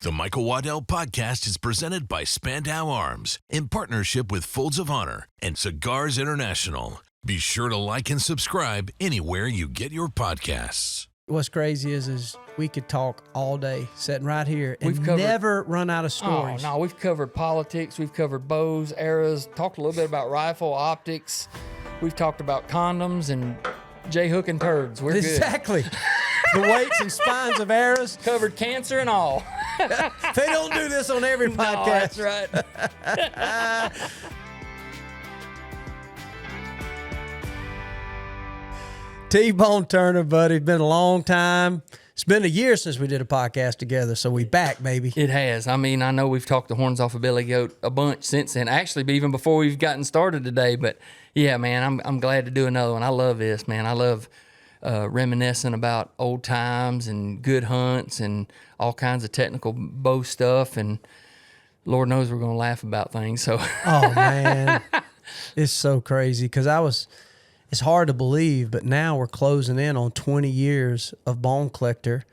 The Michael Waddell Podcast is presented by Spandau Arms in partnership with Folds of Honor and Cigars International. Be sure to like and subscribe anywhere you get your podcasts. What's crazy is we could talk all day sitting right here and never run out of stories. Oh, no, we've covered politics, we've covered bows, arrows, talked a little bit about rifle optics. We've talked about condoms and J-hook and turds. We're exactly. good. The weights and spines of arrows. Covered cancer and all. They don't do this on every podcast. No, that's right. T-Bone Turner, buddy. It's been a long time. It's been a year since we did a podcast together, so we back, baby. It has. I mean, I know we've talked the horns off of Billy Goat a bunch since then. Actually, even before we've gotten started today. But yeah, man, I'm glad to do another one. I love this, man. I love reminiscing about old times and good hunts and all kinds of technical bow stuff. And Lord knows we're going to laugh about things. So, oh man, it's so crazy because it's hard to believe, but now we're closing in on 20 years of Bone Collector.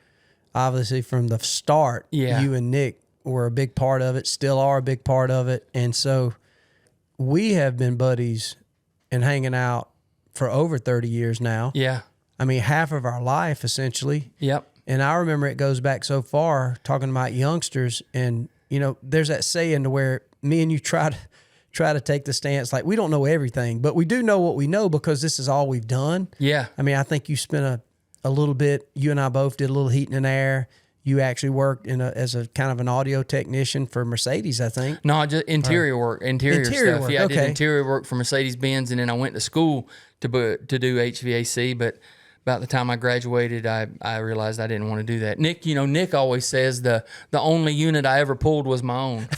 Obviously, from the start, you and Nick were a big part of it, still are a big part of it. And so we have been buddies and hanging out for over 30 years now. Yeah. I mean, half of our life, essentially. Yep. And I remember it goes back so far, talking about youngsters. And, you know, there's that saying to where me and you try to take the stance like we don't know everything, but we do know what we know because this is all we've done. Yeah. I mean, I think you spent a little bit, you and I both did a little heating and air. You actually worked as a kind of an audio technician for Mercedes, I think. No, just interior work, interior stuff. Work, yeah, okay. I did interior work for Mercedes-Benz, and then I went to school to do HVAC, but about the time I graduated, I realized I didn't want to do that. Nick always says the only unit I ever pulled was my own.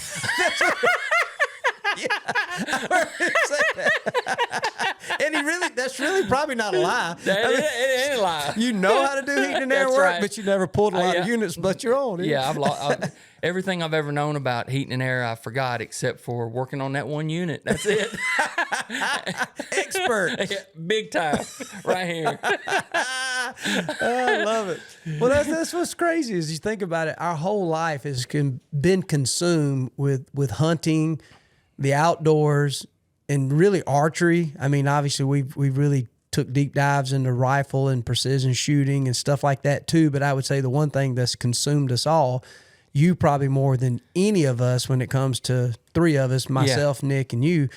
And that's really probably not a lie. It ain't a lie. You know how to do heating and air That's work, right. but you never pulled a lot of units but your own. Yeah, everything I've ever known about heating and air, I forgot except for working on that one unit. That's it. Expert. Yeah, big time, right here. I love it. Well, that's what's crazy is you think about it. Our whole life has been consumed with hunting, the outdoors, and really archery. I mean, obviously we've really took deep dives into rifle and precision shooting and stuff like that too. But I would say the one thing that's consumed us all, you probably more than any of us when it comes to three of us, myself, Nick, and you.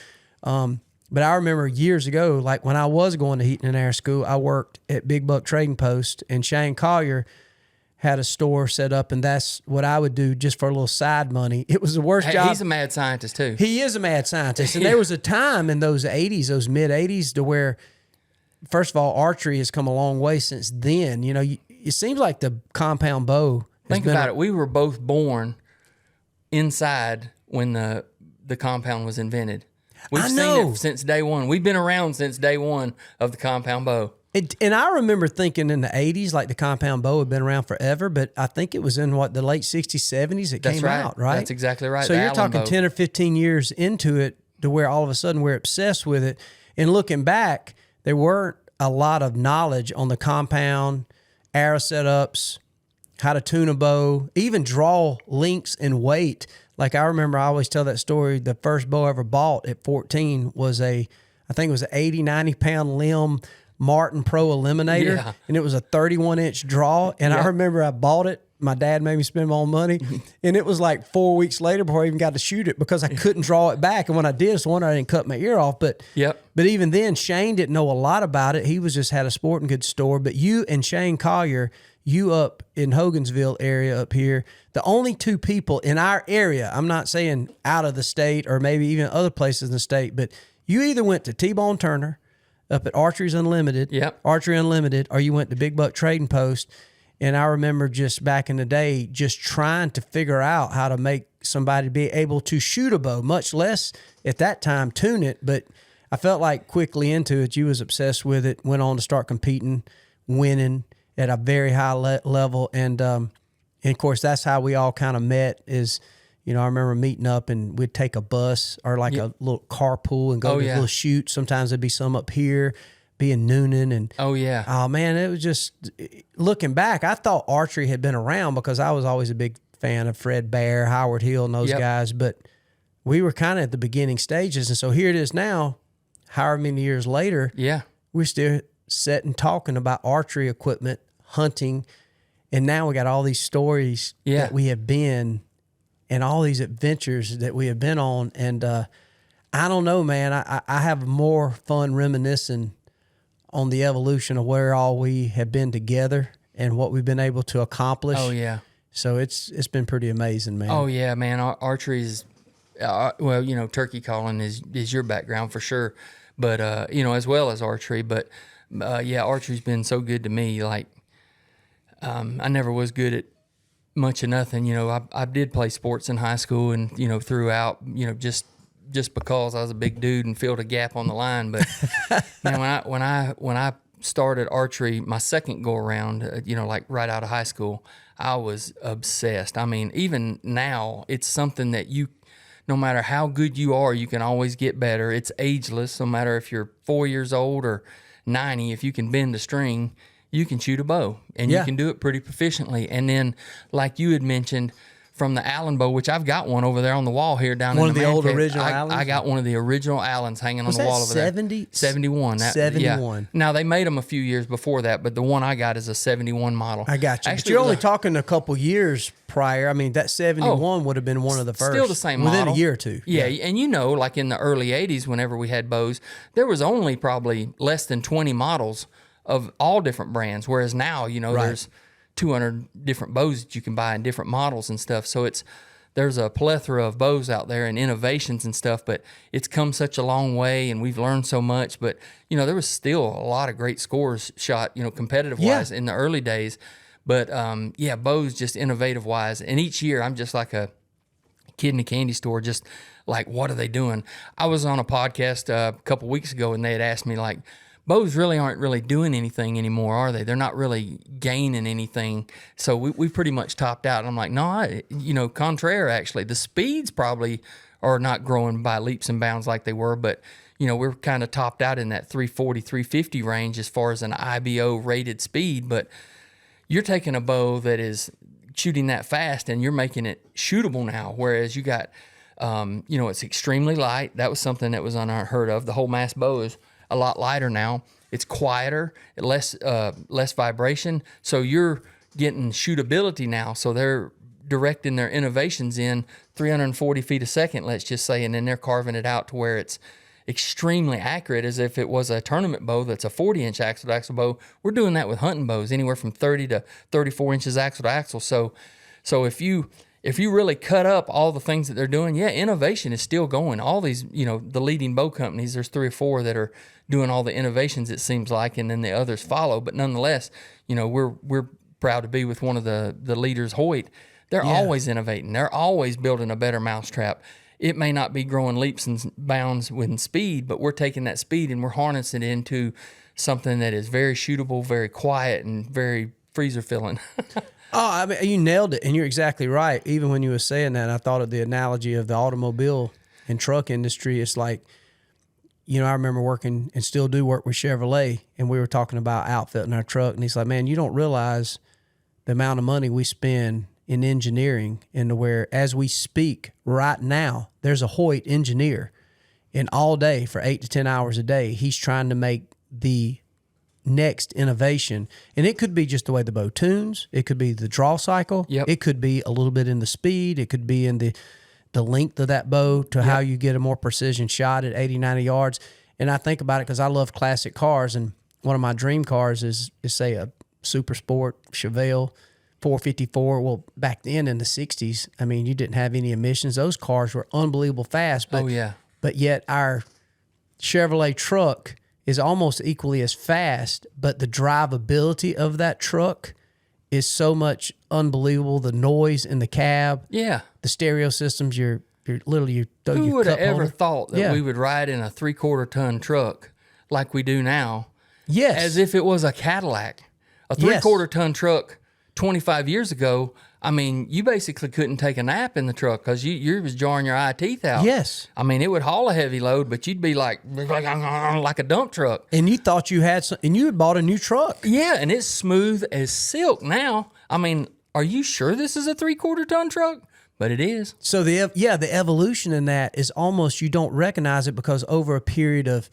But I remember years ago, like when I was going to heating and air school, I worked at Big Buck Trading Post, and Shane Collier had a store set up, and that's what I would do just for a little side money. It was the worst job. He's a mad scientist too. He is a mad scientist. And there was a time in those 80s, those mid-80s, to where, first of all, archery has come a long way since then. You know, it seems like the compound bow. Think about it. We were both born inside when the compound was invented. We've seen it since day one. We've been around since day one of the compound bow. And I remember thinking in the 80s, like the compound bow had been around forever, but I think it was in the late 60s, 70s it came out, right? That's exactly right. So you're talking 10 or 15 years into it to where all of a sudden we're obsessed with it. And looking back, there weren't a lot of knowledge on the compound, arrow setups, how to tune a bow, even draw links and weight. Like I remember, I always tell that story. The first bow I ever bought at 14 was I think it was an 80, 90 pound limb Martin Pro Eliminator, and it was a 31-inch draw. And I remember I bought it. My dad made me spend my own money, and it was like 4 weeks later before I even got to shoot it because I couldn't draw it back. And when I did, it's the wonder I didn't cut my ear off. But even then, Shane didn't know a lot about it. He was just had a sporting goods store. But you and Shane Collier, you up in Hogansville area up here, the only two people in our area, I'm not saying out of the state or maybe even other places in the state, but you either went to T-Bone Turner up at Archery Unlimited, or you went to Big Buck Trading Post. And I remember just back in the day, just trying to figure out how to make somebody be able to shoot a bow, much less at that time tune it. But I felt like quickly into it, you was obsessed with it, went on to start competing, winning at a very high level. And of course, that's how we all kind of met is, you know, I remember meeting up and we'd take a bus or like a little carpool and go to a little shoot. Sometimes there'd be some up here, be in Noonan. And oh man, it was just, looking back, I thought archery had been around because I was always a big fan of Fred Bear, Howard Hill, and those guys, but we were kind of at the beginning stages. And so here it is now, however many years later, we're still sitting talking about archery equipment, hunting, and now we got all these stories that we have been and all these adventures that we have been on. And I don't know, man, I have more fun reminiscing on the evolution of where all we have been together and what we've been able to accomplish. Oh, yeah. So it's been pretty amazing, man. Oh, yeah, man. Archery is, well, you know, turkey calling is your background for sure. But, you know, as well as archery. But, yeah, archery's been so good to me. Like, I never was good at much of nothing. You know, I did play sports in high school and, you know, throughout, you know, just because I was a big dude and filled a gap on the line. But, man, when I started archery, my second go around, you know, like right out of high school, I was obsessed. I mean, even now, it's something that no matter how good you are, you can always get better. It's ageless. No matter if you're 4 years old or 90, if you can bend a string, you can shoot a bow, and you can do it pretty proficiently. And then, like you had mentioned, from the Allen bow, which I've got one over there on the wall here down one in the of the old man cave. original Allens? I got one of the original Allens hanging on the wall over 70? there. 71. 71. Yeah. Now, they made them a few years before that, but the one I got is a 71 model. I got you. Actually, but you're only talking a couple years prior. I mean, that 71 would have been one of the first. Still the same within model. a year or two. Yeah, and you know, like in the early 80s, whenever we had bows, there was only probably less than 20 models of all different brands, whereas now, you know, there's 200 different bows that you can buy in different models and stuff. So there's a plethora of bows out there and innovations and stuff, but it's come such a long way and we've learned so much. But, you know, there was still a lot of great scores shot, you know, competitive-wise in the early days. But, yeah, bows just innovative-wise. And each year I'm just like a kid in a candy store, just like, what are they doing? I was on a podcast a couple weeks ago and they had asked me, like, bows really aren't really doing anything anymore, are they? They're not really gaining anything. So we pretty much topped out. And I'm like, no, you know, contraire, actually. The speeds probably are not growing by leaps and bounds like they were, but, you know, we're kind of topped out in that 340, 350 range as far as an IBO rated speed. But you're taking a bow that is shooting that fast and you're making it shootable now, whereas you got, you know, it's extremely light. That was something that was unheard of. The whole mass bow is a lot lighter now. It's quieter, less vibration. So you're getting shootability now. So they're directing their innovations in 340 feet a second, let's just say, and then they're carving it out to where it's extremely accurate, as if it was a tournament bow that's a 40-inch axle to axle bow. We're doing that with hunting bows, anywhere from 30 to 34 inches axle to axle. So if you really cut up all the things that they're doing, innovation is still going. All these, you know, the leading bow companies, there's 3 or 4 that are doing all the innovations, it seems like, and then the others follow. But nonetheless, you know, we're proud to be with one of the leaders, Hoyt. They're always innovating. They're always building a better mousetrap. It may not be growing leaps and bounds with speed, but we're taking that speed and we're harnessing it into something that is very shootable, very quiet, and very freezer filling. Oh, I mean, you nailed it, and you're exactly right. Even when you were saying that, I thought of the analogy of the automobile and truck industry. It's like, you know, I remember working and still do work with Chevrolet, and we were talking about outfitting our truck, and he's like, man, you don't realize the amount of money we spend in engineering, and where as we speak right now, there's a Hoyt engineer, and all day for 8 to 10 hours a day, he's trying to make the next innovation. And it could be just the way the bow tunes. It could be the draw cycle. It could be a little bit in the speed. It could be in the length of that bow to how you get a more precision shot at 80, 90 yards. And I think about it because I love classic cars. And one of my dream cars is say, a Super Sport Chevelle 454. Well, back then in the 60s, I mean, you didn't have any emissions. Those cars were unbelievable fast. But, but yet our Chevrolet truck is almost equally as fast, but the drivability of that truck is so much unbelievable. The noise in the cab, the stereo systems, you throw your Who would have cup ever holder. thought that we would ride in a 3/4 ton truck like we do now? Yes. As if it was a Cadillac. A 3/4 ton truck 25 years ago, I mean, you basically couldn't take a nap in the truck because you was jarring your eye teeth out. Yes. I mean, it would haul a heavy load, but you'd be like a dump truck. And you thought you had some, and you had bought a new truck. Yeah, and it's smooth as silk now. I mean, are you sure this is a 3/4 ton truck? But it is. So the evolution in that is almost, you don't recognize it because over a period of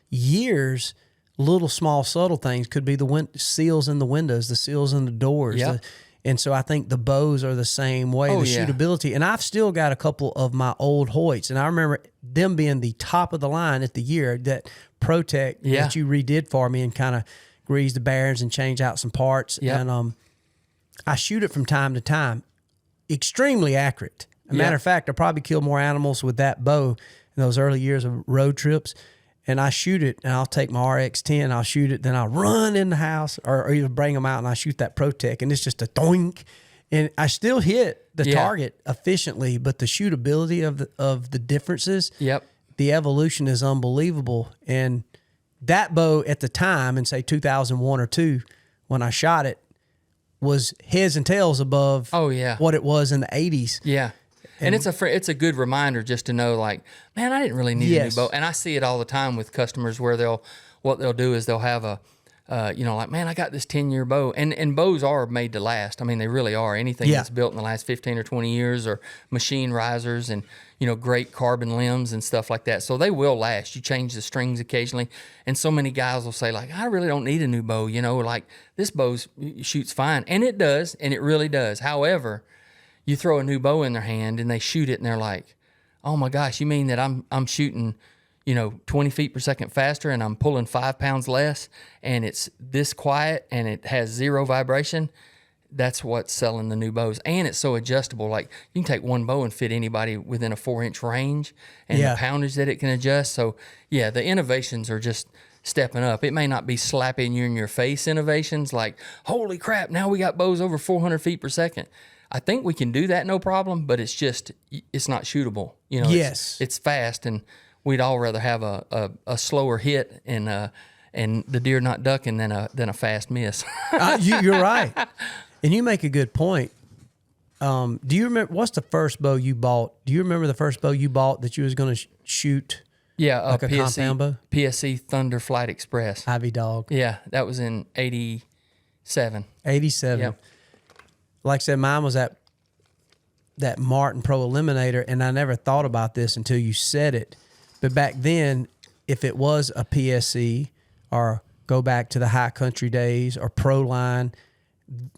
years, little small subtle things could be the seals in the windows, the seals in the doors. Yep. And so I think the bows are the same way, shootability. And I've still got a couple of my old Hoyts, and I remember them being the top of the line at the year, that Protect that you redid for me and kind of greased the bearings and changed out some parts. Yep. And I shoot it from time to time. Extremely accurate. Matter of fact, I probably killed more animals with that bow in those early years of road trips. And I shoot it, and I'll take my RX-10, I'll shoot it, then I'll run in the house or either bring them out and I shoot that Protect, and it's just a doink. And I still hit the target efficiently, but the shootability of the differences, the evolution is unbelievable. And that bow at the time, in say 2001 or 2, when I shot it, was heads and tails above what it was in the 80s. Yeah. And it's a good reminder just to know, like, man, I didn't really need a new bow. And I see it all the time with customers where what they'll do is they'll have like, man, I got this 10-year bow. And bows are made to last. I mean, they really are. Anything that's built in the last 15 or 20 years, or machine risers and, great carbon limbs and stuff like that. So they will last. You change the strings occasionally. And so many guys will say, like, I really don't need a new bow. Like, this bow shoots fine. And it does. And it really does. However, you throw a new bow in their hand and they shoot it and they're like, oh my gosh, you mean that I'm shooting, 20 feet per second faster and I'm pulling 5 pounds less and it's this quiet and it has zero vibration? That's what's selling the new bows. And it's so adjustable. Like, you can take one bow and fit anybody within a 4-inch range, and the poundage that it can adjust. So yeah, the innovations are just stepping up. It may not be slapping you in your face innovations like, holy crap, now we got bows over 400 feet per second. I think we can do that no problem, but it's not shootable. It's fast, and we'd all rather have a slower hit and the deer not ducking than a fast miss. You're right, and you make a good point. Do you remember what's the first bow you bought? Do you remember the first bow you bought that you was going to shoot? Yeah, like a compound bow. PSC Thunder Flight Express. Ivy Dog. Yeah, that was in 87. 87. Yep. Like I said, mine was that Martin Pro Eliminator, and I never thought about this until you said it. But back then, if it was a PSC or go back to the High Country days or Pro Line,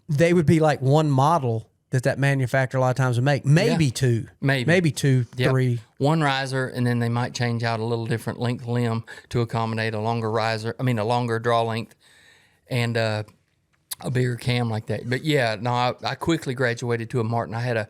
they would be like one model that manufacturer a lot of times would make. Maybe two. Maybe two, three. One riser, and then they might change out a little different length limb to accommodate a longer longer draw length, and a bigger cam like that. But yeah, no, I quickly graduated to a Martin. I had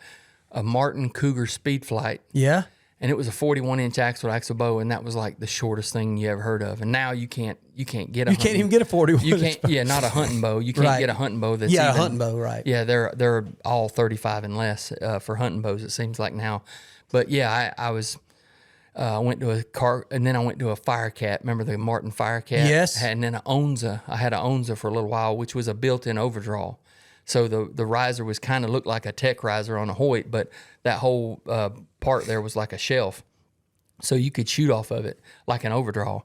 a Martin Cougar Speed Flight. Yeah. And it was a 41-inch axle bow, and that was like the shortest thing you ever heard of. And now you can't get a. You can't even get a 41. You can't. Yeah, not a hunting bow. You can't get a hunting bow that's a hunting bow, right? Yeah, they're all 35 and less for hunting bows. It seems like now, but yeah, I went to a car, and then I went to a Firecat. Remember the Martin Firecat? Yes. And then I had an Onza for a little while, which was a built-in overdraw. So the riser was kind of looked like a tech riser on a Hoyt, but that whole part there was like a shelf. So you could shoot off of it like an overdraw.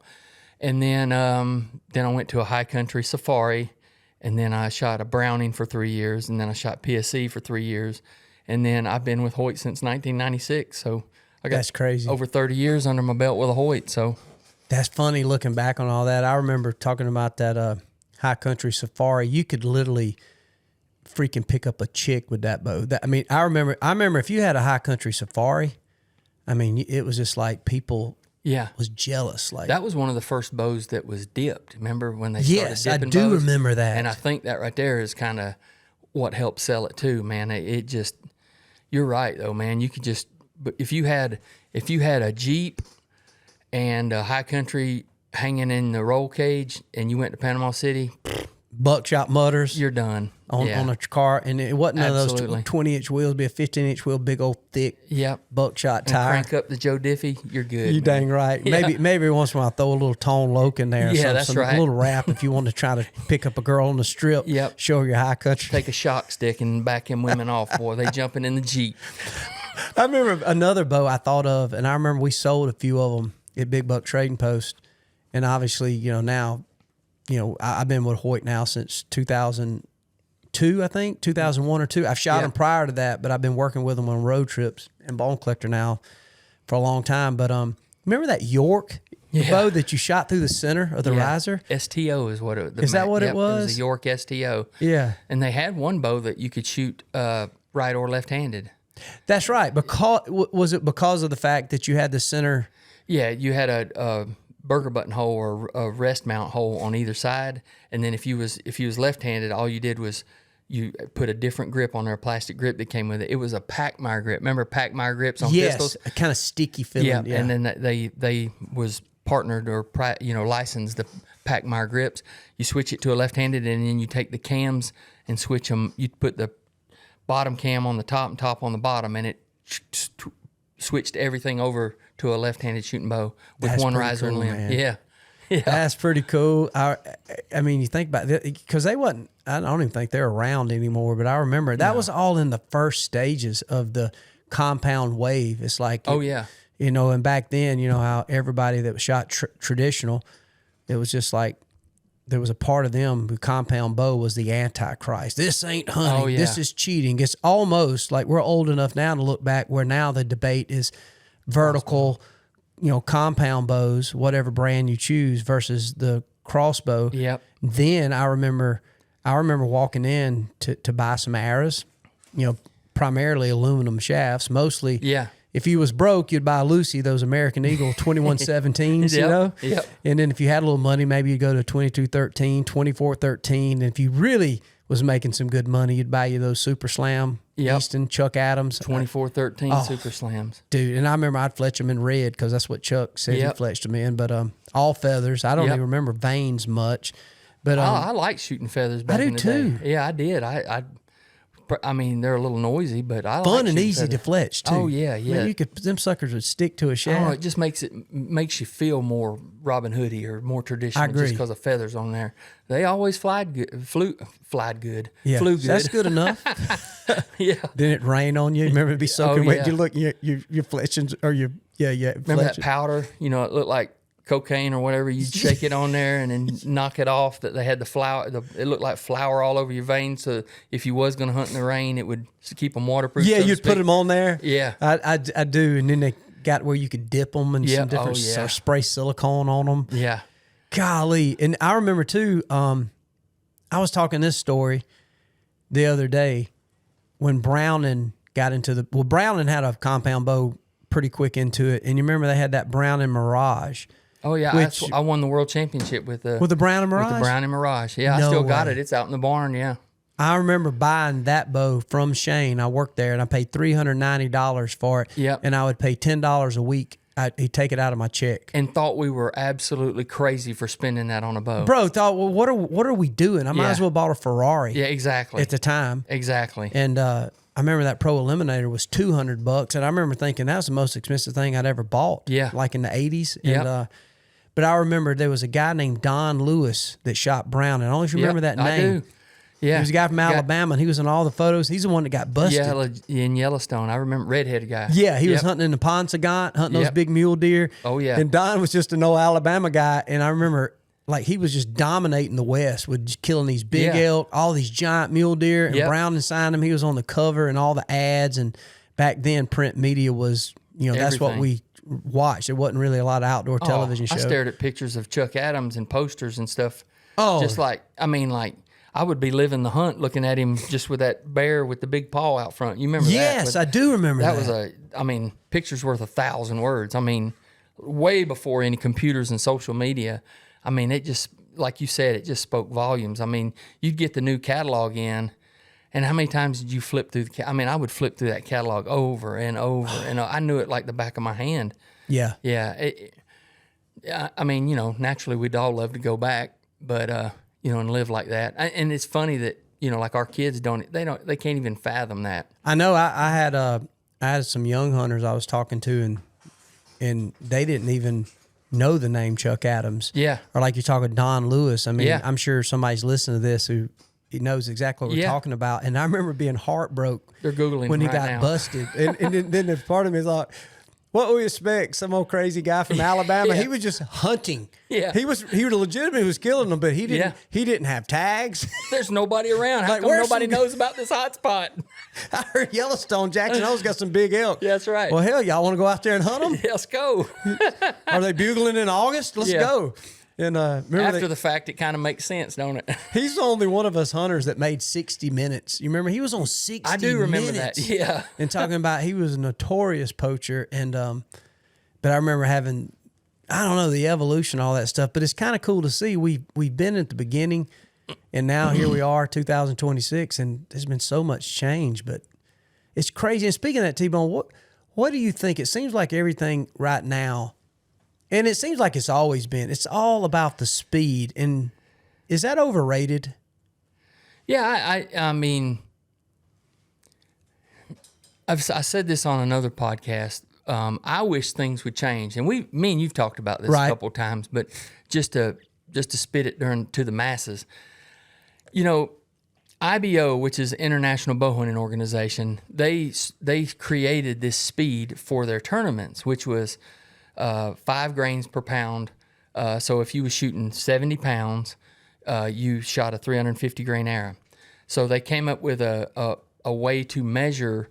And then I went to a High Country Safari, and then I shot a Browning for 3 years, and then I shot PSC for 3 years. And then I've been with Hoyt since 1996. So I got That's crazy. Over 30 years under my belt with a Hoyt. So that's funny looking back on all that. I remember talking about that High Country Safari. You could literally freaking pick up a chick with that bow. I remember if you had a High Country Safari, it was just like people was jealous. Like, that was one of the first bows that was dipped. Remember when they started dipping bows? Yes, I do remember that. And I think that right there is kind of what helped sell it too, man. It just, you're right though, man. You could just, but if you had a Jeep and a High Country hanging in the roll cage and you went to Panama City, buckshot mutters, you're done on a car, and it wasn't none of those 20-inch wheels. It'd be a 15-inch wheel, big old thick buckshot tire. Crank up the Joe Diffie, you're good. You dang right. Yeah. Maybe once in a while throw a little Tone Loc in there. Yeah, that's right. A little rap if you want to try to pick up a girl on the strip. Yep. Show her your High Country. Take a shock stick and back them women off, boy. They jumping in the Jeep. I remember another bow I thought of, and I remember we sold a few of them at Big Buck Trading Post, and obviously, now. I've been with Hoyt now since 2002, 2002, I think, 2001 or 2. I've shot them prior to that, but I've been working with them on road trips and bone collector now for a long time. But remember that York bow that you shot through the center of the riser? STO is what it was. Is that what it was? It was a York STO. Yeah. And they had one bow that you could shoot right or left-handed. That's right. Was it because of the fact that you had the center? Yeah, you had a burger button hole or a rest mount hole on either side, and then if you was left-handed, all you did was you put a different grip on there, a plastic grip that came with it. It was a Packmeyer grip. Remember Packmeyer grips on pistols? Yes, a kind of sticky feeling. Yeah, and then they was partnered or licensed the Packmeyer grips. You switch it to a left-handed, and then you take the cams and switch them. You put the bottom cam on the top and top on the bottom, and it switched everything over to a left-handed shooting bow with That's one pretty riser cool, and limb. man. Yeah. That's pretty cool. I mean, you think about it, because they wasn't, I don't even think they're around anymore, but I remember that was all in the first stages of the compound wave. It's like, you know, and back then, you know, how everybody that was shot traditional, it was just like, there was a part of them who compound bow was the Antichrist. This ain't hunting. This is cheating. It's almost like we're old enough now to look back where now the debate is vertical, you know, compound bows, whatever brand you choose, versus the crossbow. Yep. Then I remember walking in to buy some arrows, you know, primarily aluminum shafts, mostly. Yeah. If you was broke, you'd buy Lucy, those American Eagle 2117s, you know? Yep. And then if you had a little money, maybe you'd go to 2213, 2413. And if you really was making some good money, you'd buy you those Super Slam, Easton, Chuck Adams. 2413 Super Slams. Dude, and I remember I'd fletch them in red because that's what Chuck said he fletched them in. But all feathers. I don't even remember veins much. But I like shooting feathers back in the day. too. Yeah, I did. I mean, they're a little noisy, but I fun like and easy feathers. to fletch too. Oh yeah, yeah. Man, them suckers would stick to a shaft. Oh, it just makes you feel more Robin Hoody or more traditional. I agree. Just because of feathers on there. They always flew good. Yeah, Flew good. That's good enough. Yeah. Then it rain on you. Remember, it'd be soaking wet. yeah. You look, your fletchings or your Remember that powder? You know, it looked like cocaine or whatever. You'd shake it on there and then knock it off. That they had the flour. It looked like flour all over your veins. So if you was going to hunt in the rain, it would keep them waterproof. Yeah, so to you'd speak. put them on there. Yeah. I do, and then they got where you could dip them and some different or spray silicone on them. Yeah. Golly, and I remember too. I was talking this story the other day when Browning got into Browning had a compound bow pretty quick into it, and you remember they had that Browning Mirage. Oh yeah, I won the world championship with the Browning Mirage. With the Browning Mirage, yeah, No I still got way. it. It's out in the barn, yeah. I remember buying that bow from Shane. I worked there, and I paid $390 for it. Yep. And I would pay $10 a week. He'd take it out of my check. And thought we were absolutely crazy for spending that on a bow. Bro, thought, well, what are we doing? I might as well bought a Ferrari. Yeah, exactly. At the time. Exactly. And I remember that Pro Eliminator was $200, and I remember thinking that was the most expensive thing I'd ever bought. Yeah. Like in the 80s. Yeah. And but I remember there was a guy named Don Lewis that shot Brown, and I always remember that name. I do. Yeah. He was a guy from Alabama, and he was in all the photos. He's the one that got busted. In Yellowstone. I remember redheaded guy. Yeah, he was hunting in the Ponsagant, hunting those big mule deer. Oh, yeah. And Don was just an old Alabama guy, and I remember like he was just dominating the West with just killing these big elk, all these giant mule deer, and Brown signed him. He was on the cover and all the ads, and back then print media was, that's what we watched. There wasn't really a lot of outdoor television shows. I stared at pictures of Chuck Adams and posters and stuff. Oh. Just I would be living the hunt looking at him just with that bear with the big paw out front. You remember that? Yes, I do remember that. That was picture's worth 1,000 words. I mean, way before any computers and social media. I mean, it just, like you said, it just spoke volumes. I mean, you'd get the new catalog in, and how many times did you flip through I would flip through that catalog over and over, and I knew it like the back of my hand. Yeah. Yeah. Naturally we'd all love to go back, but, and live like that. And it's funny that, like our kids they can't even fathom that. I know I had some young hunters I was talking to, and they didn't even know the name Chuck Adams. Yeah. Or like you're talking Don Lewis. I mean, Yeah. I'm sure somebody's listening to this who knows exactly what we're talking about. And I remember being heartbroken They're Googling when he right got now. busted. And then the part of me is like, what we expect? Some old crazy guy from Alabama. Yeah. He was just hunting. Yeah. He was legitimately was killing them, but he didn't have tags. There's nobody around. How Like, come where's nobody some- knows about this hot spot? I heard Yellowstone, Jackson Hole's got some big elk. Yeah, that's right. Well, hell, y'all want to go out there and hunt them? Let's go. Are they bugling in August? Let's Yeah. go. And remember, After the fact, it kind of makes sense, don't it? he's the only one of us hunters that made 60 minutes. You remember? He was on 60 I do remember minutes. that. Yeah. And talking about he was a notorious poacher. And but I remember having, I don't know, the evolution, all that stuff. But it's kind of cool to see. We've been at the beginning, and now here we are, 2026, and there's been so much change. But it's crazy. And speaking of that, T-Bone, what do you think? It seems like everything right now, and it seems like it's always been, it's all about the speed. And is that overrated? Yeah, I mean, I said this on another podcast. I wish things would change, and me and you've talked about this Right. a couple of times. But just to spit it to the masses, you know, IBO, which is International Bowhunting Organization, they created this speed for their tournaments, which was 5 grains per pound. So if you was shooting 70 pounds, you shot a 350 grain arrow. So they came up with a way to measure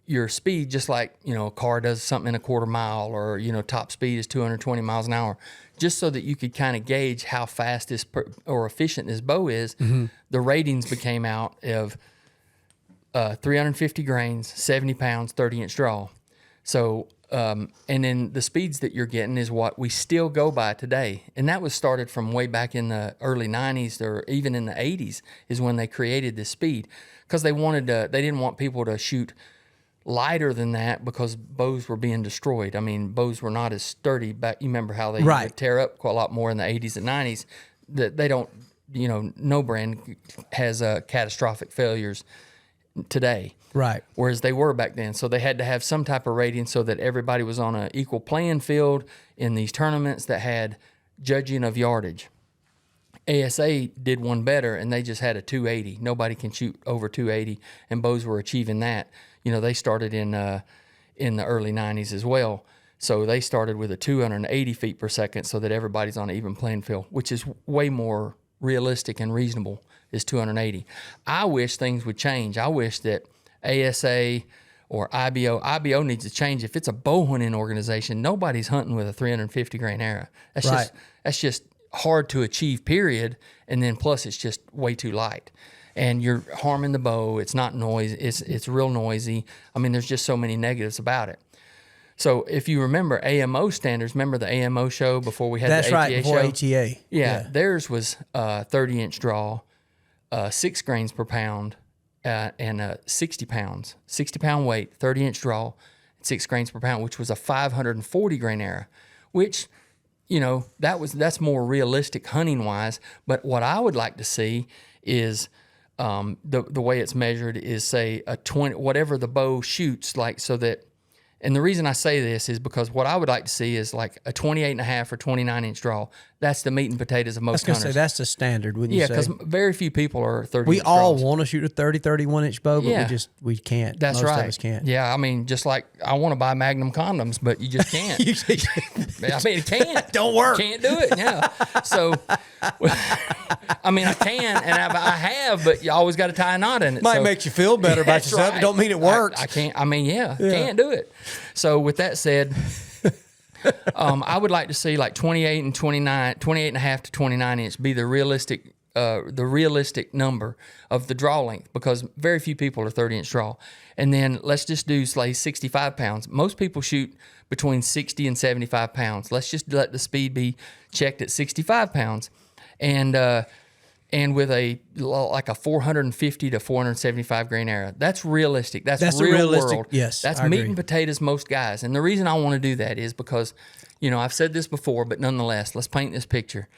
your speed, just like, you know, a car does something in a quarter mile, or, you know, top speed is 220 miles an hour, just so that you could kind of gauge how fast or efficient this bow is. Mm-hmm. The ratings became out of 350 grains, 70 pounds, 30-inch draw. So, and then the speeds that you're getting is what we still go by today. And that was started from way back in the early 90s, or even in the 80s is when they created this speed, because they didn't want people to shoot lighter than that, because bows were being destroyed. I mean, bows were not as sturdy back. You remember how they Right. would tear up quite a lot more in the 80s and 90s. That they don't, you know, no brand has catastrophic failures today. Right. Whereas they were back then. So they had to have some type of rating so that everybody was on an equal playing field in these tournaments that had judging of yardage. ASA did one better, and they just had a 280. Nobody can shoot over 280, and bows were achieving that. You know, they started in the early 90s as well. So they started with a 280 feet per second so that everybody's on an even playing field, which is way more realistic and reasonable, is 280. I wish things would change. I wish that ASA or IBO needs to change. If it's a bow hunting organization, nobody's hunting with a 350 grain arrow. That's just hard to achieve, period. And then plus it's just way too light. And you're harming the bow. It's not noisy. It's real noisy. I mean, there's just so many negatives about it. So if you remember AMO standards, remember the AMO show before we had That's the ATA right, before show? ATA. Yeah, theirs was 30-inch draw, 6 grains per pound, and 60 pounds, 60-pound weight, 30-inch draw, 6 grains per pound, which was a 540 grain arrow, which, you know, that's more realistic hunting wise. But what I would like to see is the way it's measured is, say, a 20, whatever the bow shoots, like, so that, and the reason I say this is because what I would like to see is like a 28.5 or 29-inch draw. That's the meat and potatoes of most I was going to hunters. say, that's the standard, wouldn't you say? Yeah, because very few people are 30. We all want to shoot a 30, 31-inch bow, but Yeah. we can't. That's Most right. of us can't. Yeah, I mean, just like I want to buy Magnum condoms, but you just can't. I mean, it can't. Don't work. Can't do it. Yeah. So, I mean, I can, and I have, but you always got to tie a knot in it. Might So- make you feel better about That's yourself. right. It don't mean it works. I can't. I mean, can't do it. So with that said, I would like to see like 28 and 28.5 to 29-inch be the realistic number of the draw length, because very few people are 30-inch draw. And then let's just do, say, 65 pounds. Most people shoot between 60 and 75 pounds. Let's just let the speed be checked at 65 pounds. And with a 450 to 475 grain arrow. That's realistic. That's real realistic. world. Yes, That's I meat agree. and potatoes most guys. And the reason I want to do that is because, you know, I've said this before, but nonetheless, let's paint this picture.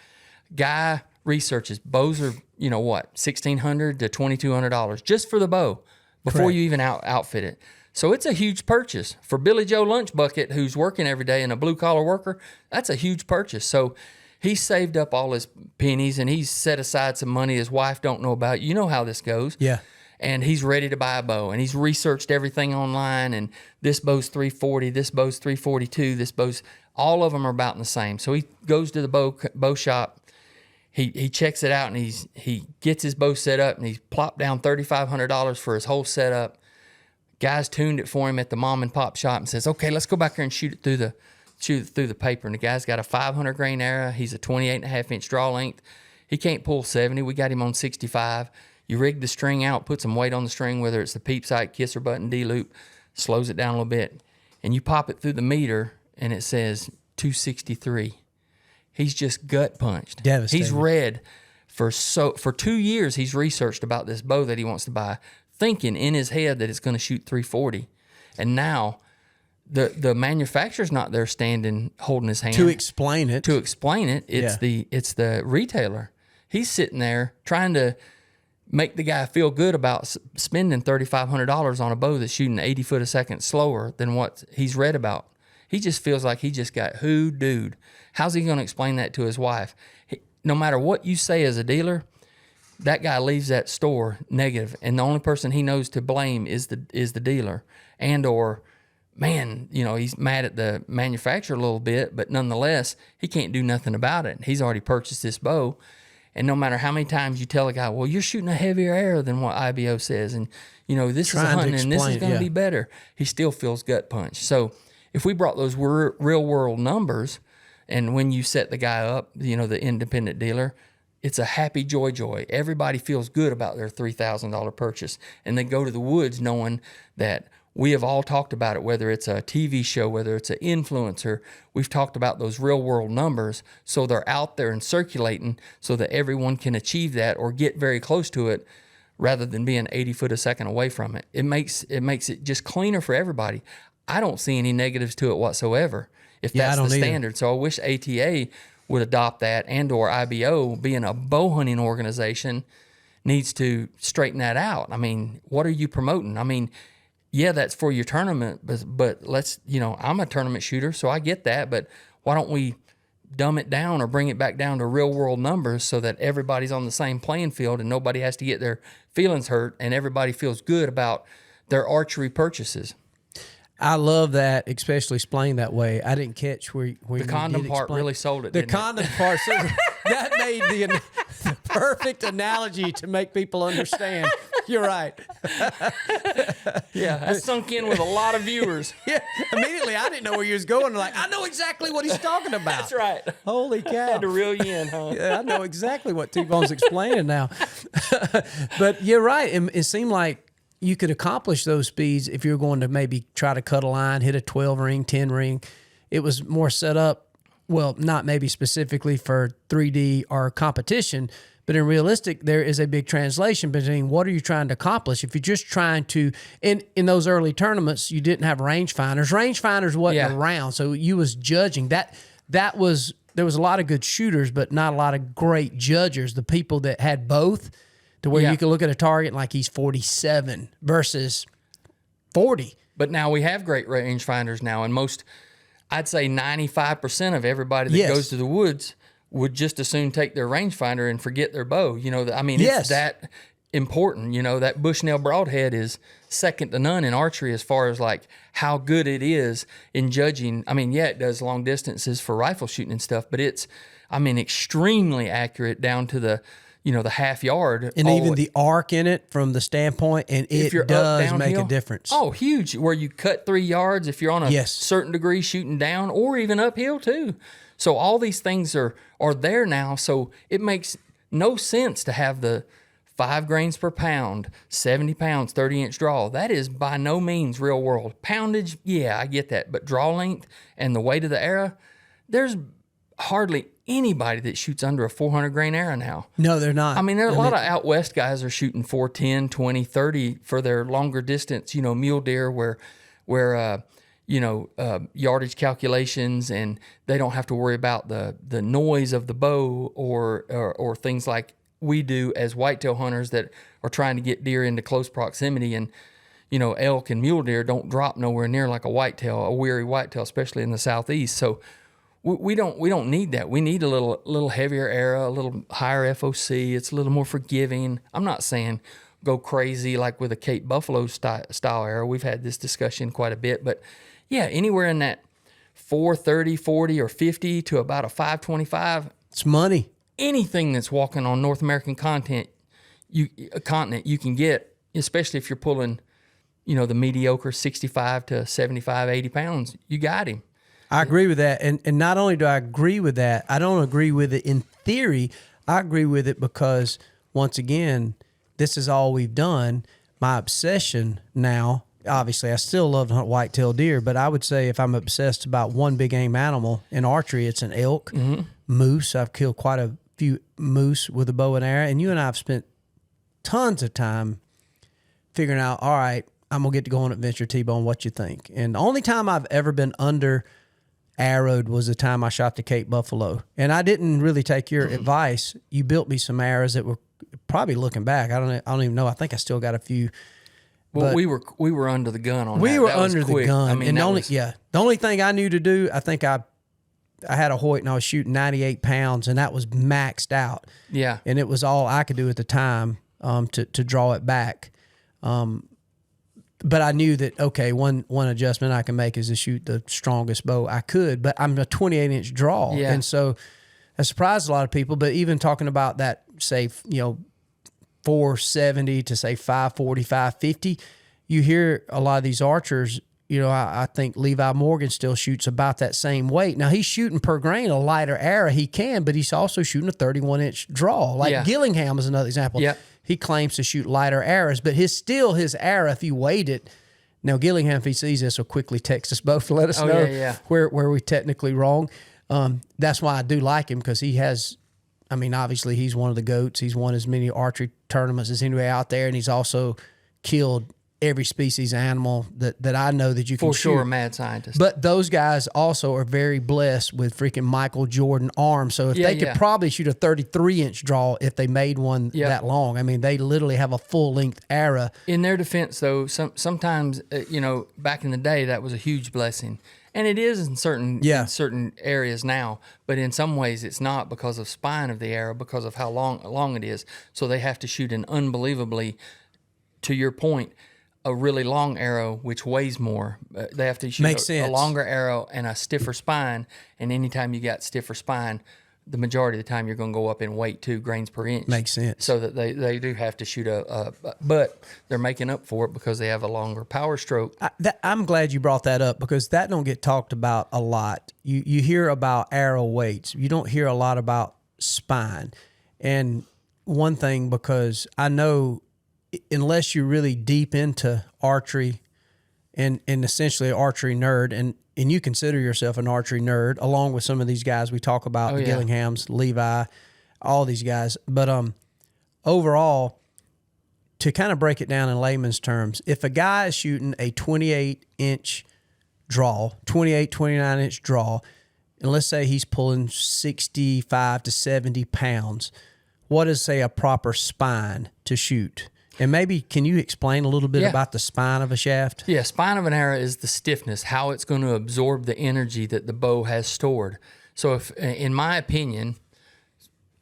Guy researches bows are, you know what, $1,600 to $2,200 just for the bow before Correct. you even outfit it. So it's a huge purchase. For Billy Joe Lunch Bucket, who's working every day and a blue-collar worker, that's a huge purchase. So he's saved up all his pennies, and he's set aside some money his wife don't know about. You know how this goes. Yeah. and he's ready to buy a bow, and he's researched everything online, and this bow's 340, this bow's 342, this bow's, all of them are about the same. So he goes to the bow shop, he checks it out, and he gets his bow set up, and he's plopped down $3,500 for his whole setup. Guys tuned it for him at the mom and pop shop and says, okay, let's go back here and shoot it through the paper. And the guy's got a 500 grain arrow. He's a 28.5 inch draw length. He can't pull 70. We got him on 65. You rig the string out, put some weight on the string, whether it's the peep sight, kisser button, D-loop, slows it down a little bit, and you pop it through the meter, and it says 263. He's just gut punched. Devastated. He's read for 2 years. He's researched about this bow that he wants to buy, thinking in his head that it's going to shoot 340, and now the manufacturer's not there standing holding his hand to explain it. It's the retailer. He's sitting there trying to make the guy feel good about spending $3,500 on a bow that's shooting 80 foot a second slower than what he's read about. He just feels like he just got hoodooed. How's he going to explain that to his wife? No matter what you say as a dealer, that guy leaves that store negative, and the only person he knows to blame is the dealer, and or, man, he's mad at the manufacturer a little bit, but nonetheless, he can't do nothing about it. He's already purchased this bow, and no matter how many times you tell a guy, well, you're shooting a heavier arrow than what IBO says, and this is a hunting, and this is going to be better, he still feels gut punched. So if we brought those real world numbers, and when you set the guy up, the independent dealer, it's a happy joy. Everybody feels good about their $3,000 purchase, and they go to the woods knowing that we have all talked about it, whether it's a TV show, whether it's an influencer. We've talked about those real world numbers, so they're out there and circulating so that everyone can achieve that or get very close to it rather than being 80 foot a second away from it. It makes it just cleaner for everybody. I don't see any negatives to it whatsoever if that's the standard. So I wish ATA would adopt that, and or IBO, being a bow hunting organization, needs to straighten that out. I mean, what are you promoting? I mean, yeah, that's for your tournament, but let's, I'm a tournament shooter, so I get that, but why don't we dumb it down or bring it back down to real world numbers so that everybody's on the same playing field and nobody has to get their feelings hurt and everybody feels good about their archery purchases. I love that, especially explained that way. I didn't catch where the condom part really sold it. The condom part, so that made the perfect analogy to make people understand. You're right. Yeah, that sunk in with a lot of viewers. Yeah, immediately I didn't know where you was going. Like, I know exactly what he's talking about. That's right. Holy cow! Had to reel you in, huh? Yeah, I know exactly what T-Bone's explaining now. But you're right. It seemed like you could accomplish those speeds if you were going to maybe try to cut a line, hit a 12 ring, 10 ring. It was more set up, well, not maybe specifically for 3D or competition, but in realistic, there is a big translation between what are you trying to accomplish. If you're just trying to, in those early tournaments, you didn't have rangefinders. Rangefinders wasn't around, so you was judging. There was a lot of good shooters, but not a lot of great judges. The people that had both, to where you could look at a target like he's 47 versus 40. But now we have great rangefinders now, and I'd say 95% of everybody that goes to the woods would just as soon take their rangefinder and forget their bow. It's that important. That Bushnell Broadhead is second to none in archery as far as like how good it is in judging. I mean, it does long distances for rifle shooting and stuff, but it's, extremely accurate down to the half yard. And even the arc in it from the standpoint, and it does make a difference. Oh, huge. Where you cut 3 yards if you're on a certain degree shooting down, or even uphill too. So all these things are there now. So it makes no sense to have the 5 grains per pound, 70 pounds, 30-inch draw. That is by no means real world. Poundage, I get that. But draw length and the weight of the arrow, there's hardly anybody that shoots under a 400 grain arrow now. No, they're not. There are a lot of out west guys are shooting 410, 20, 30 for their longer distance, mule deer where yardage calculations, and they don't have to worry about the noise of the bow or things like we do as whitetail hunters that are trying to get deer into close proximity. And elk and mule deer don't drop nowhere near like a weary whitetail, especially in the southeast. So we don't need that. We need a little heavier arrow, a little higher FOC. It's a little more forgiving. I'm not saying go crazy like with a Cape Buffalo style arrow. We've had this discussion quite a bit, but yeah, anywhere in that 430, 40, or 50 to about a 525. It's money. Anything that's walking on North American continent, you can get, especially if you're pulling, the mediocre 65 to 75, 80 pounds. You got him. I agree with that. And not only do I agree with that, I don't agree with it in theory. I agree with it because, once again, this is all we've done. My obsession now, obviously, I still love to hunt white-tailed deer, but I would say if I'm obsessed about one big game animal in archery, it's an elk, moose. I've killed quite a few moose with a bow and arrow, and you and I have spent tons of time figuring out, all right, I'm going to get to go on adventure, T-Bone, what you think? And the only time I've ever been under arrowed was the time I shot the Cape Buffalo. And I didn't really take your advice. You built me some arrows that were probably, looking back, I don't even know. I think I still got a few. Well, we were under the gun on that. We were That was under the quick. gun. I mean, And the only thing I knew to do, I think I had a Hoyt and I was shooting 98 pounds and that was maxed out. Yeah. And it was all I could do at the time to draw it back. But I knew that, okay, one adjustment I can make is to shoot the strongest bow I could, but I'm a 28-inch draw. Yeah. And so that surprised a lot of people. But even talking about that, say, 470 to, say, 540, 550, you hear a lot of these archers, I think Levi Morgan still shoots about that same weight. Now, he's shooting per grain a lighter arrow. He can, but he's also shooting a 31-inch draw. Like Gillingham is another example. Yeah. He claims to shoot lighter arrows, but his arrow, if you weighed it, now Gillingham, if he sees this, will quickly text us both to let us know where we're technically wrong. That's why I do like him, because he has, obviously he's one of the GOATs. He's won as many archery tournaments as anybody out there, and he's also killed every species animal that I know that you can shoot. For sure, mad scientist. But those guys also are very blessed with freaking Michael Jordan arms. So if they could probably shoot a 33-inch draw if they made one that long. They literally have a full-length arrow. In their defense, though, sometimes, back in the day, that was a huge blessing. And it is in certain areas now, but in some ways it's not, because of spine of the arrow, because of how long it is. So they have to shoot an unbelievably, to your point, a really long arrow, which weighs more. They have to shoot a longer arrow and a stiffer spine. And anytime you got stiffer spine, the majority of the time you're going to go up in weight 2 grains per inch. Makes sense. So that they do have to shoot but they're making up for it because they have a longer power stroke. I'm glad you brought that up, because that don't get talked about a lot. You hear about arrow weights. You don't hear a lot about spine. And one thing, because I know, unless you're really deep into archery and essentially an archery nerd, and you consider yourself an archery nerd, along with some of these guys we talk about, the Gillinghams, Levi, all these guys. But overall, to kind of break it down in layman's terms, if a guy is shooting a 28-inch draw, 29-inch draw, and let's say he's pulling 65 to 70 pounds, what is, say, a proper spine to shoot? And maybe, can you explain a little bit about the spine of a shaft? Yeah, spine of an arrow is the stiffness, how it's going to absorb the energy that the bow has stored. So if, in my opinion,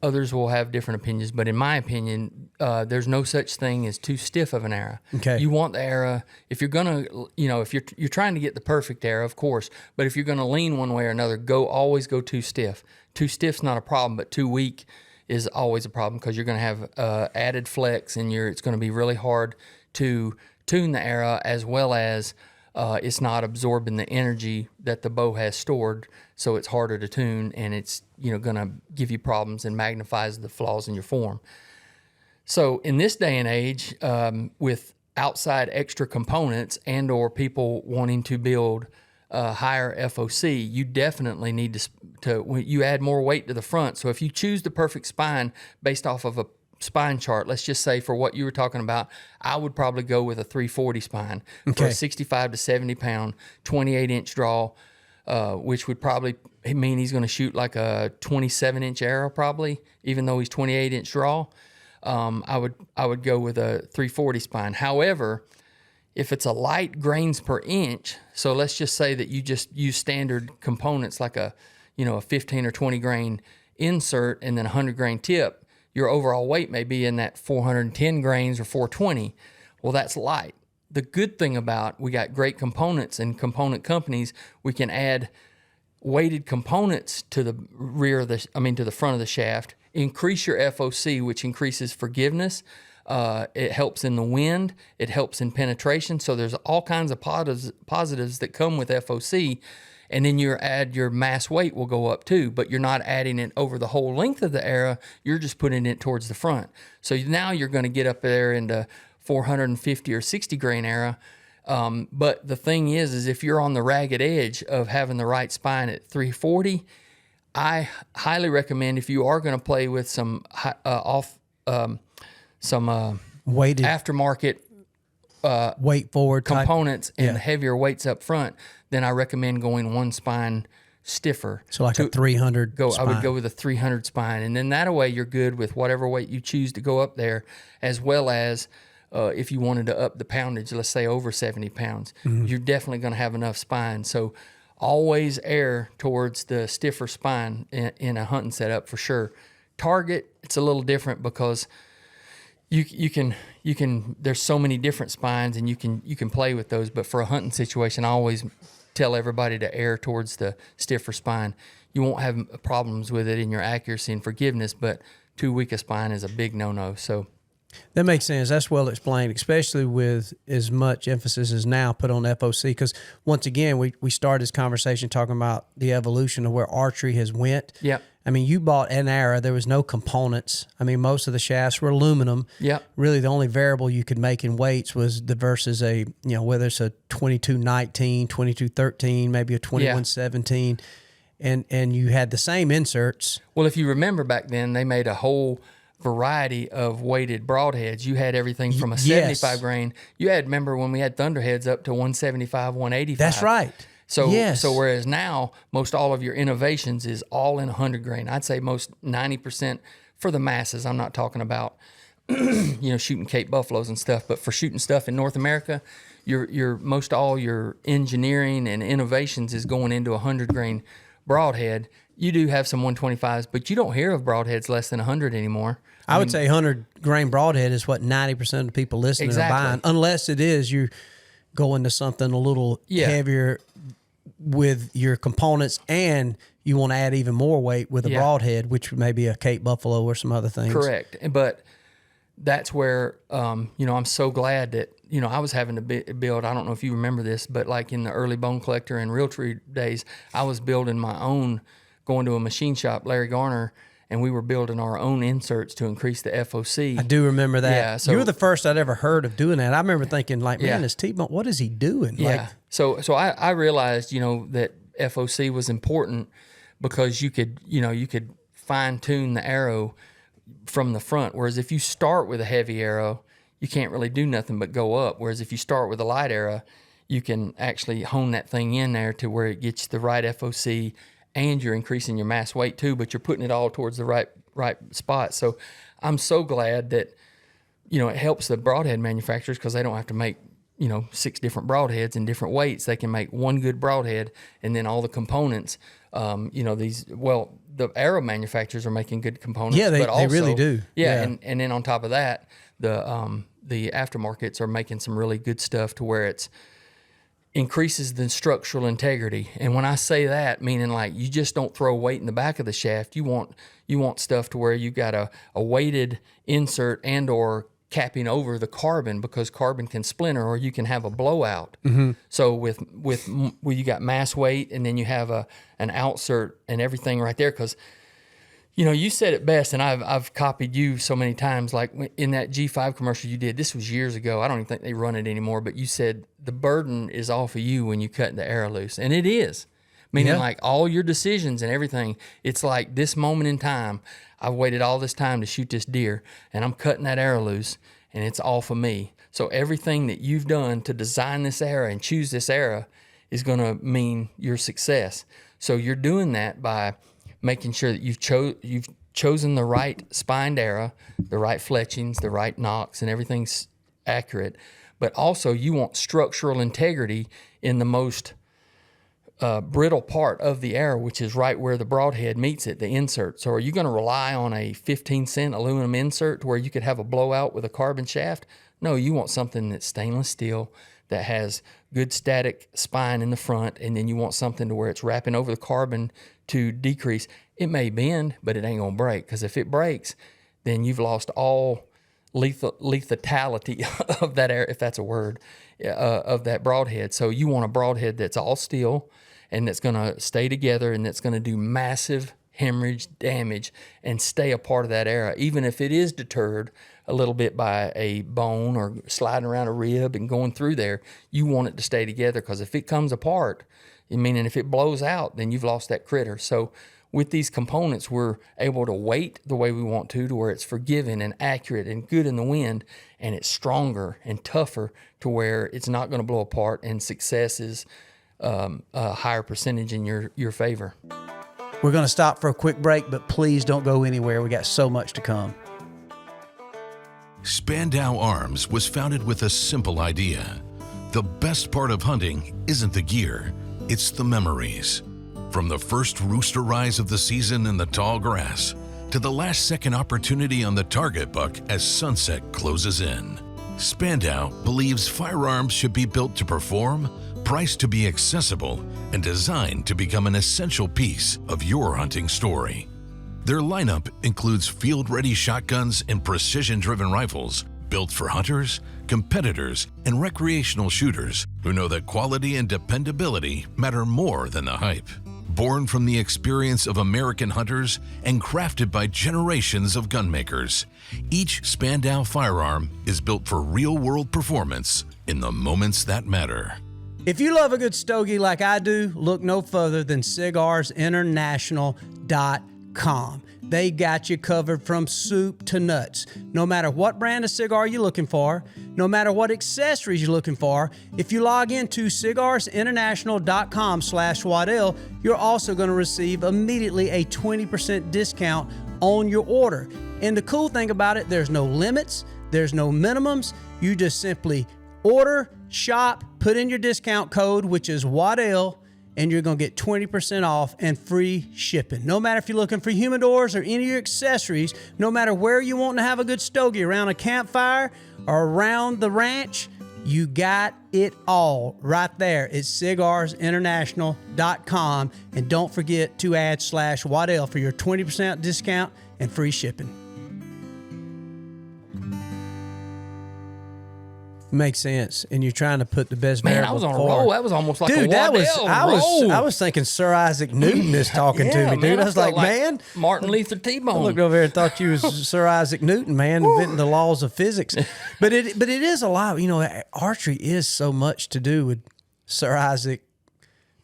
others will have different opinions, but in my opinion, there's no such thing as too stiff of an arrow. Okay. You want the arrow, if you're going to, if you're trying to get the perfect arrow, of course, but if you're going to lean one way or another, always go too stiff. Too stiff's not a problem, but too weak is always a problem, because you're going to have added flex, and it's going to be really hard to tune the arrow, as well as it's not absorbing the energy that the bow has stored, so it's harder to tune, and it's going to give you problems and magnifies the flaws in your form. So in this day and age, with outside extra components and or people wanting to build higher FOC, you definitely need to you add more weight to the front. So if you choose the perfect spine based off of a spine chart, let's just say for what you were talking about, I would probably go with a 340 spine for a 65 to 70 pound, 28-inch draw, which would probably mean he's going to shoot like a 27-inch arrow probably, even though he's 28-inch draw. I would go with a 340 spine. However, if it's a light grains per inch, so let's just say that you just use standard components like a 15 or 20 grain insert and then a 100 grain tip, your overall weight may be in that 410 grains or 420. Well, that's light. The good thing about we got great components and component companies, we can add weighted components to the to the front of the shaft, increase your FOC, which increases forgiveness. It helps in the wind. It helps in penetration. So there's all kinds of positives that come with FOC. And then your mass weight will go up too, but you're not adding it over the whole length of the arrow. You're just putting it towards the front. So now you're going to get up there into 450 or 60 grain arrow. But the thing is if you're on the ragged edge of having the right spine at 340, I highly recommend, if you are going to play with some weighted aftermarket weight forward components and heavier weights up front, then I recommend going one spine stiffer. So like a 300 spine. I would go with a 300 spine, and then that way you're good with whatever weight you choose to go up there, as well as if you wanted to up the poundage, let's say over 70 pounds, you're definitely going to have enough spine. So always err towards the stiffer spine in a hunting setup for sure. Target, it's a little different because you can there's so many different spines, and you can play with those. But for a hunting situation, I always tell everybody to err towards the stiffer spine. You won't have problems with it in your accuracy and forgiveness, but too weak a spine is a big no-no. So that makes sense. That's well explained, especially with as much emphasis as now put on FOC. Because once again, we started this conversation talking about the evolution of where archery has went. Yeah. I mean, you bought an arrow. There was no components. I mean, most of the shafts were aluminum. Yeah. Really, the only variable you could make in weights was versus whether it's a 2219, 2213, maybe a 2117, and you had the same inserts. Well, if you remember back then, they made a whole variety of weighted broadheads. You had everything from a 75 grain. You had, remember when we had Thunderheads up to 175, 185. That's right. So whereas now most all of your innovations is all in 100 grain. I'd say most 90% for the masses. I'm not talking about shooting Cape buffaloes and stuff, but for shooting stuff in North America, your most all your engineering and innovations is going into 100 grain broadhead. You do have some 125s, but you don't hear of broadheads less than 100 anymore. I would say 100 grain broadhead is what 90% of the people listening are buying, unless it is you're going to something a little heavier with your components, and you want to add even more weight with a broadhead, which may be a Cape buffalo or some other things. Correct. But that's where, I'm so glad that, I was having to build, I don't know if you remember this, but like in the early bone collector and realtree days, I was building my own, going to a machine shop, Larry Garner, and we were building our own inserts to increase the FOC. I do remember that. Yeah, so, you were the first I'd ever heard of doing that. I remember thinking, man, this T-bone, what is he doing? Yeah. So I realized, that FOC was important because you could fine tune the arrow from the front. Whereas if you start with a heavy arrow, you can't really do nothing but go up. Whereas if you start with a light arrow, you can actually hone that thing in there to where it gets the right FOC, and you're increasing your mass weight too, but you're putting it all towards the right spot. So I'm so glad that, it helps the broadhead manufacturers because they don't have to make, 6 different broadheads in different weights. They can make one good broadhead, and then all the components, the arrow manufacturers are making good components. Yeah, they really do. Yeah. And then on top of that, the aftermarkets are making some really good stuff to where it's increases the structural integrity. And when I say that, meaning like you just don't throw weight in the back of the shaft. You want stuff to where you got a weighted insert and or capping over the carbon, because carbon can splinter or you can have a blowout. Mm-hmm. So with you got mass weight, and then you have an outsert and everything right there, because you said it best, and I've copied you so many times. Like in that G5 commercial you did, this was years ago. I don't even think they run it anymore. But you said the burden is off of you when you cut the arrow loose, and it is. Meaning like all your decisions and everything. It's like this moment in time. I've waited all this time to shoot this deer, and I'm cutting that arrow loose, and it's all for me. So everything that you've done to design this arrow and choose this arrow is going to mean your success. So you're doing that by making sure that you've chosen the right spined arrow, the right fletchings, the right nocks, and everything's accurate. But also you want structural integrity in the most brittle part of the arrow, which is right where the broadhead meets it, the insert. So are you going to rely on a 15-cent aluminum insert where you could have a blowout with a carbon shaft? No, you want something that's stainless steel, that has good static spine in the front, and then you want something to where it's wrapping over the carbon to decrease. It may bend, but it ain't going to break, because if it breaks, then you've lost all lethality of that air, if that's a word, of that broadhead. So you want a broadhead that's all steel and that's going to stay together and that's going to do massive hemorrhage damage and stay a part of that arrow, even if it is deterred a little bit by a bone or sliding around a rib and going through there. You want it to stay together, because if it comes apart, meaning if it blows out, then you've lost that critter. So with these components, we're able to weight the way we want to where it's forgiving and accurate and good in the wind, and it's stronger and tougher to where it's not going to blow apart, and success is a higher percentage in your favor. We're going to stop for a quick break, but please don't go anywhere. We got so much to come. Spandau Arms was founded with a simple idea. The best part of hunting isn't the gear, it's the memories. From the first rooster rise of the season in the tall grass to the last second opportunity on the target buck as sunset closes in, Spandau believes firearms should be built to perform, priced to be accessible, and designed to become an essential piece of your hunting story. Their lineup includes field-ready shotguns and precision-driven rifles built for hunters, competitors, and recreational shooters who know that quality and dependability matter more than the hype. Born from the experience of American hunters and crafted by generations of gunmakers, each Spandau firearm is built for real-world performance in the moments that matter. If you love a good stogie like I do, look no further than cigarsinternational.com. They got you covered from soup to nuts. No matter what brand of cigar you're looking for, no matter what accessories you're looking for, if you log into cigarsinternational.com/Waddell, you're also going to receive immediately a 20% discount on your order. And the cool thing about it, there's no limits, there's no minimums. You just simply order, shop, put in your discount code, which is Waddell, and you're going to get 20% off and free shipping. No matter if you're looking for humidors or any of your accessories, no matter where you want to have a good stogie, around a campfire or around the ranch, you got it all right there at cigarsinternational.com. And don't forget to add /Waddell for your 20% discount and free shipping. Makes sense, and you're trying to put the best variable I was on forward. a roll. That was almost like dude, a Waddell roll. I was thinking Sir Isaac Newton is talking to me, dude. Man, I was like, man, Martin Luther I T-Bone. looked over there and thought you was Sir Isaac Newton, man, inventing the laws of physics. But it is a lot. You know, archery is so much to do with Sir Isaac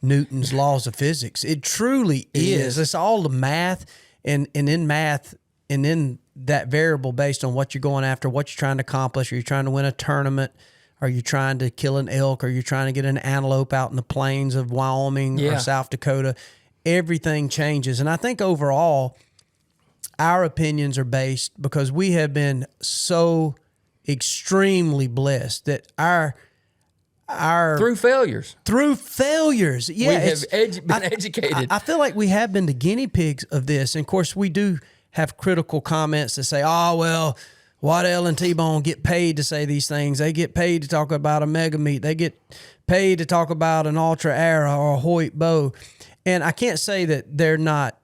Newton's laws of physics. It truly is. It's all the math, and in math, and in that variable based on what you're going after, what you're trying to accomplish. Are you trying to win a tournament? Are you trying to kill an elk? Are you trying to get an antelope out in the plains of Wyoming or South Dakota? Everything changes. And I think overall, our opinions are based because we have been so extremely blessed that our through failures. Yeah, we have been educated. I feel like we have been the guinea pigs of this. And of course, we do have critical comments that say, oh, well, Waddell and T-Bone get paid to say these things. They get paid to talk about a mega meat. They get paid to talk about an ultra arrow or a Hoyt bow. And I can't say that they're not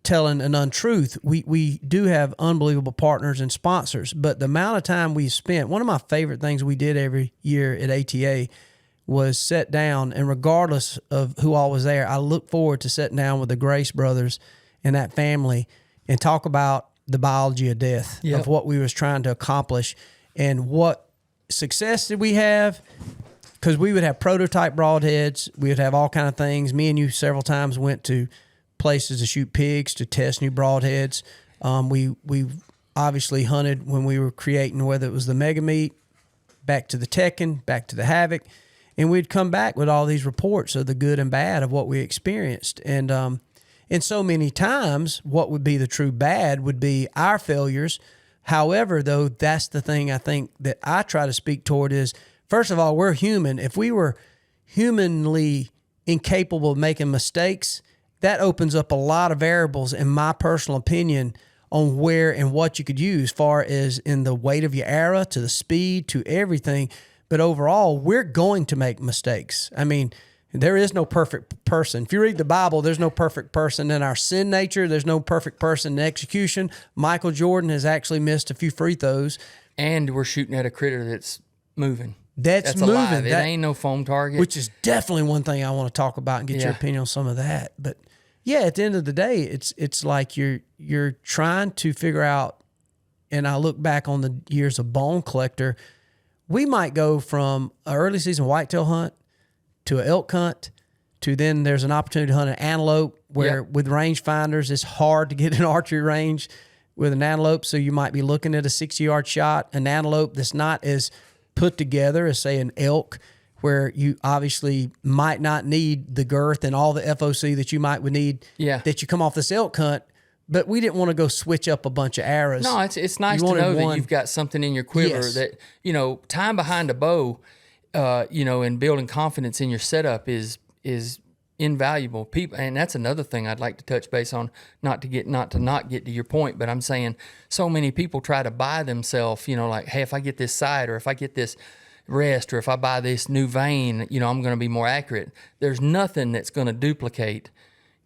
telling an untruth. We do have unbelievable partners and sponsors, but the amount of time we spent, one of my favorite things we did every year at ATA was sit down, and regardless of who all was there, I look forward to sitting down with the Grace brothers and that family and talk about the biology of death, of what we was trying to accomplish and what success did we have. Because we would have prototype broadheads. We would have all kind of things. Me and you several times went to places to shoot pigs, to test new broadheads. We obviously hunted when we were creating, whether it was the Mega Meat, back to the Tekken, back to the Havoc. And we'd come back with all these reports of the good and bad of what we experienced. And so many times, what would be the true bad would be our failures. However, though, that's the thing I think that I try to speak toward is, first of all, we're human. If we were humanly incapable of making mistakes, that opens up a lot of variables, in my personal opinion, on where and what you could use, far as in the weight of your arrow, to the speed, to everything. But overall, we're going to make mistakes. I mean, there is no perfect person. If you read the Bible, there's no perfect person in our sin nature. There's no perfect person in execution. Michael Jordan has actually missed a few free throws. And we're shooting at a critter that's moving. That's moving. Alive. It ain't no foam target. Which is definitely one thing I want to talk about and get your opinion on some of that. But yeah, at the end of the day, it's like you're trying to figure out, and I look back on the years of Bone Collector, we might go from an early season whitetail hunt to an elk hunt, to then there's an opportunity to hunt an antelope, where with rangefinders, it's hard to get an archery range with an antelope. So you might be looking at a 60-yard shot, an antelope that's not as put together as, say, an elk, where you obviously might not need the girth and all the FOC that you would need that you come off this elk hunt. But we didn't want to go switch up a bunch of arrows. No, it's nice to know that you've got something in your quiver that, time behind a bow, and building confidence in your setup is invaluable. People, and that's another thing I'd like to touch base on, not to not get to your point, but I'm saying so many people try to buy themselves, like, hey, if I get this sight, or if I get this rest, or if I buy this new vein, I'm going to be more accurate. There's nothing that's going to duplicate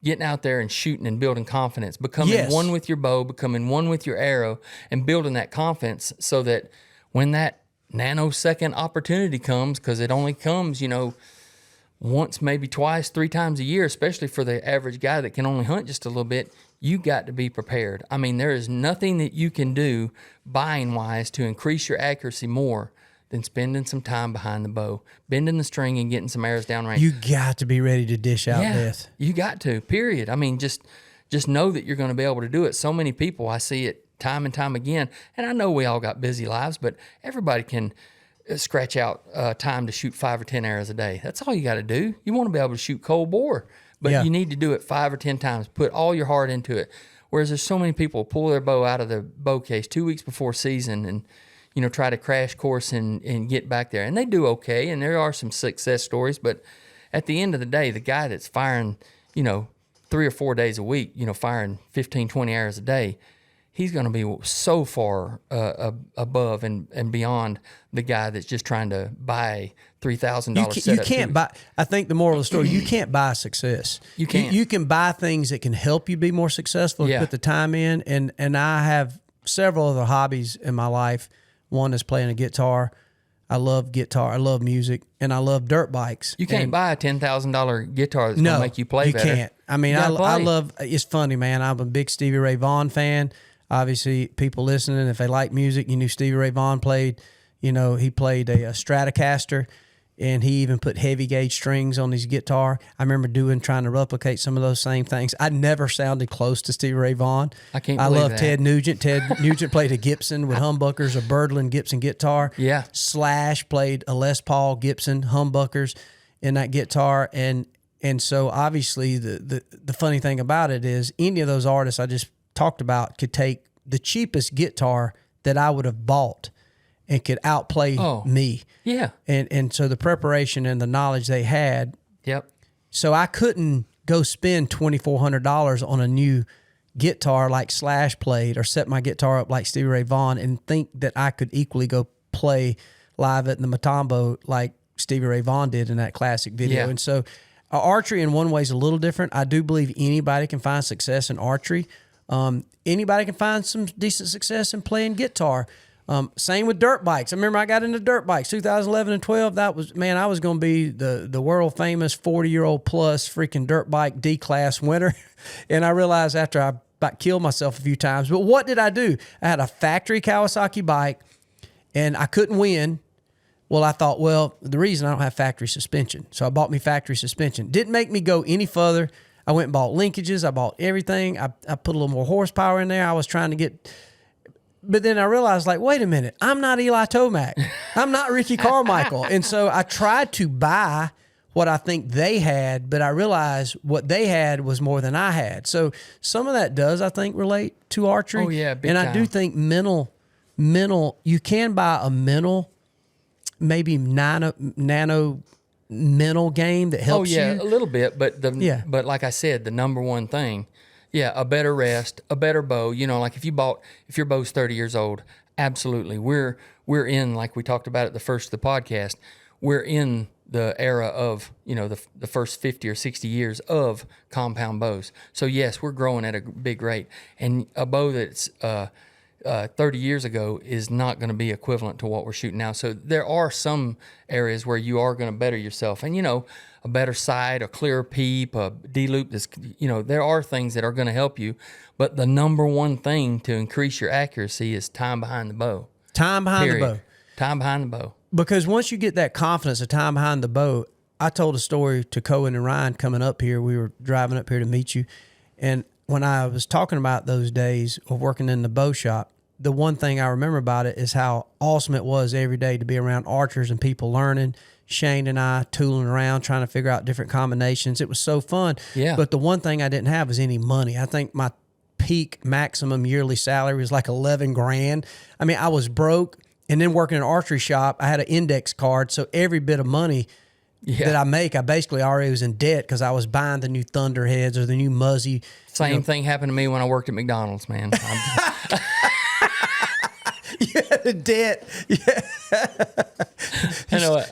getting out there and shooting and building confidence, becoming one with your bow, becoming one with your arrow, and building that confidence so that when that nanosecond opportunity comes, because it only comes, once, maybe twice, 3 times a year, especially for the average guy that can only hunt just a little bit, you got to be prepared. I mean, there is nothing that you can do buying-wise to increase your accuracy more than spending some time behind the bow, bending the string and getting some arrows downrange. You got to be ready to dish out death. You got to, period. I mean, just know that you're going to be able to do it. So many people, I see it time and time again, and I know we all got busy lives, but everybody can scratch out time to shoot 5 or 10 arrows a day. That's all you got to do. You want to be able to shoot cold bore, but you need to do it 5 or 10 times. Put all your heart into it. Whereas there's so many people pull their bow out of the bow case 2 weeks before season and try to crash course and get back there. And they do okay, and there are some success stories, but at the end of the day, the guy that's firing, 3 or 4 days a week, firing 15, 20 arrows a day, he's going to be so far above and beyond the guy that's just trying to buy $3,000 setup. You can't buy. I think the moral of the story: you can't buy success. You can't. You can buy things that can help you be more successful. And put the time in. And I have several other hobbies in my life. One is playing a guitar. I love guitar. I love music, and I love dirt bikes. You can't buy a $10,000 guitar that's going to make you play better. You can't. I mean, I love. It's funny, man. I'm a big Stevie Ray Vaughan fan. Obviously, people listening, if they like music, you knew Stevie Ray Vaughan played. He played a Stratocaster, and he even put heavy gauge strings on his guitar. I remember trying to replicate some of those same things. I never sounded close to Stevie Ray Vaughan. I love Ted Nugent. Ted Nugent played a Gibson with humbuckers, a Birdland Gibson guitar. Yeah. Slash played a Les Paul Gibson humbuckers in that guitar. And so obviously the funny thing about it is any of those artists I just talked about could take the cheapest guitar that I would have bought and could outplay me. Yeah. And so the preparation and the knowledge they had. Yep. So I couldn't go spend $2,400 on a new guitar like Slash played, or set my guitar up like Stevie Ray Vaughan and think that I could equally go play live at the Matambo like Stevie Ray Vaughan did in that classic video. Yeah. And so archery in one way is a little different. I do believe anybody can find success in archery. Anybody can find some decent success in playing guitar. Same with dirt bikes. I remember I got into dirt bikes 2011 and 12. That was, man, I was going to be the world famous 40-year-old plus freaking dirt bike D-class winner. And I realized after I about killed myself a few times. But what did I do? I had a factory Kawasaki bike and I couldn't win. Well, I thought, the reason I don't have factory suspension. So I bought me factory suspension. Didn't make me go any further. I went and bought linkages. I bought everything. I put a little more horsepower in there. I was trying to get... But then I realized, wait a minute, I'm not Eli Tomac. I'm not Ricky Carmichael. And so I tried to buy what I think they had, but I realized what they had was more than I had. So some of that does, I think, relate to archery. Oh, yeah, big And time. I do think mental, you can buy a mental, maybe nano mental game that helps you? A little bit, but but like I said, the number one thing, a better rest, a better bow. You know, like if your bow's 30 years old, absolutely. We're in, like we talked about at the first of the podcast, we're in the era of, the first 50 or 60 years of compound bows. So yes, we're growing at a big rate. And a bow that's 30 years ago is not going to be equivalent to what we're shooting now. So there are some areas where you are going to better yourself. And, a better sight, a clearer peep, a D-loop, there are things that are going to help you. But the number one thing to increase your accuracy is time behind the bow. Time behind the bow. Time behind the bow. Because once you get that confidence of time behind the bow, I told a story to Cohen and Ryan coming up here. We were driving up here to meet you. And when I was talking about those days of working in the bow shop, the one thing I remember about it is how awesome it was every day to be around archers and people learning. Shane and I tooling around, trying to figure out different combinations. It was so fun. Yeah. But the one thing I didn't have was any money. I think my peak maximum yearly salary was like 11 grand. I mean, I was broke. And then working in an archery shop, I had an index card. So every bit of money that I make, I basically already was in debt because I was buying the new Thunderheads or the new Muzzy. Same thing happened to me when I worked at McDonald's, man. You had a debt. Yeah.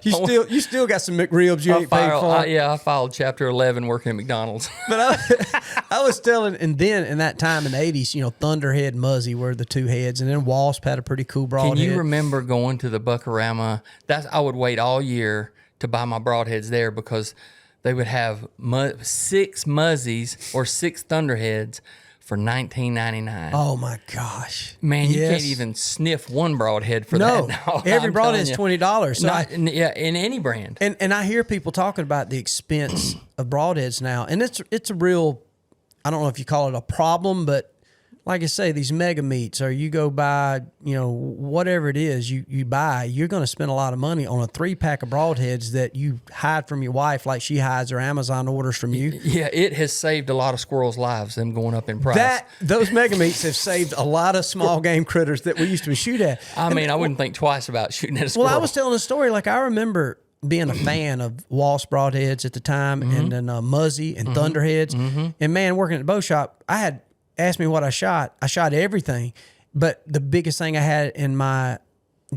You still got some McRibs you ain't paid for. I filed Chapter 11 working at McDonald's. But I was telling, and then in that time in the 80s, Thunderhead, Muzzy were the two heads, and then Wasp had a pretty cool broadhead. Can you remember going to the Buckarama? I would wait all year to buy my broadheads there because they would have 6 Muzzies or 6 Thunderheads for $19.99. Oh my gosh, man! You can't even sniff one broadhead for that. No, every broadhead is $20. So in any brand. And I hear people talking about the expense of broadheads now, and it's a real, I don't know if you call it a problem, but like I say, these mega meets, or you go buy, whatever it is you buy, you're going to spend a lot of money on a 3-pack of broadheads that you hide from your wife like she hides her Amazon orders from you. Yeah, it has saved a lot of squirrels' lives, them going up in price. Those mega meets have saved a lot of small game critters that we used to shoot at. I wouldn't think twice about shooting at a squirrel. Well, I was telling a story, like I remember being a fan of Wasp broadheads at the time, and then Muzzy and Thunderheads. And man, working at the bow shop, I had asked me what I shot everything. But the biggest thing I had in my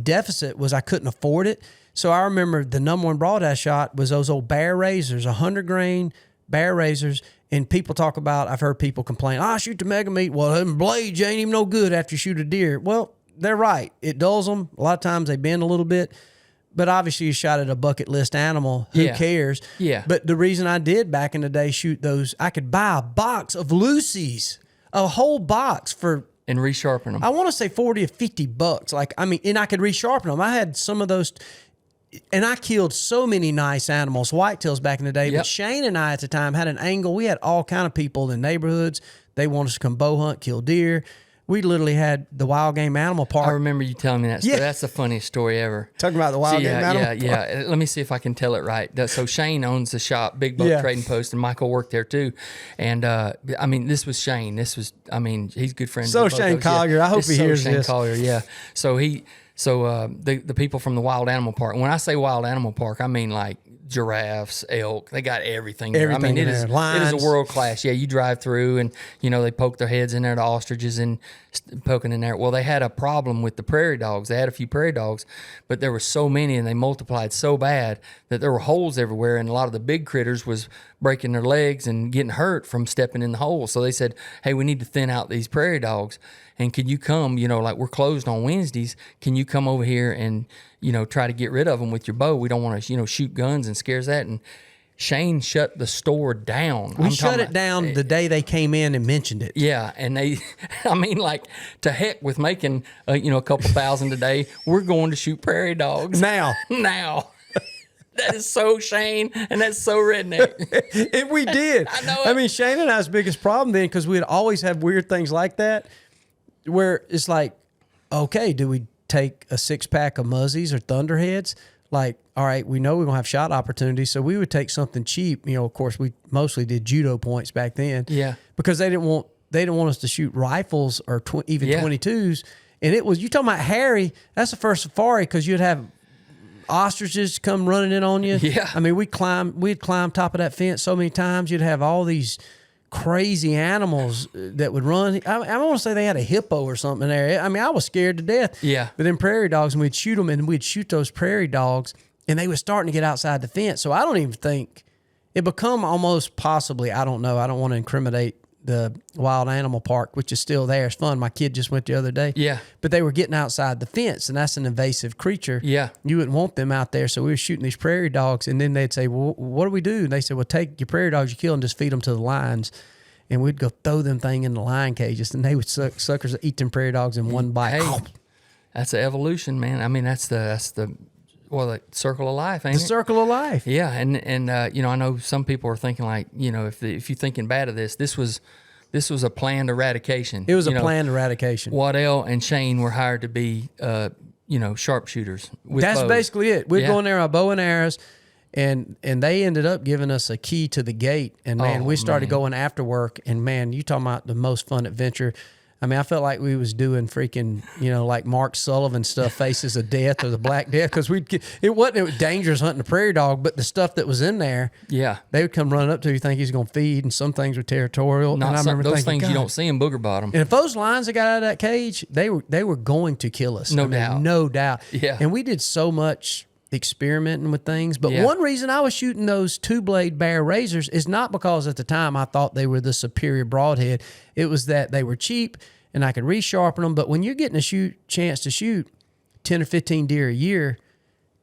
deficit was I couldn't afford it. So I remember the number one broadhead I shot was those old Bear razors, 100 grain Bear razors. And people talk about, I've heard people complain, I shoot the mega meat. Well, them blades ain't even no good after you shoot a deer. Well, they're right. It dulls them. A lot of times they bend a little bit. But obviously you shot at a bucket list animal. Who cares? Yeah. But the reason I did back in the day shoot those, I could buy a box of Lucy's. A whole box for... And resharpen them. I want to say $40 or $50. And I could resharpen them. I had some of those... And I killed so many nice animals, whitetails back in the day. Yep. But Shane and I at the time had an angle. We had all kind of people in the neighborhoods. They wanted us to come bow hunt, kill deer. We literally had the wild game animal park. I remember you telling me that story. Yeah. That's the funniest story ever. Talking about the wild game animal park. Yeah. Let me see if I can tell it right. So Shane owns the shop, Big Buck Trading Post, and Michael worked there too. And this was Shane. He's good friends. So with both Shane those. Collier, I hope he hears Shane this. Collier, yeah. So the people from the wild animal park. When I say wild animal park, I mean like giraffes, elk. They got everything there. Everything it there. is Lions. a world class. Yeah, you drive through and they poke their heads in there, the ostriches and poking in there. Well, they had a problem with the prairie dogs. They had a few prairie dogs, but there were so many and they multiplied so bad that there were holes everywhere, and a lot of the big critters was breaking their legs and getting hurt from stepping in the holes. So they said, hey, we need to thin out these prairie dogs. And can you come, like we're closed on Wednesdays, can you come over here and, try to get rid of them with your bow? We don't want to, shoot guns and scares that. And Shane shut the store down. We shut it down the day they came in and mentioned it. Yeah. And they, to heck with making, a couple thousand a day, we're going to shoot prairie dogs. Now. That is so Shane, and that's so redneck. And we did. I know it. Shane and I's biggest problem then, because we'd always have weird things like that, where it's like, okay, do we take a 6-pack of Muzzies or Thunderheads? Like, all right, we know we're going to have shot opportunities, so we would take something cheap. Of course, we mostly did judo points back then. Yeah. Because they didn't want us to shoot rifles or even 22s. And it was, you talking about Harry, that's the first safari, because you'd have ostriches come running in on you. Yeah. I mean, we'd climb top of that fence so many times. You'd have all these crazy animals that would run. I want to say they had a hippo or something there. I mean, I was scared to death. Yeah. But then prairie dogs, and we'd shoot them, and we'd shoot those prairie dogs, and they were starting to get outside the fence. So I don't even think it become almost possibly, I don't know. I don't want to incriminate the wild animal park, which is still there. It's fun. My kid just went the other day. Yeah. But they were getting outside the fence, and that's an invasive creature. Yeah. You wouldn't want them out there. So we were shooting these prairie dogs, and then they'd say, well, what do we do? And they said, well, take your prairie dogs you kill and just feed them to the lions. And we'd go throw them thing in the lion cages, and they would suckers eat them prairie dogs in one bite. Hey, that's the evolution, man. I mean, that's the circle of life, ain't The it? circle of life. Yeah, and you know, I know some people are thinking like, you know, if you're thinking bad of this was a planned eradication. It was a You know, planned eradication. Waddell and Shane were hired to be, sharpshooters. With That's bows. basically it. We'd Yeah. go in there with bow and arrows, and they ended up giving us a key to the gate. And man, Oh, we started man. going after work. And man, you talking about the most fun adventure. I mean, I felt like we was doing freaking, like Mark Sullivan stuff, Faces of Death or the Black Death, because it wasn't dangerous hunting a prairie dog, but the stuff that was in there, Yeah. they would come running up to you, think he's going to feed, and some things were territorial. Not and I some, remember those thinking, things you God. don't see in Booger Bottom. And if those lions that got out of that cage, they were going to kill us. No doubt. No doubt. Yeah. And we did so much experimenting with things. But Yeah. one reason I was shooting those 2-blade bear razors is not because at the time I thought they were the superior broadhead. It was that they were cheap and I could resharpen them. But when you're getting a chance to shoot 10 or 15 deer a year,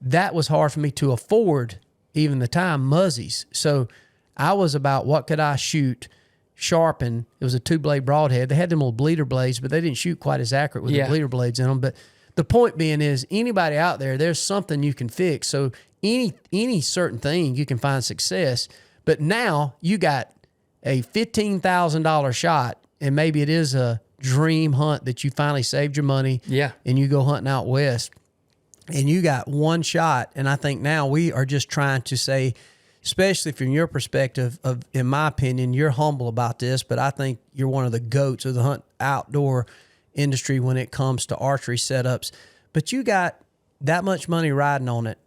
that was hard for me to afford even the time muzzies. So I was about what could I shoot, sharpen. It was a 2-blade broadhead. They had them little bleeder blades, but they didn't shoot quite as accurate with Yeah. the bleeder blades in them. But the point being is anybody out there's something you can fix. So any certain thing you can find success. But now you got a $15,000 shot, and maybe it is a dream hunt that you finally saved your money. Yeah. And you go hunting out west, and you got one shot. And I think now we are just trying to say, especially from your perspective in my opinion, you're humble about this, but I think you're one of the goats of the outdoor industry when it comes to archery setups. But you got that much money riding on it,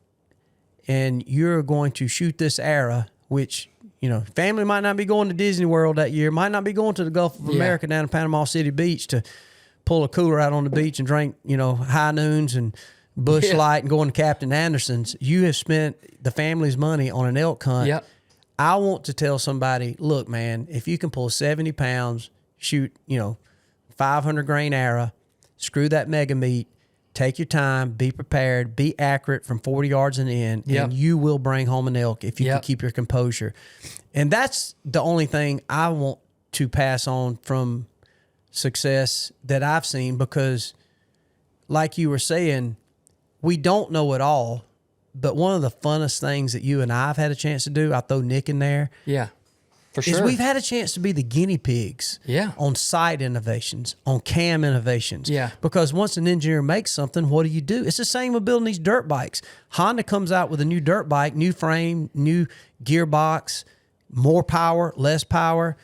and you're going to shoot this arrow, which, family might not be going to Disney World that year, might not be going to the Gulf of America down to Panama City Beach to pull a cooler out on the beach and drink, high noons and Bush Light and going to Captain Anderson's. You have spent the family's money on an elk hunt. Yep. I want to tell somebody, look, man, if you can pull 70 pounds, shoot, 500 grain arrow, screw that mega meat, take your time, be prepared, be accurate from 40 yards and in, and you will bring home an elk if you can keep your composure. And that's the only thing I want to pass on from success that I've seen, because like you were saying, we don't know it all, but one of the funnest things that you and I have had a chance to do, I throw Nick in there, Yeah. For is sure. we've had a chance to be the guinea pigs on site innovations, on cam innovations. Yeah. Because once an engineer makes something, what do you do? It's the same with building these dirt bikes. Honda comes out with a new dirt bike, new frame, new gearbox, more power, less power.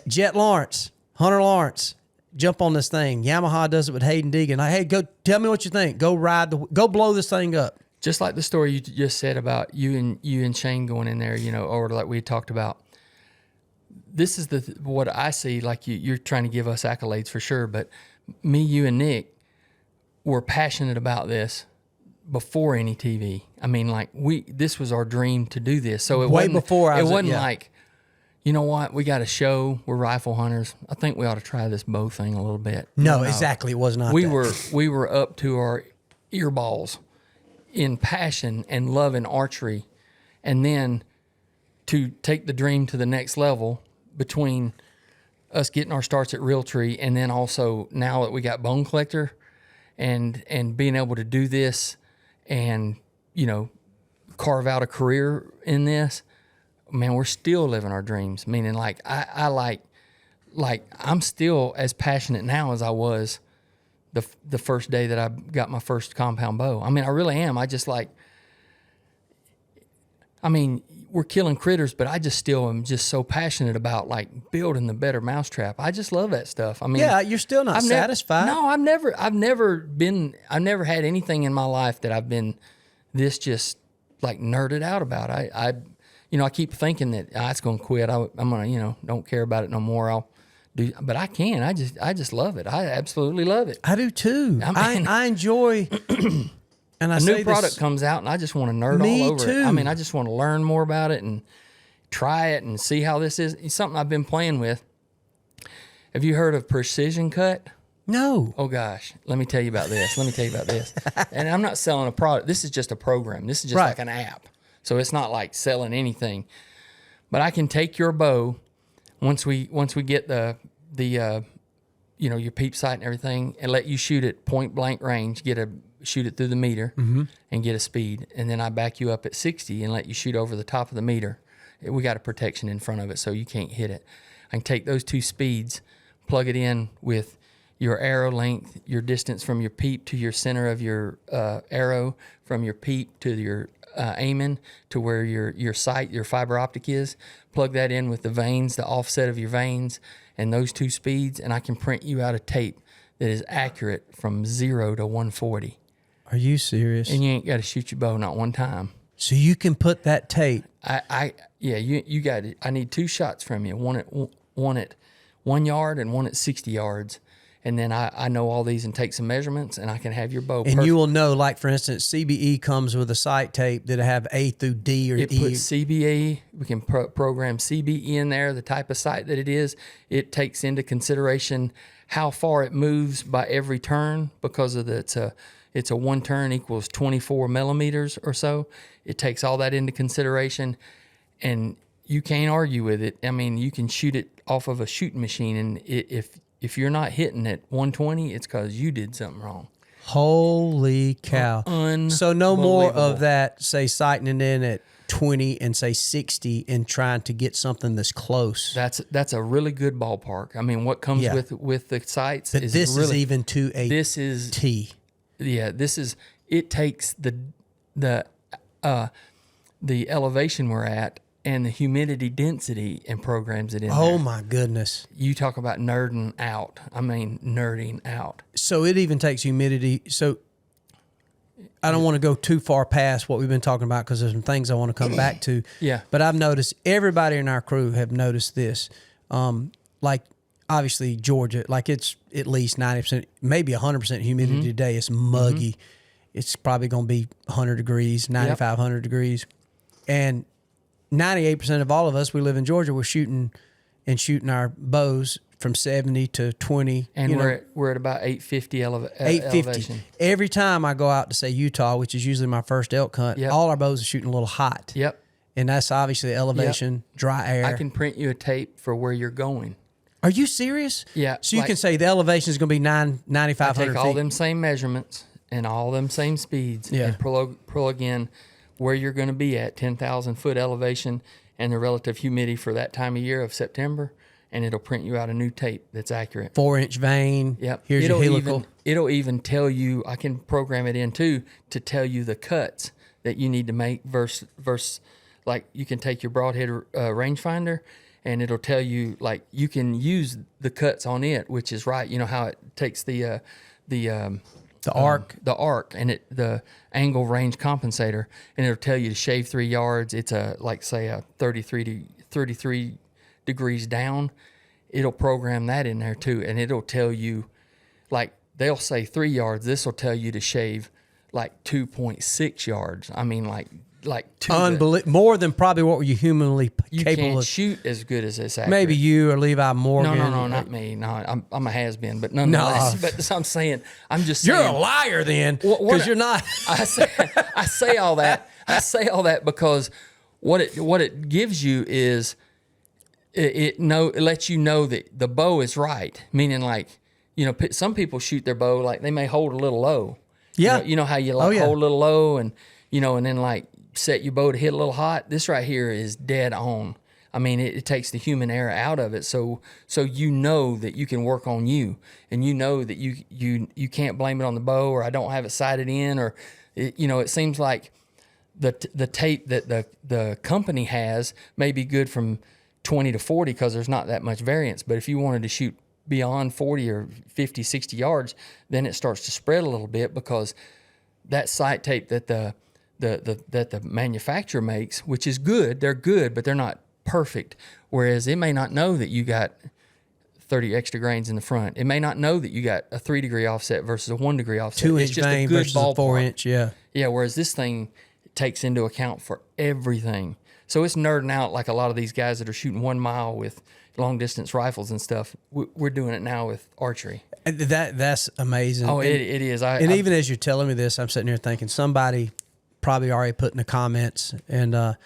Jet Lawrence, Hunter Lawrence, jump on this thing. Yamaha does it with Hayden Deegan. Like, hey, go tell me what you think. Go go blow this thing up. Just like the story you just said about you and Shane going in there, or like we talked about. This is what I see. Like you're trying to give us accolades for sure, but me, you, and Nick were passionate about this before any TV. I mean, like this was our dream to do this. So it wasn't like, you know what, we got a show. We're rifle hunters. I think we ought to try this bow thing a little bit. No, exactly. It was not. We were up to our earballs in passion and love in archery, and then to take the dream to the next level between us getting our starts at Realtree and then also now that we got Bone Collector and being able to do this and, carve out a career in this, man, we're still living our dreams. Meaning like I I'm still as passionate now as I was the first day that I got my first compound bow. I mean, I really am. we're killing critters, but I just still am just so passionate about like building the better mousetrap. I just love that stuff. I mean, yeah, you're still not satisfied. No, I've never had anything in my life that I've been this just like nerded out about. I keep thinking that it's going to quit. I'm going to, don't care about it no more. I'll do, but I can. I just love it. I absolutely love it. I do too. I enjoy. And a new product comes out, and I just want to nerd all over it. I mean, I just want to learn more about it and try it and see how this is. It's something I've been playing with. Have you heard of precision cut? No. Oh, gosh. Let me tell you about this. And I'm not selling a product. This is just a program. This is just like an app. So it's not like selling anything. But I can take your bow once we get the your peep sight and everything, and let you shoot at point blank range, shoot it through the meter and get a speed. And then I back you up at 60 and let you shoot over the top of the meter. We got a protection in front of it so you can't hit it. I can take those two speeds, plug it in with your arrow length, your distance from your peep to your center of your arrow, from your peep to your aiming to where your sight, your fiber optic is. Plug that in with the vanes, the offset of your vanes, and those two speeds, and I can print you out a tape that is accurate from 0 to 140. Are you serious? And you ain't got to shoot your bow not one time. So you can put that tape. You got it. I need 2 shots from you. One at 1 yard and one at 60 yards. And then I know all these and take some measurements, and I can have your bow. And you will know, like for instance, CBE comes with a sight tape that have A through D or E. It puts CBE. We can program CBE in there, the type of sight that it is. It takes into consideration how far it moves by every turn, because of it's a 1 turn equals 24 millimeters or so. It takes all that into consideration, and you can't argue with it. I mean, you can shoot it off of a shooting machine, and if you're not hitting at 120, it's because you did something wrong. Holy cow. So no more of that, say, sighting it in at 20 and say 60 and trying to get something that's close. That's a really good ballpark. I mean, what comes with the sights but is this really, is even to a this is T. Yeah, it takes the elevation we're at and the humidity density and programs it in there. Oh my goodness. You talk about nerding out. I mean, nerding out. So it even takes humidity. So I don't want to go too far past what we've been talking about because there's some things I want to come back to. Yeah. But I've noticed everybody in our crew have noticed this. Like obviously Georgia, like it's at least 90%, maybe 100% humidity today. It's muggy. It's probably going to be 100 degrees, 95, 100 degrees. And 98% of all of us, we live in Georgia, we're shooting our bows from 70 to 20. And we're at about 850 elevation. Every time I go out to, say, Utah, which is usually my first elk hunt, all our bows are shooting a little hot. Yep. And that's obviously elevation, dry air. I can print you a tape for where you're going. Are you serious? Yeah. So you can say the elevation is going to be 9,500 feet. I take all them same measurements and all them same speeds and plug in where you're going to be at 10,000 foot elevation and the relative humidity for that time of year of September, and it'll print you out a new tape that's accurate. 4-inch vein. Yep. Here's your helical. It'll even tell you, I can program it in too, to tell you the cuts that you need to make versus like you can take your broadhead rangefinder and it'll tell you, like, you can use the cuts on it, which is right. You know how it takes the arc, and the angle range compensator, and it'll tell you to shave 3 yards. It's a 33 degrees down. It'll program that in there too, and it'll tell you, like, they'll say 3 yards. This will tell you to shave like 2.6 yards. I mean, like more than probably what were you humanly capable of. You can't shoot as good as this. Accurate. Maybe you or Levi Morgan. No, not me. No, I'm a has-been, but nonetheless. But that's what I'm saying. I'm just saying. You're a liar then, because you're not. I say all that. I say all that because what it gives you is it lets you know that the bow is right. Meaning, like, you know, some people shoot their bow like they may hold a little low. Yeah. You know how you hold a little low and then like set your bow to hit a little hot. This right here is dead on. I mean, it takes the human error out of it. So you know that you can work on you, and you know that you can't blame it on the bow, or I don't have it sighted in, or it seems like the tape that the company has may be good from 20 to 40 because there's not that much variance. But if you wanted to shoot beyond 40 or 50, 60 yards, then it starts to spread a little bit because that sight tape that the manufacturer makes, which is good, they're good, but they're not perfect. Whereas it may not know that you got 30 extra grains in the front. It may not know that you got a 3-degree offset versus a 1-degree offset. 2-inch vein versus a 4-inch, yeah. Yeah, whereas this thing takes into account for everything. So it's nerding out like a lot of these guys that are shooting 1 mile with long distance rifles and stuff. We're doing it now with archery. That's amazing. Oh, it is. Even as you're telling me this, I'm sitting here thinking somebody probably already put in the comments and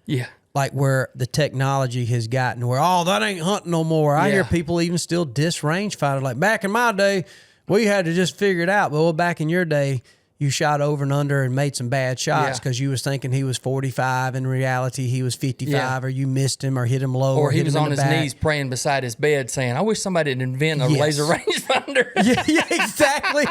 yeah, like where the technology has gotten where, oh, that ain't hunting no more. I hear people even still diss rangefinder. Like back in my day, we had to just figure it out. Well, back in your day, you shot over and under and made some bad shots because you was thinking he was 45. In reality, he was 55, or you missed him or hit him low. Or he was hit him on his knees praying beside his bed saying, I wish somebody would invent a laser rangefinder. yeah, exactly.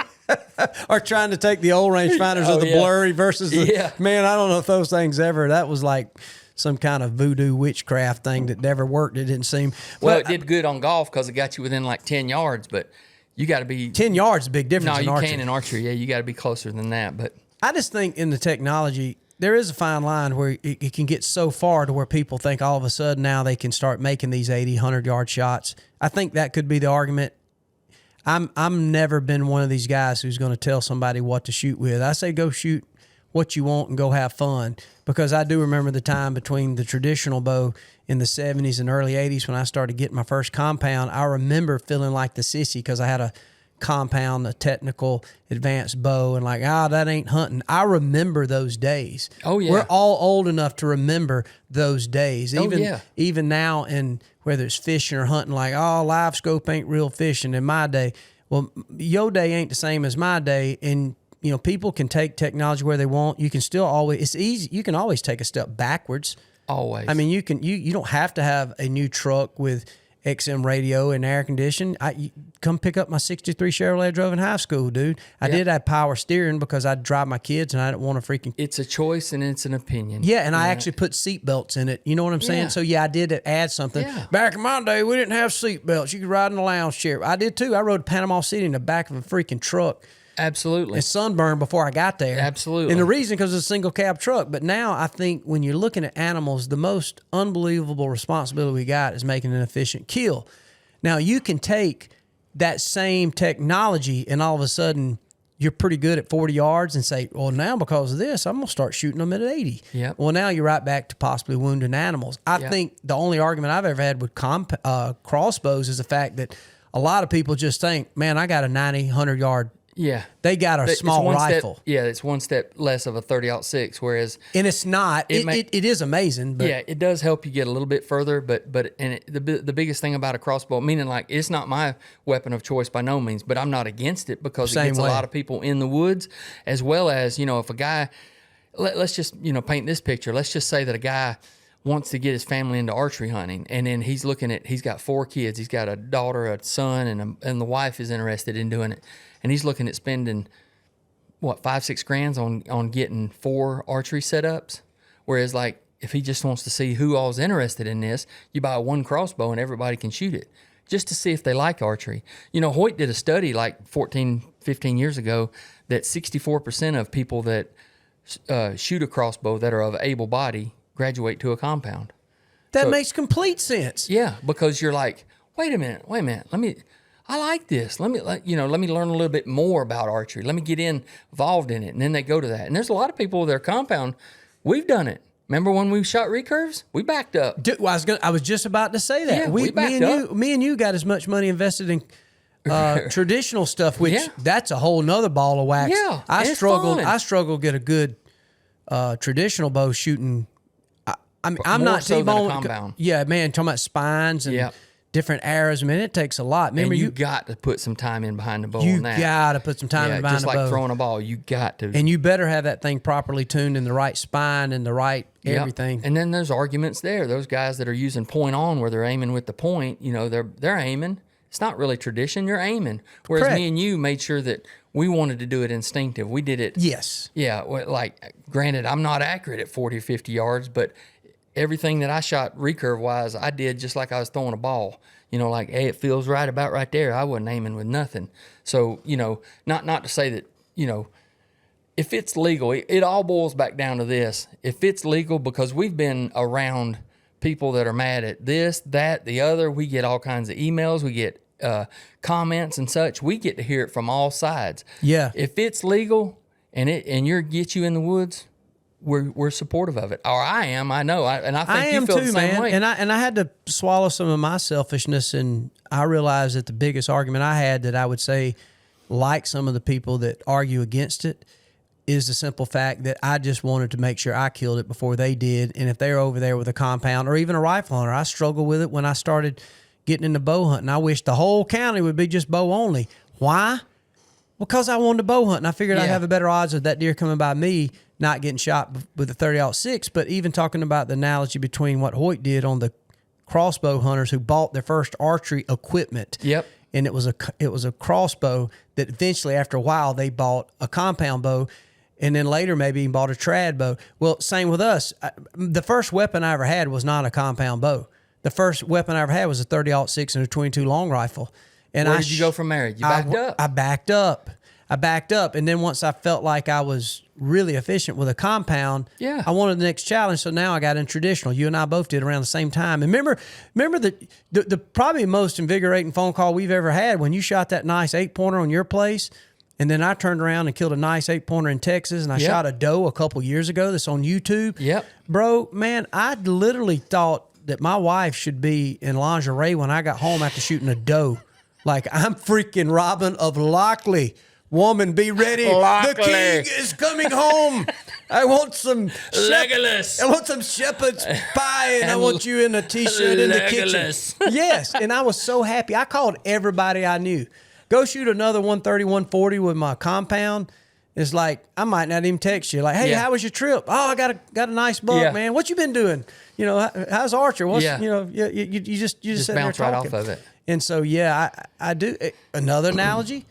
Or trying to take the old rangefinders of the blurry versus the, man, I don't know if those things ever, that was like some kind of voodoo witchcraft thing that never worked. It didn't seem. Well, it did good on golf because it got you within like 10 yards, but you got to be 10 yards is a big difference. No, in you archery. can't in archery. Yeah, you got to be closer than that. But I just think in the technology, there is a fine line where it can get so far to where people think all of a sudden now they can start making these 80, 100-yard shots. I think that could be the argument. I'm never been one of these guys who's going to tell somebody what to shoot with. I say go shoot what you want and go have fun, because I do remember the time between the traditional bow in the 70s and early 80s when I started getting my first compound. I remember feeling like the sissy because I had a compound, a technical advanced bow, and like, that ain't hunting. I remember those days. Oh, yeah. We're all old enough to remember those days. Even now, and whether it's fishing or hunting, like, live scope ain't real fishing in my day. Well, your day ain't the same as my day, and people can take technology where they want. You can still always, it's easy. You can always take a step backwards. Always. I mean, you don't have to have a new truck with XM radio and air conditioning. You come pick up my 63 Chevrolet I drove in high school, dude. I did have power steering because I'd drive my kids and I didn't want to freaking. It's a choice and it's an opinion. Yeah, and I actually put seat belts in it. You know what I'm saying? So I did add something. Yeah. Back in my day, we didn't have seat belts. You could ride in a lounge chair. I did too. I rode Panama City in the back of a freaking truck. Absolutely. And sunburned before I got there. Absolutely. And the reason, because it's a single cab truck. But now I think when you're looking at animals, the most unbelievable responsibility we got is making an efficient kill. Now, you can take that same technology and all of a sudden you're pretty good at 40 yards and say, well, now because of this, I'm going to start shooting them at 80. Yep. Well, now you're right back to possibly wounding animals. I think the only argument I've ever had with crossbows is the fact that a lot of people just think, man, I got a 90, 100-yard. Yeah. They got a small rifle. It's one step less of a 30-06, whereas... And it's not. It is amazing. But yeah, it does help you get a little bit further, but the biggest thing about a crossbow, meaning like it's not my weapon of choice by no means, but I'm not against it because it gets a lot of people in the woods, as well as, if a guy... Let's just, paint this picture. Let's just say that a guy wants to get his family into archery hunting, and then he's got 4 kids. He's got a daughter, a son, and the wife is interested in doing it. And he's looking at spending, $5-6 grand on getting 4 archery setups. Whereas, like, if he just wants to see who all's interested in this, you buy one crossbow and everybody can shoot it, just to see if they like archery. Hoyt did a study like 14, 15 years ago that 64% of people that shoot a crossbow that are of able body graduate to a compound. That makes complete sense. Yeah, because you're like, wait a minute. I like this. Let me learn a little bit more about archery. Let me get involved in it. And then they go to that. And there's a lot of people with their compound. We've done it. Remember when we shot recurves? We backed up. Dude, I was just about to say that. Yeah, we backed up. Me and you got as much money invested in traditional stuff, which that's a whole nother ball of wax. Yeah, I struggled to get a good traditional bow shooting. I'm not T-bone. Yeah, man, talking about spines and different arrows. I mean, it takes a lot. Remember, you got to put some time in behind the bow you on that. got to put some time in behind the bow. Just like throwing a ball, you got to. And you better have that thing properly tuned in the right spine and the right everything. And then there's arguments there. Those guys that are using point on where they're aiming with the point, they're aiming. It's not really tradition. You're aiming. Whereas me and you made sure that we wanted to do it instinctive. We did it. Yes. Yeah. Like, granted, I'm not accurate at 40 or 50 yards, but everything that I shot recurve wise, I did just like I was throwing a ball. You know, like, hey, it feels right about right there. I wasn't aiming with nothing. So, you know, not to say that, you know, if it's legal, it all boils back down to this. If it's legal, because we've been around people that are mad at this, that, the other, we get all kinds of emails, we get comments and such. We get to hear it from all sides. Yeah. If it's legal and gets you in the woods, we're supportive of it. Or I am, I know. And I think I am you feel too, the same man. way. And I had to swallow some of my selfishness, and I realized that the biggest argument I had that I would say, like some of the people that argue against it, is the simple fact that I just wanted to make sure I killed it before they did. And if they're over there with a compound or even a rifle hunter, I struggled with it when I started getting into bow hunting. I wish the whole county would be just bow only. Why? Because I wanted to bow hunt, and I figured I'd have a better odds of that deer coming by me not getting shot with a 30-06. But even talking about the analogy between what Hoyt did on the crossbow hunters who bought their first archery equipment. Yep. And it was a crossbow that eventually, after a while, they bought a compound bow, and then later maybe even bought a trad bow. Well, same with us. The first weapon I ever had was not a compound bow. The first weapon I ever had was a 30-06 and a 22 long rifle. And Where did you go from there? You backed up? I backed up. And then once I felt like I was really efficient with a compound, I wanted the next challenge. So now I got in traditional. You and I both did around the same time. And remember the probably most invigorating phone call we've ever had when you shot that nice 8-pointer on your place. And then I turned around and killed a nice 8-pointer in Texas, and I shot a doe a couple years ago that's on YouTube. Yep. Bro, man, I literally thought that my wife should be in lingerie when I got home after shooting a doe. Like, I'm freaking Robin of Lockley. Woman, be ready. Lockley. The king is coming home. I want some Legolas. I want some shepherd's pie, and I want you in a T-shirt in the kitchen. Yes, and I was so happy. I called everybody I knew. Go shoot another 130, 140 with my compound. It's like, I might not even text you. Like, hey, how was your trip? Oh, I got a nice buck, man. What you been doing? You know, how's Archer? What's you know, you just bounce right off of it. And so, I do. Another analogy,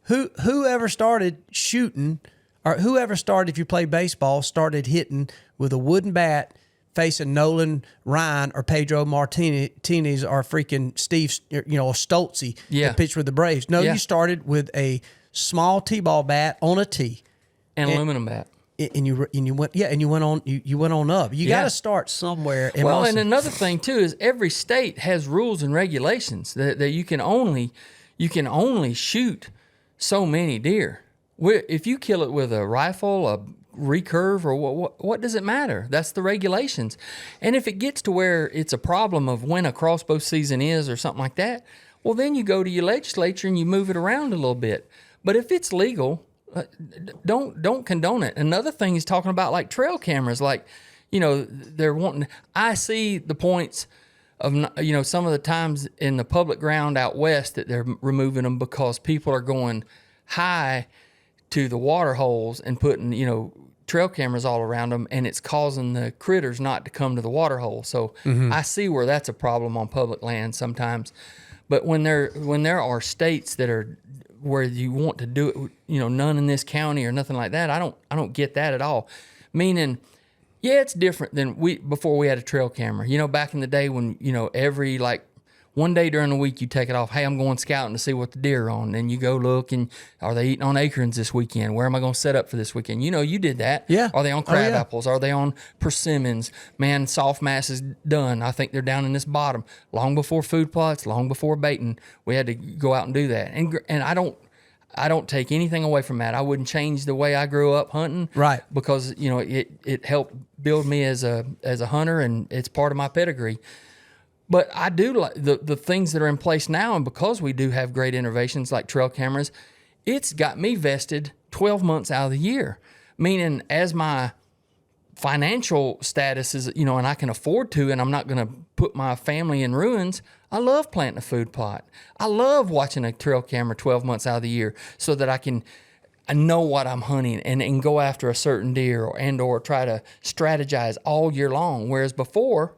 whoever started shooting, or whoever started, if you play baseball, started hitting with a wooden bat facing Nolan Ryan or Pedro Martinez or freaking Steve, or Stoltze that pitched with the Braves. No, you started with a small T-ball bat on a tee. And aluminum bat. And you went on up. You got to start somewhere. And another thing too is every state has rules and regulations that you can only shoot so many deer. If you kill it with a rifle, a recurve, or what does it matter? That's the regulations. And if it gets to where it's a problem of when a crossbow season is or something like that, well, then you go to your legislature and you move it around a little bit. But if it's legal, don't condone it. Another thing is talking about like trail cameras, like, they're wanting. I see the points of, some of the times in the public ground out west that they're removing them because people are going high to the water holes and putting, trail cameras all around them, and it's causing the critters not to come to the water hole. So I see where that's a problem on public land sometimes. But when there are states that are where you want to do it, none in this county or nothing like that, I don't get that at all. Meaning, it's different than before we had a trail camera. Back in the day when, every one day during the week you take it off. Hey, I'm going scouting to see what the deer are on. And you go look, and are they eating on acorns this weekend? Where am I going to set up for this weekend? You did that. Yeah. Are they on crab apples? Are they on persimmons? Man, soft mass is done. I think they're down in this bottom. Long before food plots, long before baiting, we had to go out and do that. And I don't take anything away from that. I wouldn't change the way I grew up hunting. Right. Because, it helped build me as a hunter, and it's part of my pedigree. But I do like the things that are in place now, and because we do have great innovations like trail cameras, it's got me vested 12 months out of the year. Meaning, as my financial status is, and I can afford to, and I'm not going to put my family in ruins, I love planting a food plot. I love watching a trail camera 12 months out of the year so that I know what I'm hunting and go after a certain deer or try to strategize all year long. Whereas before,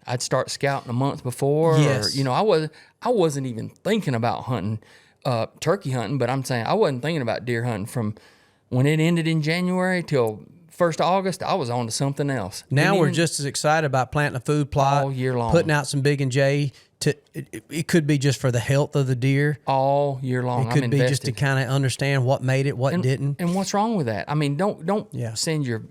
I'd start scouting a month before. Yes. Or, I wasn't even thinking about hunting turkey hunting, but I'm saying I wasn't thinking about deer hunting from when it ended in January till 1st of August. I was on to something else. Now we're just as excited about planting a food plot all year long, putting out some Big and J. It could be just for the health of the deer all year long. It could be just to kind of understand what made it, what didn't, and what's wrong with that. I mean, don't send your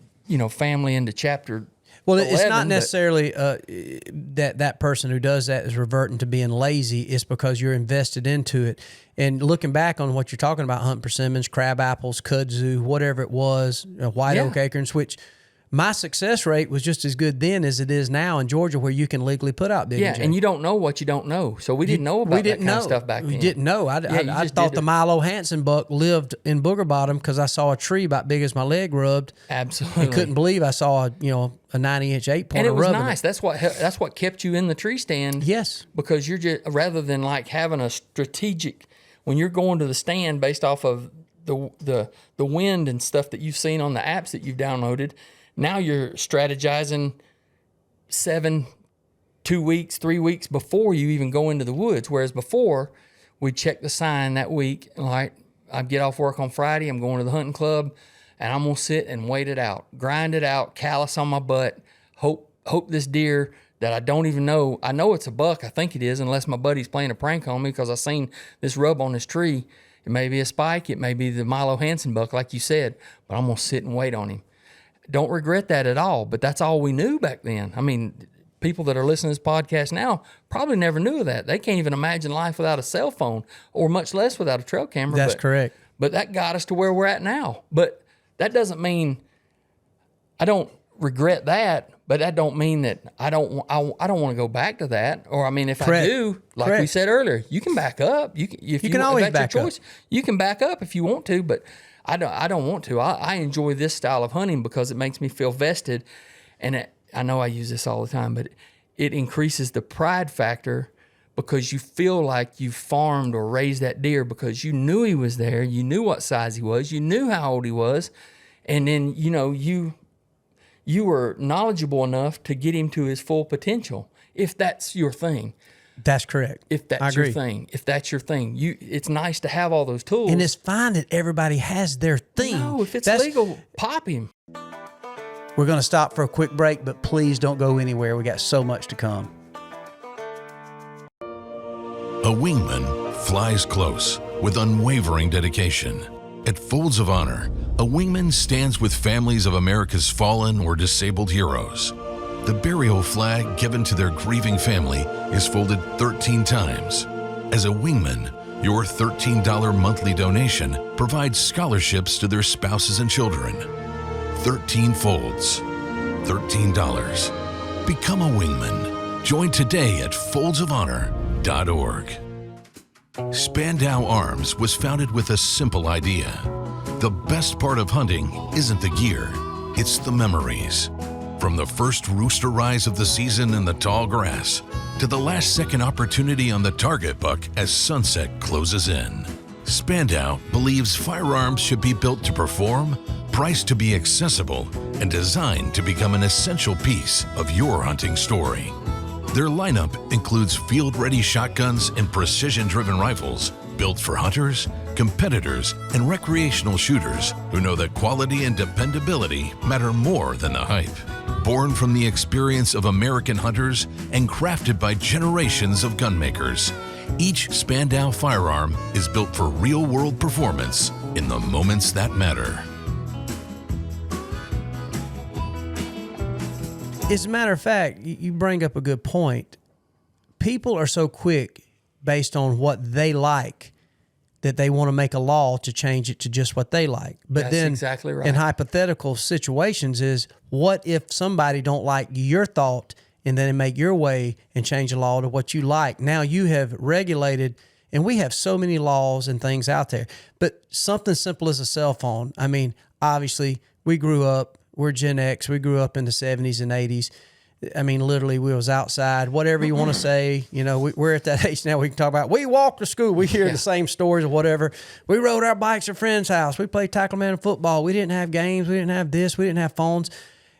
family into chapter. Well, 11, it's not necessarily that person who does that is reverting to being lazy. It's because you're invested into it. And looking back on what you're talking about, hunting persimmons, crab apples, kudzu, whatever it was, white oak acorns, which my success rate was just as good then as it is now in Georgia, where you can legally put out Big and J. And you don't know what you don't know. So we didn't know about that kind of stuff back then. We didn't know. I thought the Milo Hansen buck lived in Booger Bottom because I saw a tree about big as my leg rubbed. Absolutely. And couldn't believe I saw a 90-inch 8-pointer. And it was rubbing nice. That's what kept you in the tree stand. Yes. Because you're just, rather than like having a strategic, when you're going to the stand based off of the wind and stuff that you've seen on the apps that you've downloaded, now you're strategizing 2 weeks, 3 weeks before you even go into the woods. Whereas before, we'd check the sign that week. Like, I'd get off work on Friday, I'm going to the hunting club, and I'm going to sit and wait it out, grind it out, callus on my butt, hope this deer that I don't even know, I know it's a buck, I think it is, unless my buddy's playing a prank on me because I seen this rub on this tree. It may be a spike, it may be the Milo Hansen buck, like you said, but I'm going to sit and wait on him. Don't regret that at all, but that's all we knew back then. I mean, people that are listening to this podcast now probably never knew of that. They can't even imagine life without a cell phone, or much less without a trail camera. That's correct. But that got us to where we're at now. But that doesn't mean I don't regret that, but that don't mean that I don't want to go back to that. Or I mean, if I do, like we said earlier, you can back up. You can always back up. You can back up if you want to, but I don't want to. I enjoy this style of hunting because it makes me feel vested, and I know I use this all the time, but it increases the pride factor because you feel like you farmed or raised that deer because you knew he was there, you knew what size he was, you knew how old he was, and then you were knowledgeable enough to get him to his full potential, if that's your thing. That's correct. If that's your thing. It's nice to have all those tools. And it's fine that everybody has their thing. No, if it's legal, pop him. We're going to stop for a quick break, but please don't go anywhere. We got so much to come. A wingman flies close with unwavering dedication. At Folds of Honor, a wingman stands with families of America's fallen or disabled heroes. The burial flag given to their grieving family is folded 13 times. As a wingman, your $13 monthly donation provides scholarships to their spouses and children. 13 folds, $13. Become a wingman. Join today at foldsofhonor.org. Spandau Arms was founded with a simple idea. The best part of hunting isn't the gear, it's the memories. From the first rooster rise of the season in the tall grass to the last second opportunity on the target buck as sunset closes in. Spandau believes firearms should be built to perform, priced to be accessible, and designed to become an essential piece of your hunting story. Their lineup includes field-ready shotguns and precision-driven rifles built for hunters, competitors, and recreational shooters who know that quality and dependability matter more than the hype. Born from the experience of American hunters and crafted by generations of gunmakers, each Spandau firearm is built for real-world performance in the moments that matter. As a matter of fact, you bring up a good point. People are so quick based on what they like that they want to make a law to change it to just what they like. But That's then exactly right. In hypothetical situations is, what if somebody don't like your thought and then make your way and change the law to what you like? Now you have regulated, and we have so many laws and things out there. But something simple as a cell phone. I mean, obviously, we're Gen X. We grew up in the 70s and 80s. I mean, literally, we was outside, whatever you want to say. We're at that age now we can talk about, we walked to school. We hear the same stories or whatever. We rode our bikes to a friend's house. We played tackle man and football. We didn't have games. We didn't have this. We didn't have phones.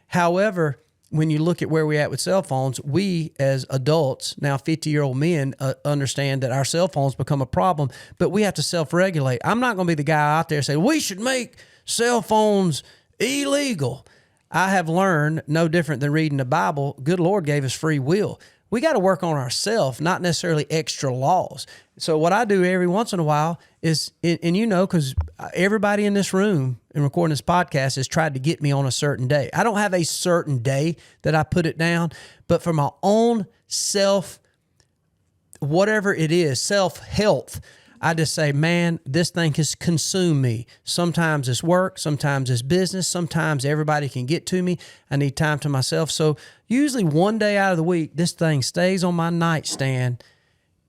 However, when you look at where we're at with cell phones, we as adults, now 50-year-old men, understand that our cell phones become a problem, but we have to self-regulate. I'm not going to be the guy out there saying, we should make cell phones illegal. I have learned, no different than reading the Bible, good Lord gave us free will. We got to work on ourselves, not necessarily extra laws. So what I do every once in a while is, and you know, because everybody in this room and recording this podcast has tried to get me on a certain day. I don't have a certain day that I put it down, but for my own self, whatever it is, self-health, I just say, man, this thing has consumed me. Sometimes it's work, sometimes it's business, sometimes everybody can get to me. I need time to myself. So usually one day out of the week, this thing stays on my nightstand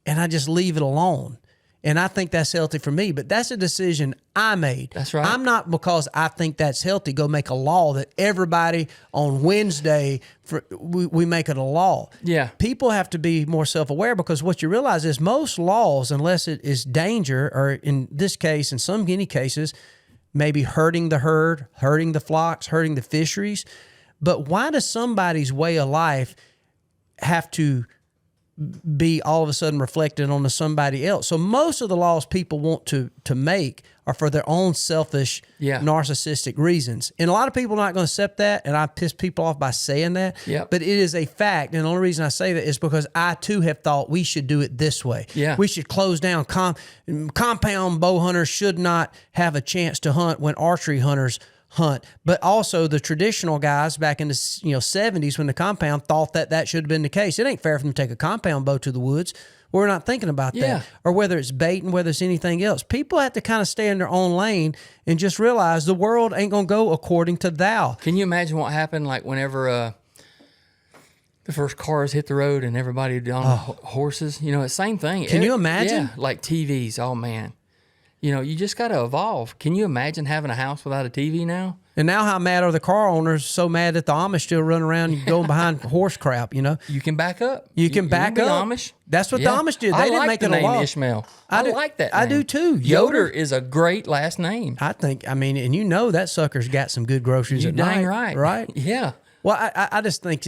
and I just leave it alone. And I think that's healthy for me, but that's a decision I made. That's right. I'm not, because I think that's healthy, go make a law that everybody on Wednesday, we make it a law. Yeah. People have to be more self-aware, because what you realize is most laws, unless it is danger, or in this case, in some guinea cases, maybe hurting the herd, hurting the flocks, hurting the fisheries. But why does somebody's way of life have to be all of a sudden reflected onto somebody else? So most of the laws people want to make are for their own selfish, narcissistic reasons. And a lot of people are not going to accept that, and I piss people off by saying that. Yep. But it is a fact, and the only reason I say that is because I too have thought we should do it this way. Yeah. We should close down. Compound bow hunters should not have a chance to hunt when archery hunters hunt. But also the traditional guys back in the 70s, when the compound, thought that should have been the case. It ain't fair for them to take a compound bow to the woods. We're not thinking about that. Or whether it's baiting, whether it's anything else. People have to kind of stay in their own lane and just realize the world ain't going to go according to thou. Can you imagine what happened, like whenever the first cars hit the road and everybody on horses? You know, it's the same thing. Can you imagine? Yeah, like TVs. Oh, man. You know, you just got to evolve. Can you imagine having a house without a TV now? And now how mad are the car owners? So mad that the Amish still run around going behind horse crap, you know? You can back up. You can back up. Amish. That's what the Amish did. They didn't make it a law. Ishmael. I like that name. I do too. Yoder is a great last name. I think, and you know that sucker's got some good groceries at night. Dang right. Right? Yeah. Well, I just think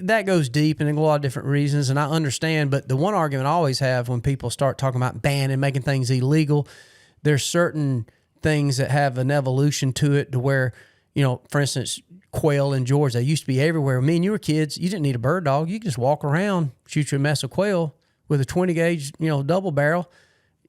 that goes deep and a lot of different reasons, and I understand, but the one argument I always have when people start talking about banning, making things illegal, there's certain things that have an evolution to it to where, for instance, quail in Georgia, they used to be everywhere. Me and you were kids, you didn't need a bird dog. You could just walk around, shoot you a mess of quail with a 20 gauge, double barrel.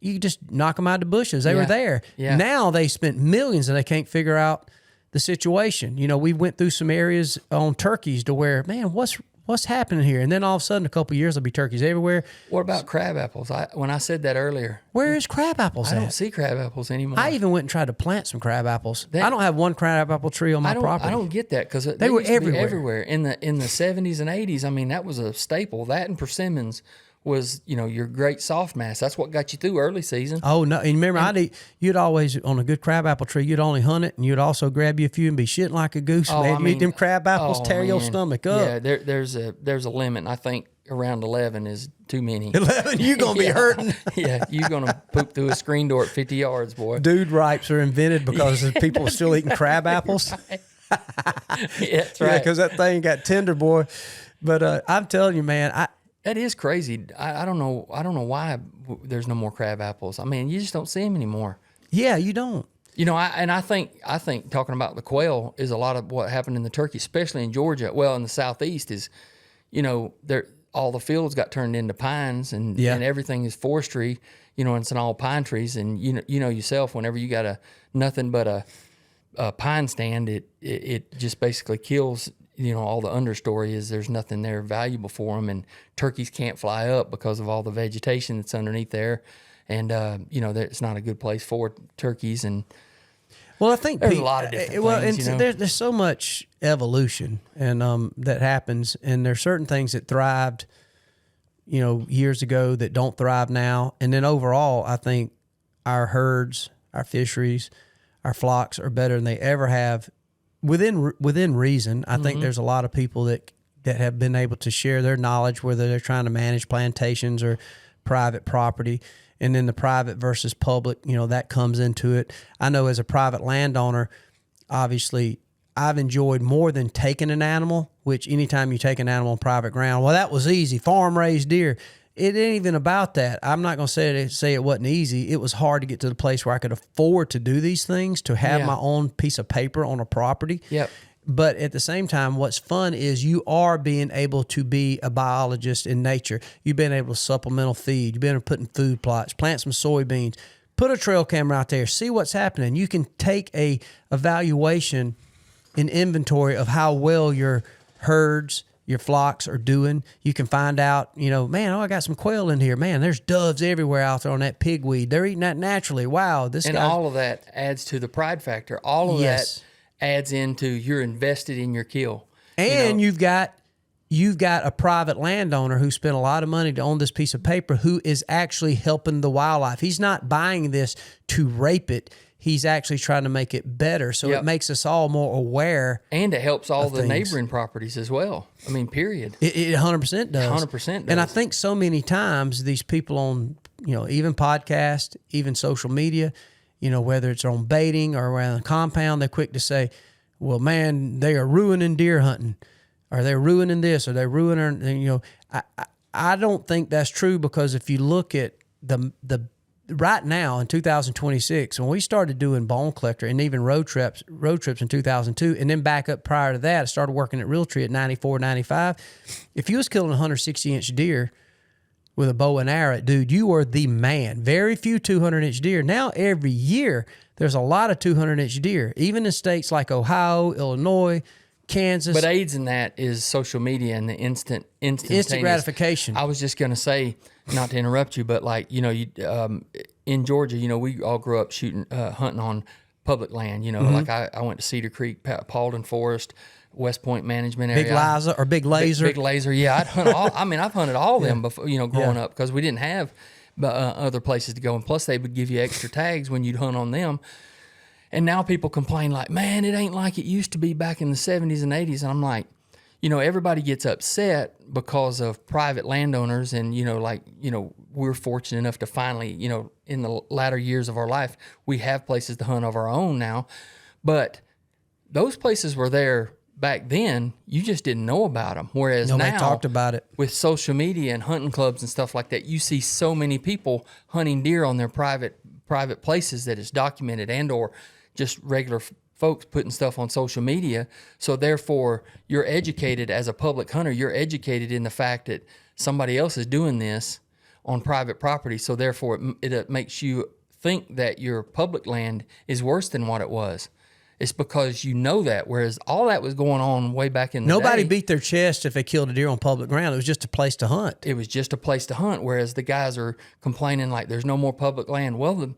You could just knock them out of the bushes. They were there. Yeah. Now they spent millions and they can't figure out the situation. We went through some areas on turkeys to where, man, what's happening here? And then all of a sudden, a couple of years, there'll be turkeys everywhere. What about crab apples? When I said that earlier. Where is crab apples I at? don't see crab apples anymore. I even went and tried to plant some crab apples. I don't have one crab apple tree on my property. I don't get that, because they were used to be everywhere. everywhere. In the 70s and 80s, that was a staple. That and persimmons was, your great soft mass. That's what got you through early season. Oh, no. And remember, you'd always, on a good crab apple tree, you'd only hunt it, and you'd also grab you a few and be shitting like a goose. And they'd eat them crab apples, tear your stomach up. Yeah, there's a limit, and I think around 11 is too many. 11? You're going to be hurting. Yeah, you're going to poop through a screen door at 50 yards, boy. Dude ripes are invented because people are still eating crab apples. Right. Yeah, that's right. Yeah, because that thing got tender, boy. But I'm telling you, man, that is crazy. I don't know why there's no more crab apples. You just don't see them anymore. Yeah, you don't. I think talking about the quail is a lot of what happened in the turkey, especially in Georgia. Well, in the southeast is, all the fields got turned into pines and everything is forestry. And it's all pine trees. And you know yourself, whenever you got nothing but a pine stand, it just basically kills. All the understory is there's nothing there valuable for them, and turkeys can't fly up because of all the vegetation that's underneath there, and it's not a good place for turkeys. And well, I think there's a lot of different things. And there's so much evolution and that happens, and there's certain things that thrived, years ago that don't thrive now, and then overall, I think our herds, our fisheries, our flocks are better than they ever have. Within reason, I think there's a lot of people that have been able to share their knowledge, whether they're trying to manage plantations or private property, and then the private versus public, that comes into it. I know as a private landowner, obviously, I've enjoyed more than taking an animal, which anytime you take an animal on private ground, well, that was easy. Farm raised deer. It ain't even about that. I'm not going to say it wasn't easy. It was hard to get to the place where I could afford to do these things, to have my own piece of paper on a property. Yep. But at the same time, what's fun is you are being able to be a biologist in nature. You've been able to supplemental feed. You've been able to put in food plots, plant some soybeans, put a trail camera out there, see what's happening. You can take a evaluation, an inventory of how well your herds, your flocks are doing. You can find out, man, I got some quail in here. Man, there's doves everywhere out there on that pigweed. They're eating that naturally. Wow. All of that adds to the pride factor. All of that adds into you're invested in your kill. And you've got a private landowner who spent a lot of money to own this piece of paper who is actually helping the wildlife. He's not buying this to rape it. He's actually trying to make it better. So it makes us all more aware. And it helps all the neighboring properties as well. I mean, period. It 100% does. 100% does. And I think so many times these people on, even podcast, even social media, whether it's on baiting or around the compound, they're quick to say, well, man, they are ruining deer hunting, or they're ruining this, or they're ruining, I don't think that's true, because if you look at the right now in 2026, when we started doing bone collector and even road trips in 2002, and then back up prior to that, I started working at Realtree at 94, 95. If you was killing a 160-inch deer with a bow and arrow, dude, you were the man. Very few 200-inch deer. Now every year there's a lot of 200-inch deer, even in states like Ohio, Illinois, Kansas. But aids in that is social media and the instant gratification. I was just going to say, not to interrupt you, but in Georgia, we all grew up hunting on public land. Like I went to Cedar Creek, Paulden Forest, West Point Management area. Big Liza or Big Laser. Big Laser, yeah. I've hunted all of them before, growing up, because we didn't have other places to go. And plus, they would give you extra tags when you'd hunt on them. And now people complain like, man, it ain't like it used to be back in the 70s and 80s. And I'm like, everybody gets upset because of private landowners. And, we're fortunate enough to finally, in the latter years of our life, we have places to hunt of our own now. But those places were there back then. You just didn't know about them. Whereas Nobody now, talked about it. With social media and hunting clubs and stuff like that, you see so many people hunting deer on their private places that is documented, and or just regular folks putting stuff on social media. So therefore, you're educated as a public hunter. You're educated in the fact that somebody else is doing this on private property. So therefore, it makes you think that your public land is worse than what it was. It's because you know that, whereas all that was going on way back in the Nobody day. beat their chest if they killed a deer on public ground. It was just a place to hunt. It was just a place to hunt, whereas the guys are complaining like there's no more public land. Well,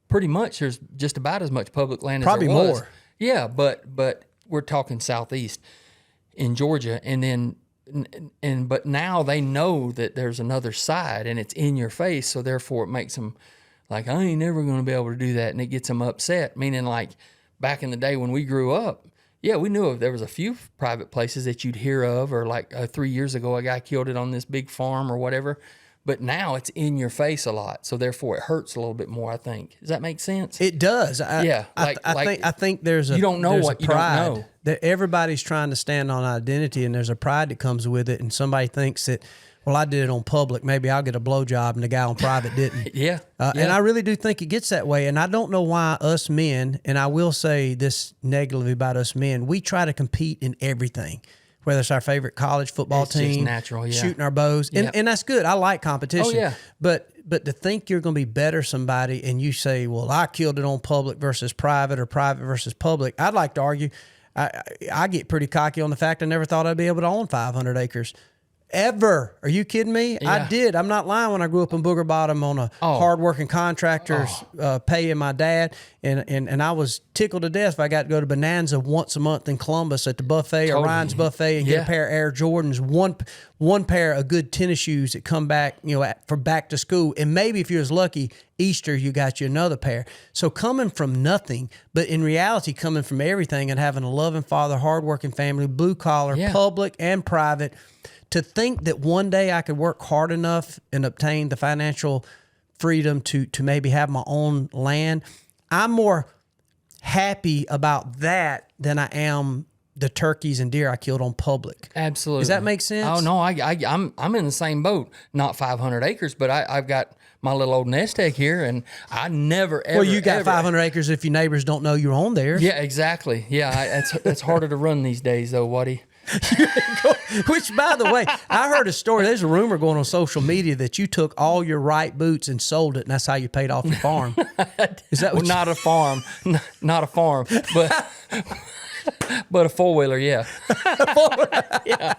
pretty much there's just about as much public land Probably as there was. more. Yeah, but we're talking southeast in Georgia, but now they know that there's another side and it's in your face, so therefore it makes them like, I ain't never going to be able to do that, and it gets them upset. Meaning, like back in the day when we grew up, yeah, we knew there was a few private places that you'd hear of, or like 3 years ago a guy killed it on this big farm or whatever. But now it's in your face a lot, so therefore it hurts a little bit more, I think. Does that make sense? It does. I think there's a you don't know what you don't know. That everybody's trying to stand on identity, and there's a pride that comes with it. And somebody thinks that, well, I did it on public, maybe I'll get a blowjob, and the guy on private didn't. Yeah. And I really do think it gets that way. And I don't know why us men, and I will say this negatively about us men, we try to compete in everything. Whether it's our favorite college football team, just natural, yeah. Shooting our bows. And that's good. I like competition. Oh, yeah. But to think you're going to be better somebody and you say, well, I killed it on public versus private, or private versus public, I'd like to argue, I get pretty cocky on the fact I never thought I'd be able to own 500 acres. Ever. Are you kidding me? Yeah. I did. I'm not lying. When I grew up in Booger Bottom on a hardworking contractor's paying my dad, and I was tickled to death if I got to go to Bonanza once a month in Columbus at the buffet or Ryan's buffet and get a pair of Air Jordans, one pair of good tennis shoes that come back, for back to school, and maybe if you was lucky, Easter you got you another pair. So coming from nothing, but in reality coming from everything, and having a loving father, hardworking family, blue collar, public and private. To think that one day I could work hard enough and obtain the financial freedom to maybe have my own land, I'm more happy about that than I am the turkeys and deer I killed on public. Absolutely. Does that make sense? Oh no, I'm in the same boat. Not 500 acres, but I've got my little old nest egg here, and I never ever. Well, you got 500 acres if your neighbors don't know you're on there. Yeah, exactly. Yeah, it's harder to run these days, though, Waddy. Which, by the way, I heard a story. There's a rumor going on social media that you took all your right boots and sold it, and that's how you paid off your farm. Is that what? Well, not a farm, not a farm, but but a 4-wheeler. Yeah. Yeah.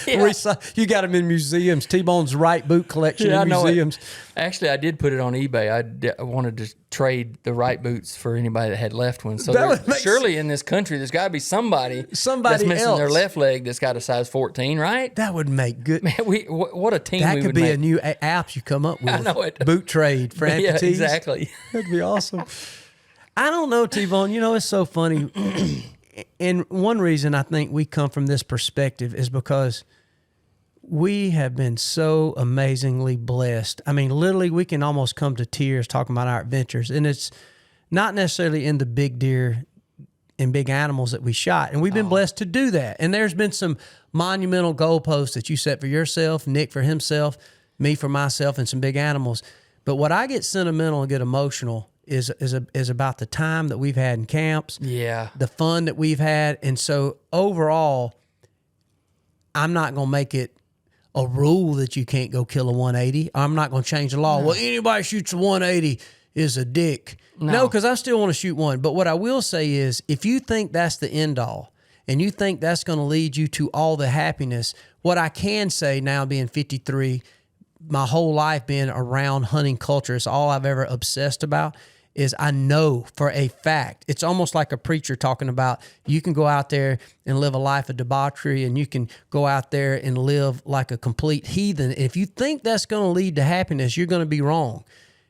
Yeah. You got them in museums. T-Bone's right boot collection in museums. Actually, I did put it on eBay. I wanted to trade the right boots for anybody that had left ones. So surely in this country, there's got to be somebody that's missing else. their left leg that's got a size 14, right? That would make good. Man, what a team that we could would be make. A new app you come up with. I know it. Boot trade for amputees. Yeah, exactly. That'd be awesome. I don't know, T-Bone. You know, it's so funny. And one reason I think we come from this perspective is because we have been so amazingly blessed. I mean, literally, we can almost come to tears talking about our adventures. And it's not necessarily in the big deer and big animals that we shot. And we've been blessed to do that. And there's been some monumental goalposts that you set for yourself, Nick for himself, me for myself, and some big animals. But what I get sentimental and get emotional is about the time that we've had in camps, the fun that we've had. And so overall, I'm not going to make it a rule that you can't go kill a 180. I'm not going to change the law. No. Well, anybody shoots a 180 is a dick. No, because I still want to shoot one. But what I will say is, if you think that's the end all and you think that's going to lead you to all the happiness, what I can say now being 53, my whole life being around hunting culture, it's all I've ever obsessed about, is I know for a fact, it's almost like a preacher talking about you can go out there and live a life of debauchery and you can go out there and live like a complete heathen. If you think that's going to lead to happiness, you're going to be wrong.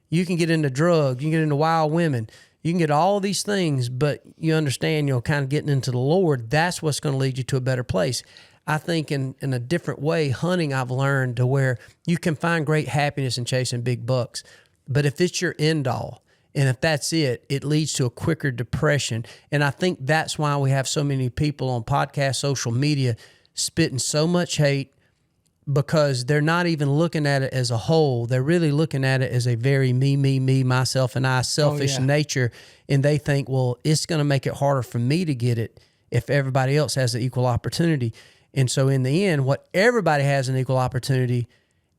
You can get into drugs, you can get into wild women, you can get all these things, but you understand, kind of getting into the Lord, that's what's going to lead you to a better place. I think in a different way, hunting I've learned to where you can find great happiness in chasing big bucks. But if it's your end all, and if that's it, it leads to a quicker depression. And I think that's why we have so many people on podcasts, social media, spitting so much hate, because they're not even looking at it as a whole. They're really looking at it as a very me, myself, and I selfish nature. And they think, well, it's going to make it harder for me to get it if everybody else has the equal opportunity. And so in the end, what everybody has an equal opportunity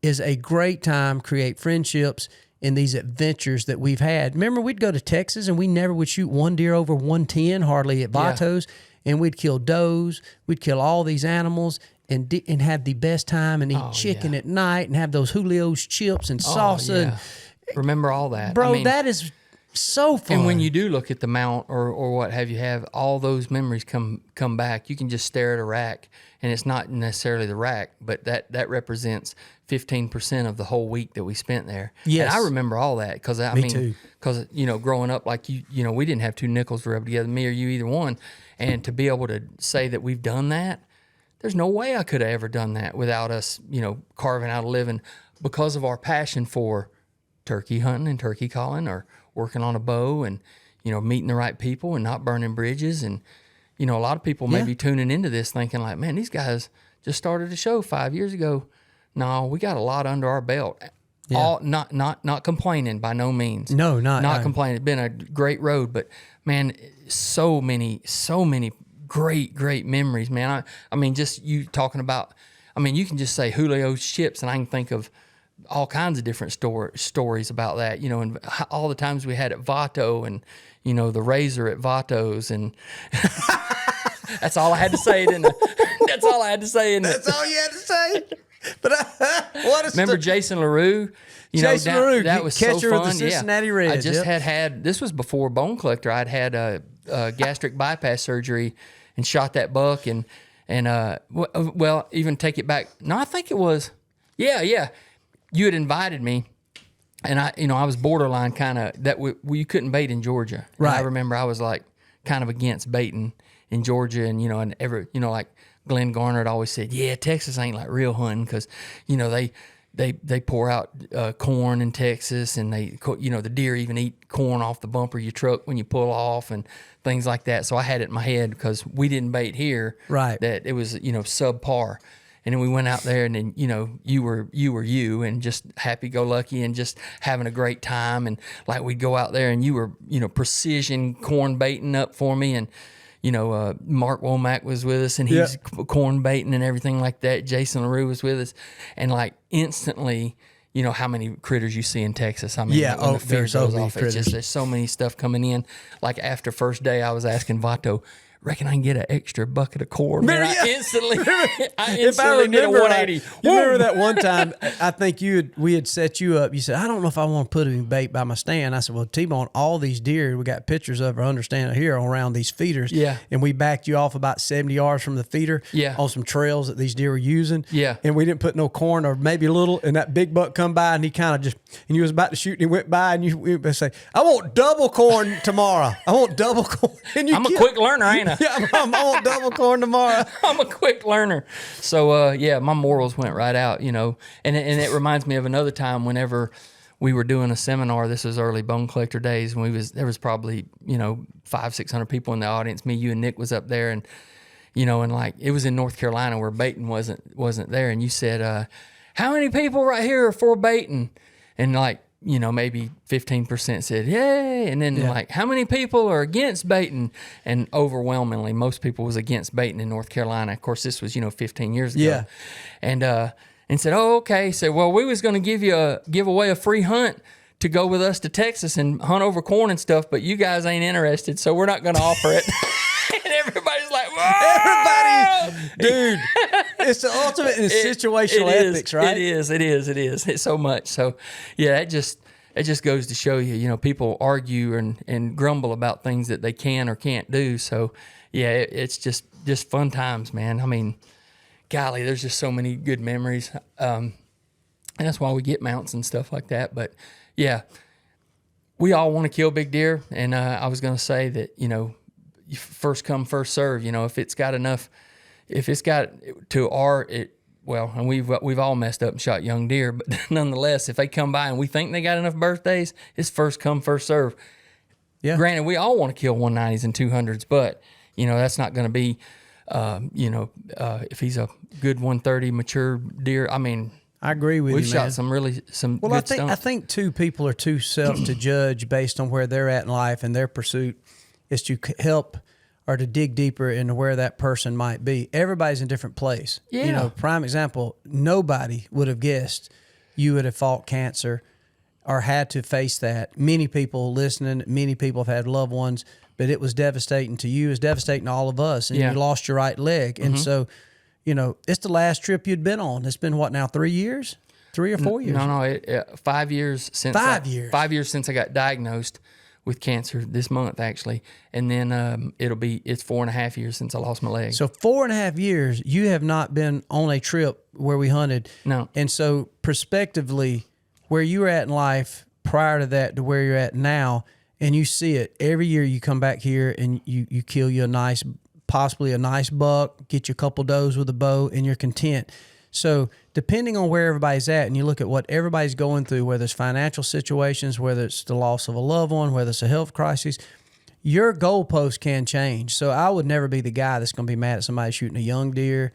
is a great time, create friendships, in these adventures that we've had. Remember, we'd go to Texas and we never would shoot one deer over 110 hardly at Vatos, and we'd kill does, we'd kill all these animals and have the best time and eat chicken at night and have those Julio's chips and salsa. And, remember all that. Bro, that is so fun. And when you do look at the mount or what have all those memories come back. You can just stare at a rack, and it's not necessarily the rack, but that represents 15% of the whole week that we spent there. Yes. And I remember all that because Me too. Because growing up, like we didn't have two nickels to rub together, me or you, either one, and to be able to say that we've done that, there's no way I could have ever done that without us, carving out a living because of our passion for turkey hunting and turkey calling, or working on a bow, and meeting the right people and not burning bridges. And a lot of people may be tuning into this thinking like, man, these guys just started a show 5 years ago. No, we got a lot under our belt. Yeah. Not complaining by no means. No, not complaining. It's been a great road, but man, so many great memories, man. I mean, just you talking about. I mean, you can just say Julio's chips, and I can think of all kinds of different stories about that. And all the times we had at Vato, and the razor at Vatos, and that's all I had to say. That's all I had to say. That's all you had to say. But remember Jason LaRue? Jason LaRue, that was catcher so fun. Of the Cincinnati Reds. I just had this was before Bone Collector. I'd had a gastric bypass surgery and shot that buck, and well, even take it back. No, I think it was, yeah. You had invited me, and I was borderline kind of that. You couldn't bait in Georgia. And right. I remember I was like kind of against baiting in Georgia, and like Glenn Garner had always said, yeah, Texas ain't like real hunting because, they, they pour out corn in Texas, and the deer even eat corn off the bumper of your truck when you pull off and things like that. So I had it in my head, because we didn't bait here, right, that it was, subpar. And then we went out there, and then, you were you, and just happy-go-lucky and just having a great time. And like, we'd go out there, and you were, precision corn baiting up for me. And, Mark Womack was with us, and he's corn baiting and everything like that. Jason LaRue was with us. And like, instantly, how many critters you see in Texas. I mean, when the fear goes off, it's just, there's so many stuff coming in. Like, after first day, I was asking Vato, reckon I can get an extra bucket of corn. Man, I instantly did a 180. Right, you remember that one time, I think we had set you up. You said, I don't know if I want to put any bait by my stand. I said, well, T-Bone, all these deer, we got pictures of our understand here around these feeders. Yeah. And we backed you off about 70 yards from the feeder on some trails that these deer were using. Yeah. And we didn't put no corn, or maybe a little, and that big buck come by, and he kind of just, and you was about to shoot, and he went by, and you say, I want double corn tomorrow. I want double corn. And I'm a quick learner, ain't I? Yeah, I want double corn tomorrow. I'm a quick learner. So, my morals went right out, and it reminds me of another time whenever we were doing a seminar. This was early bone collector days, and there was probably, 500-600 people in the audience. Me, you, and Nick was up there, and, and like, it was in North Carolina where baiting wasn't there. And you said, how many people right here are for baiting? And like, maybe 15% said, yay. And then like, how many people are against baiting? And overwhelmingly, most people was against baiting in North Carolina. Of course, this was, 15 years ago. Yeah. And said, oh, okay. Said, well, we was going to give away a free hunt to go with us to Texas and hunt over corn and stuff, but you guys ain't interested, so we're not going to offer it. And everybody's like, whoa! Dude, it's the ultimate in situational ethics, right? It is. It's so much. So, yeah, it just goes to show you, people argue and grumble about things that they can or can't do. So, yeah, it's just fun times, man. I mean, golly, there's just so many good memories. And that's why we get mounts and stuff like that. But, yeah, we all want to kill big deer. And I was going to say that, first come, first serve. If it's got to and we've all messed up and shot young deer, but nonetheless, if they come by and we think they got enough birthdays, it's first come, first serve. Yeah. Granted, we all want to kill 190s and 200s, but that's not going to be, if he's a good 130 mature deer. I mean, I agree with you, man. We've shot some good stunts. I think too, people are too self to judge based on where they're at in life, and their pursuit is to help or to dig deeper into where that person might be. Everybody's in a different place. Yeah. Prime example, nobody would have guessed you would have fought cancer or had to face that. Many people listening, many people have had loved ones, but it was devastating to you. It was devastating to all of us, and you lost your right leg. And so, it's the last trip you'd been on. It's been what now, 3 years? 3 or 4 years? No, 5 years since 5 years. 5 years since I got diagnosed with cancer this month, actually. And then it's 4.5 years since I lost my leg. So 4.5 years, you have not been on a trip where we hunted. No. And so prospectively, where you were at in life prior to that to where you're at now, and you see it every year, you come back here and you kill you possibly a nice buck, get you a couple does with a bow, and you're content. So depending on where everybody's at, and you look at what everybody's going through, whether it's financial situations, whether it's the loss of a loved one, whether it's a health crisis, your goalpost can change. So I would never be the guy that's going to be mad at somebody shooting a young deer,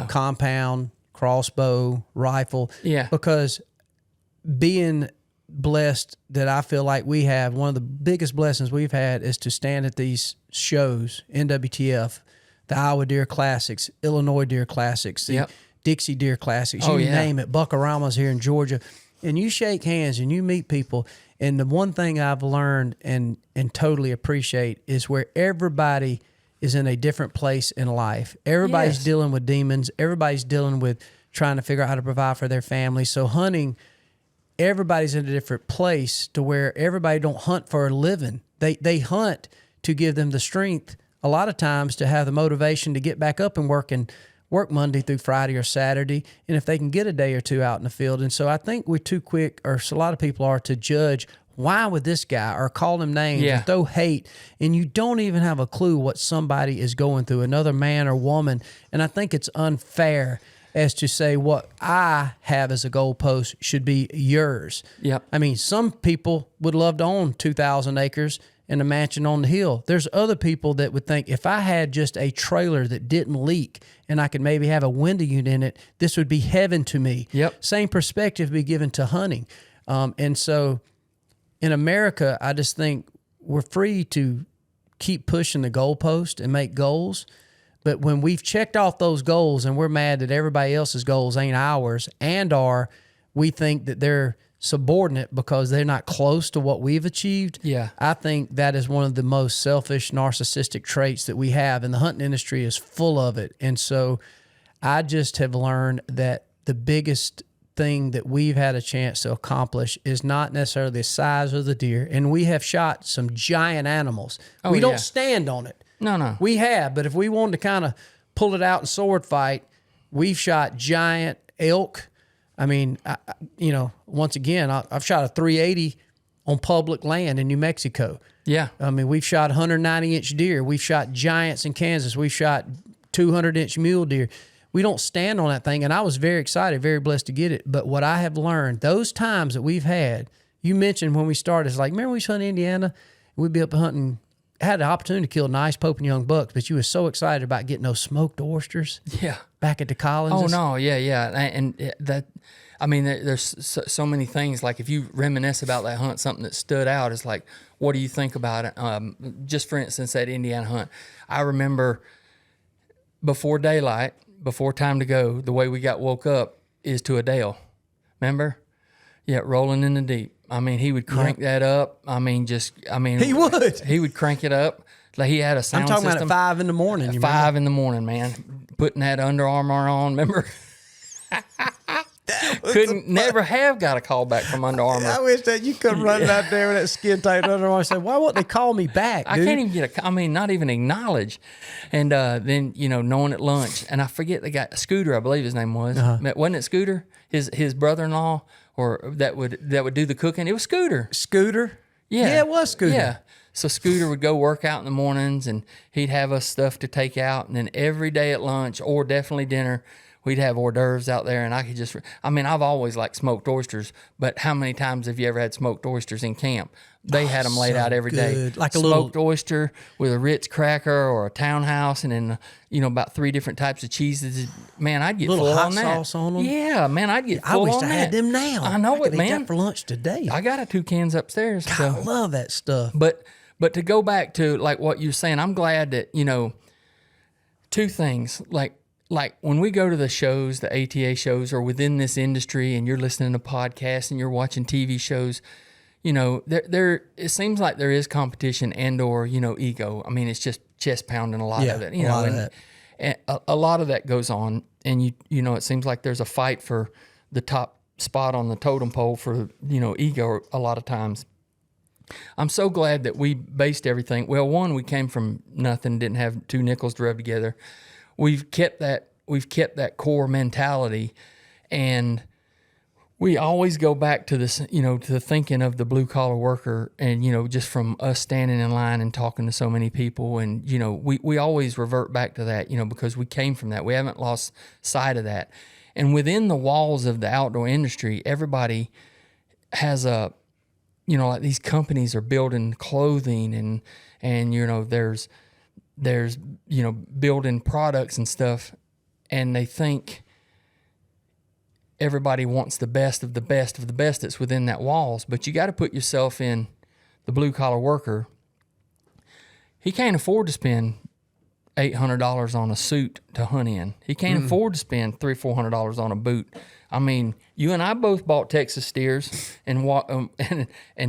compound, crossbow, rifle. Yeah. Because being blessed that I feel like we have, one of the biggest blessings we've had is to stand at these shows, NWTF, the Iowa Deer Classics, Illinois Deer Classics, the Dixie Deer Classics, you name it, Buckarama's here in Georgia, and you shake hands and you meet people. And the one thing I've learned and totally appreciate is where everybody is in a different place in life. Everybody's dealing with demons. Everybody's dealing with trying to figure out how to provide for their family. So hunting, everybody's in a different place to where everybody don't hunt for a living. They hunt to give them the strength a lot of times to have the motivation to get back up and work Monday through Friday or Saturday, and if they can get a day or two out in the field. And so I think we're too quick, or so a lot of people are, to judge why would this guy, or call him names, or throw hate, and you don't even have a clue what somebody is going through, another man or woman. And I think it's unfair as to say what I have as a goalpost should be yours. Yep. I mean, some people would love to own 2,000 acres and a mansion on the hill. There's other people that would think if I had just a trailer that didn't leak and I could maybe have a window unit in it, this would be heaven to me. Yep. Same perspective be given to hunting. And so in America, I just think we're free to keep pushing the goalpost and make goals. But when we've checked off those goals and we're mad that everybody else's goals ain't ours we think that they're subordinate because they're not close to what we've achieved. Yeah. I think that is one of the most selfish, narcissistic traits that we have, and the hunting industry is full of it. And so I just have learned that the biggest thing that we've had a chance to accomplish is not necessarily the size of the deer. And we have shot some giant animals. We don't stand on it. No. We have, but if we wanted to kind of pull it out in sword fight, we've shot giant elk. I mean, once again, I've shot a 380 on public land in New Mexico. Yeah. I mean, we've shot 190-inch deer. We've shot giants in Kansas. We've shot 200-inch mule deer. We don't stand on that thing, and I was very excited, very blessed to get it. But what I have learned, those times that we've had, you mentioned when we started, it's like, remember we hunted in Indiana? We'd be up hunting, had the opportunity to kill nice Pope and Young bucks, but you was so excited about getting those smoked oysters. Yeah. Back at the Collins. Oh, no, yeah. And that, I mean, there's so many things. Like if you reminisce about that hunt, something that stood out is like, what do you think about it? Just for instance, that Indiana hunt. I remember before daylight, before time to go, the way we got woke up is to a Dale. Remember? Yeah, rolling in the deep. I mean, he would crank that up. I mean, he would. He would crank it up. Like he had a sound system. I'm talking about at 5 in the morning. At 5 in the morning, man. Putting that Under Armour on. Remember? Never have got a call back from Under Armour. I wish that you could run out there with that skin tight Under Armour and say, why won't they call me back, dude? I can't even get not even acknowledge. And then, knowing at lunch, and I forget the guy, Scooter, I believe his name was. Wasn't it Scooter? His brother-in-law, or that would do the cooking? It was Scooter. Scooter? Yeah, it was Scooter. Yeah. So Scooter would go work out in the mornings, and he'd have us stuff to take out. And then every day at lunch, or definitely dinner, we'd have hors d'oeuvres out there. And I could just, I've always liked smoked oysters, but how many times have you ever had smoked oysters in camp? They had them laid out every day. Like a smoked oyster with a Ritz cracker or a Townhouse, and then, about 3 different types of cheeses. Man, I'd get full on that. Little hot sauce on them? Yeah, man, I'd get full on that. I wish I had them now. I know it, man. Eat that for lunch today. I got 2 cans upstairs. God, I love that stuff. But to go back to like what you're saying, I'm glad that, 2 things. Like when we go to the shows, the ATA shows, or within this industry, and you're listening to podcasts and you're watching TV shows, there it seems like there is competition and or ego. I mean, it's just chest pounding a lot of it. And a lot of that goes on, and it seems like there's a fight for the top spot on the totem pole for ego a lot of times. I'm so glad that we based everything. Well, one, we came from nothing, didn't have 2 nickels to rub together. We've kept that core mentality, and we always go back to this, to the thinking of the blue collar worker, and just from us standing in line and talking to so many people, and we always revert back to that, because we came from that. We haven't lost sight of that. And within the walls of the outdoor industry, everybody has a, like these companies are building clothing, and there's building products and stuff, and they think everybody wants the best of the best of the best that's within that walls. But you got to put yourself in the blue collar worker. He can't afford to spend $800 on a suit to hunt in. He can't afford to spend $300-400 on a boot. I mean, you and I both bought Texas steers and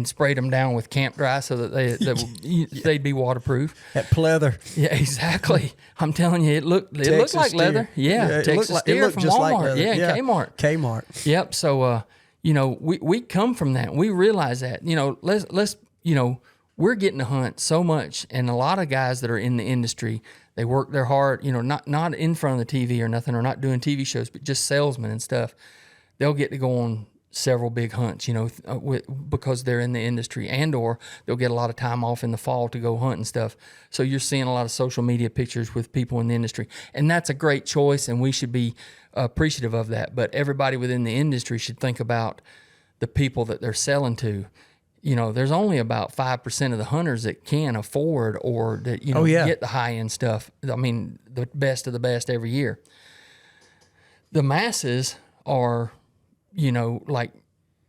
sprayed them down with camp dry so that they'd be waterproof. That pleather. Yeah, exactly. I'm telling you, it looked like steer. leather. Yeah, Texas steer from Walmart. Like Kmart. Kmart. Yep. So, we come from that. We realize that. Let's we're getting to hunt so much, and a lot of guys that are in the industry, they work their hard, not in front of the TV or nothing, or not doing TV shows, but just salesmen and stuff. They'll get to go on several big hunts, because they're in the industry, and or they'll get a lot of time off in the fall to go hunt and stuff. So you're seeing a lot of social media pictures with people in the industry, and that's a great choice, and we should be appreciative of that. But everybody within the industry should think about the people that they're selling to. There's only about 5% of the hunters that can afford or that get the high end stuff. I mean, the best of the best every year. The masses are, like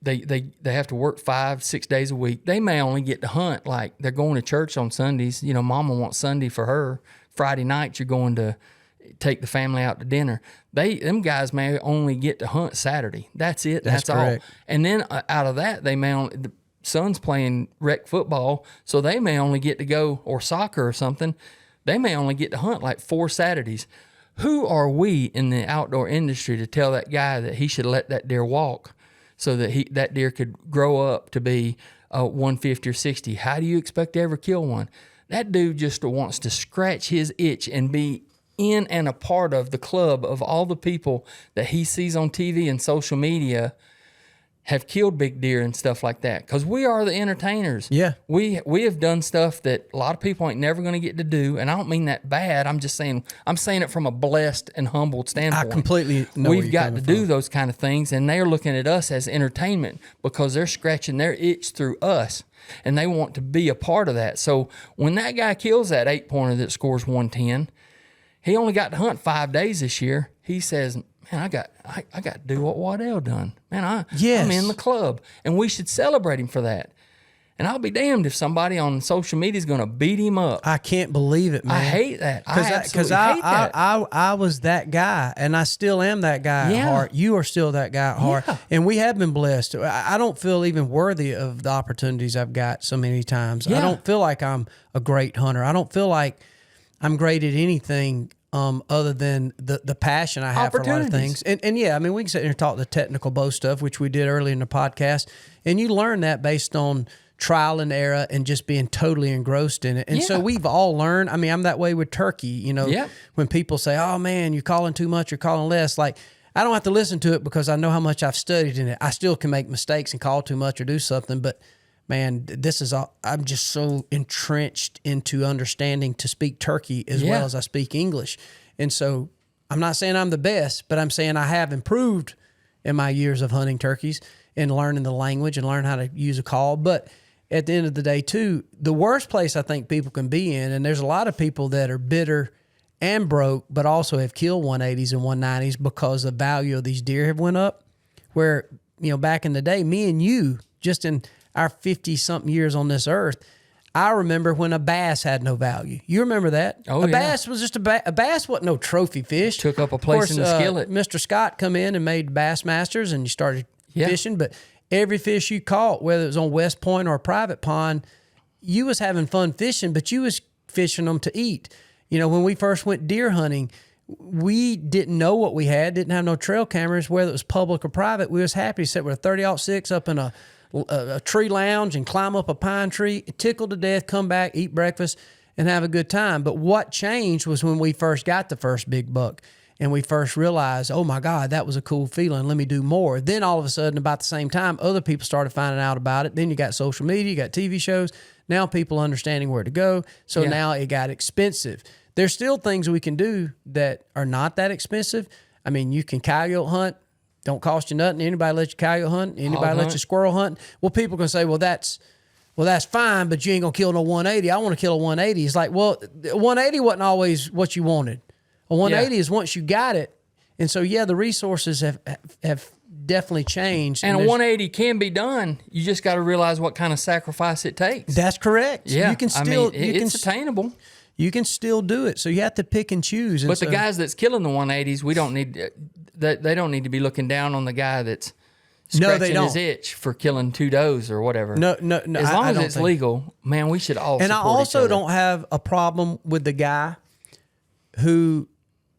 they have to work 5-6 days a week. They may only get to hunt, like they're going to church on Sundays. Mama wants Sunday for her. Friday night you're going to take the family out to dinner. Them guys may only get to hunt Saturday. That's it. That's all. And then out of that, the son's playing rec football, so they may only get to go, or soccer or something. They may only get to hunt like 4 Saturdays. Who are we in the outdoor industry to tell that guy that he should let that deer walk so that that deer could grow up to be 150 or 60? How do you expect to ever kill one? That dude just wants to scratch his itch and be in and a part of the club of all the people that he sees on TV and social media have killed big deer and stuff like that, because we are the entertainers. Yeah. We have done stuff that a lot of people ain't never going to get to do, and I don't mean that bad. I'm saying it from a blessed and humbled standpoint. I completely know We've got to do those kind of things, and they're looking at us as entertainment because they're scratching their itch through us, and they want to be a part of that. So when that guy kills that 8-pointer that scores 110, he only got to hunt 5 days this year. He says, man, I got to do what Waddell done. Man, I'm in the club, and we should celebrate him for that. And I'll be damned if somebody on social media is going to beat him up. I can't believe it, man. I hate that. I absolutely hate that. I was that guy, and I still am that guy at heart. You are still that guy at heart. Yeah. And we have been blessed. I don't feel even worthy of the opportunities I've got so many times. Yeah. I don't feel like I'm a great hunter. I don't feel like I'm great at anything other than the passion I have for a lot of things. And yeah, I mean, we can sit here and talk the technical bow stuff, which we did early in the podcast, and you learn that based on trial and error and just being totally engrossed in it. And so we've all learned. I mean, I'm that way with turkey. When people say, oh man, you're calling too much, you're calling less, like, I don't have to listen to it because I know how much I've studied in it. I still can make mistakes and call too much or do something, but man, I'm just so entrenched into understanding to speak turkey as well as I speak English. And so I'm not saying I'm the best, but I'm saying I have improved in my years of hunting turkeys and learning the language and learning how to use a call. But at the end of the day, too, the worst place I think people can be in, and there's a lot of people that are bitter and broke, but also have killed 180s and 190s because the value of these deer have went up, where, back in the day, me and you, just in our 50-something years on this earth, I remember when a bass had no value. You remember that? A bass was just a bass wasn't no trophy fish. Took up a place in the skillet. Mr. Scott come in and made Bassmasters, and you started fishing. But every fish you caught, whether it was on West Point or a private pond, you was having fun fishing, but you was fishing them to eat. When we first went deer hunting, we didn't know what we had, didn't have no trail cameras, whether it was public or private. We was happy to sit with a 30-06 up in a tree lounge and climb up a pine tree, tickle to death, come back, eat breakfast, and have a good time. But what changed was when we first got the first big buck and we first realized, oh my God, that was a cool feeling. Let me do more. Then all of a sudden, about the same time, other people started finding out about it. Then you got social media, you got TV shows. Now people understanding where to go. So now it got expensive. There's still things we can do that are not that expensive. I mean, you can coyote hunt. Don't cost you nothing. Anybody let you coyote hunt? Anybody let you squirrel hunt? Well, people can say, well, that's fine, but you ain't gonna kill no 180. I want to kill a 180. It's like, well, 180 wasn't always what you wanted. A 180 is once you got it. And so, the resources have definitely changed. And a 180 can be done. You just got to realize what kind of sacrifice it takes. That's correct. Yeah, you can still. It's attainable. You can still do it. So you have to pick and choose. But the guys that's killing the 180s, we don't need. They don't need to be looking down on the guy that's scratching his itch for killing 2 does or whatever. No. As long as it's legal, man, we should all. And support I also each other. don't have a problem with the guy who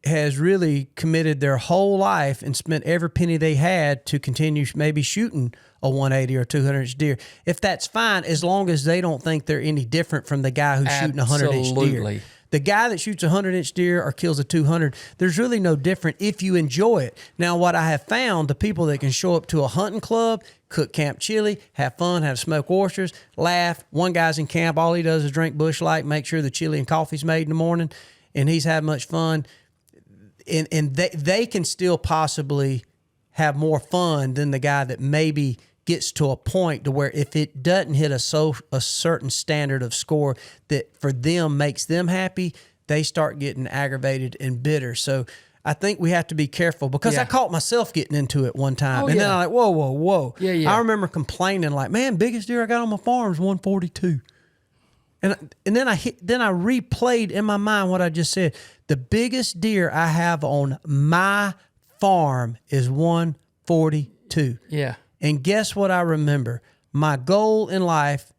has really committed their whole life and spent every penny they had to continue maybe shooting a 180 or 200-inch deer. If that's fine, as long as they don't think they're any different from the guy who's shooting a 100-inch deer. The guy that shoots a 100-inch deer or kills a 200, there's really no different if you enjoy it. Now, what I have found, the people that can show up to a hunting club, cook camp chili, have fun, have smoked oysters, laugh. One guy's in camp, all he does is drink Busch Light, make sure the chili and coffee's made in the morning, and he's having much fun. And they can still possibly have more fun than the guy that maybe gets to a point to where if it doesn't hit a certain standard of score that for them makes them happy, they start getting aggravated and bitter. So I think we have to be careful because I caught myself getting into it one time. Then I'm like, whoa. Yeah. I remember complaining like, man, biggest deer I got on my farm is 142. And then I replayed in my mind what I just said. The biggest deer I have on my farm is 142. Yeah. And guess what I remember? My goal in life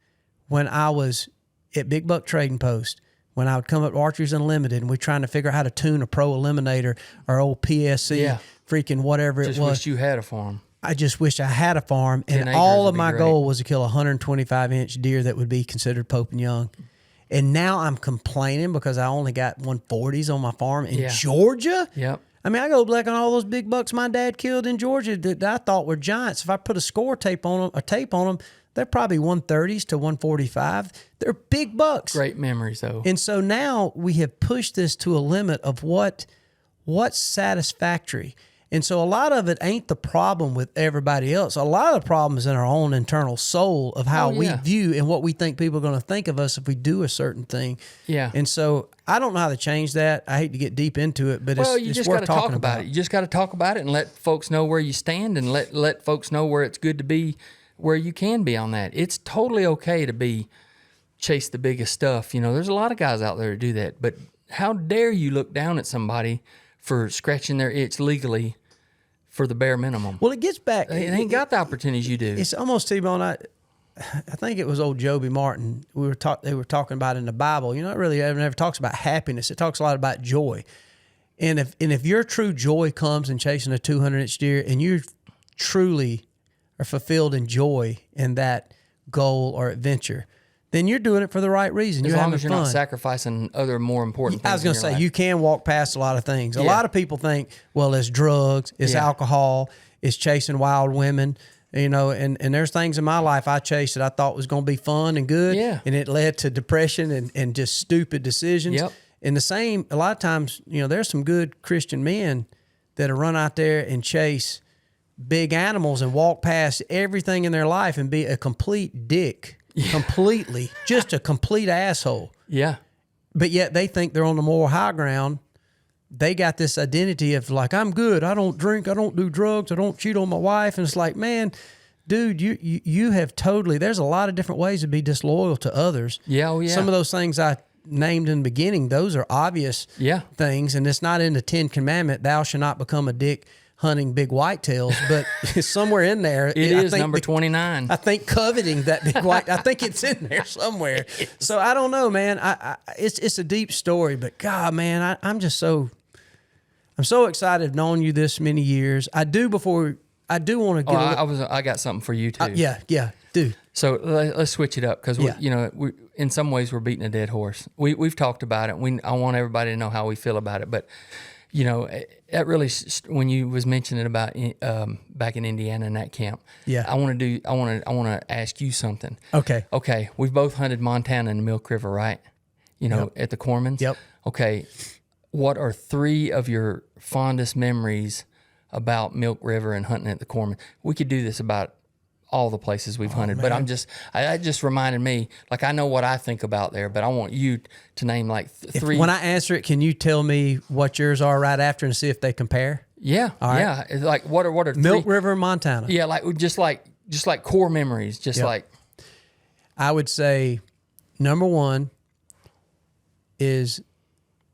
when I was at Big Buck Trading Post, when I would come up to Archeries Unlimited and we're trying to figure out how to tune a Pro Eliminator or old PSC, freaking whatever just it was. Wish you had a farm. I just wish I had a farm. And all of my goal was to kill a 125-inch deer that would be considered Pope and Young. And now I'm complaining because I only got 140s on my farm in Georgia. Yep. I mean, I go back on all those big bucks my dad killed in Georgia that I thought were giants. If I put a score tape on them, they're probably 130s to 145. They're big bucks. Great memories, though. And so now we have pushed this to a limit of what's satisfactory. And so a lot of it ain't the problem with everybody else. A lot of the problem is in our own internal soul of how we view and what we think people are going to think of us if we do a certain thing. Yeah. And so I don't know how to change that. I hate to get deep into it, but you it's just worth got to talking talk about it. You just got to talk about it and let folks know where you stand and let folks know where it's good to be, where you can be on that. It's totally okay to chase the biggest stuff. You know, there's a lot of guys out there who do that, but how dare you look down at somebody for scratching their itch legally for the bare minimum? Well, it gets back. They ain't got the opportunities you do. It's almost, T-Bone, I think it was old Joby Martin. They were talking about in the Bible. You know, it really never talks about happiness. It talks a lot about joy. And if your true joy comes in chasing a 200-inch deer and you truly are fulfilled in joy in that goal or adventure, then you're doing it for the right reason. As you're long as you're fun. not sacrificing other more important things. I was going to say, life. you can walk past a lot of things. A lot of people think, well, it's drugs, it's alcohol, it's chasing wild women, you know, and there's things in my life I chased that I thought was going to be fun and good, and it led to depression and just stupid decisions. Yep. And the same, a lot of times, you know, there's some good Christian men that run out there and chase big animals and walk past everything in their life and be a complete dick. Completely, just a complete asshole. Yeah. But yet they think they're on the moral high ground. They got this identity of like, I'm good. I don't drink. I don't do drugs. I don't cheat on my wife. And it's like, man, dude, you have totally, there's a lot of different ways to be disloyal to others. Yeah. Oh, yeah. Some of those things I named in the beginning, those are obvious things. And it's not in the 10 Commandment, thou shalt not become a dick hunting big whitetails, but somewhere in there. It is number 29. I think coveting that big white, I think it's in there somewhere. So I don't know, man. It's a deep story, but God, man, I'm so excited knowing you this many years. I do want to get. I got something for you too. Yeah, dude. So let's switch it up because we in some ways we're beating a dead horse. We've talked about it. I want everybody to know how we feel about it, but. You know, that really, when you was mentioning about back in Indiana in that camp, I want to ask you something. Okay. We've both hunted Montana and the Milk River, right? You know, at the Cormans. Yep. Okay. What are 3 of your fondest memories about Milk River and hunting at the Cormans? We could do this about all the places we've hunted, but that just reminded me, like, I know what I think about there, but I want you to name like 3. When I answer it, can you tell me what yours are right after and see if they compare? Yeah. All right. Yeah. It's like, what are 3? Milk River, Montana. Yeah. Just like core memories, I would say number 1 is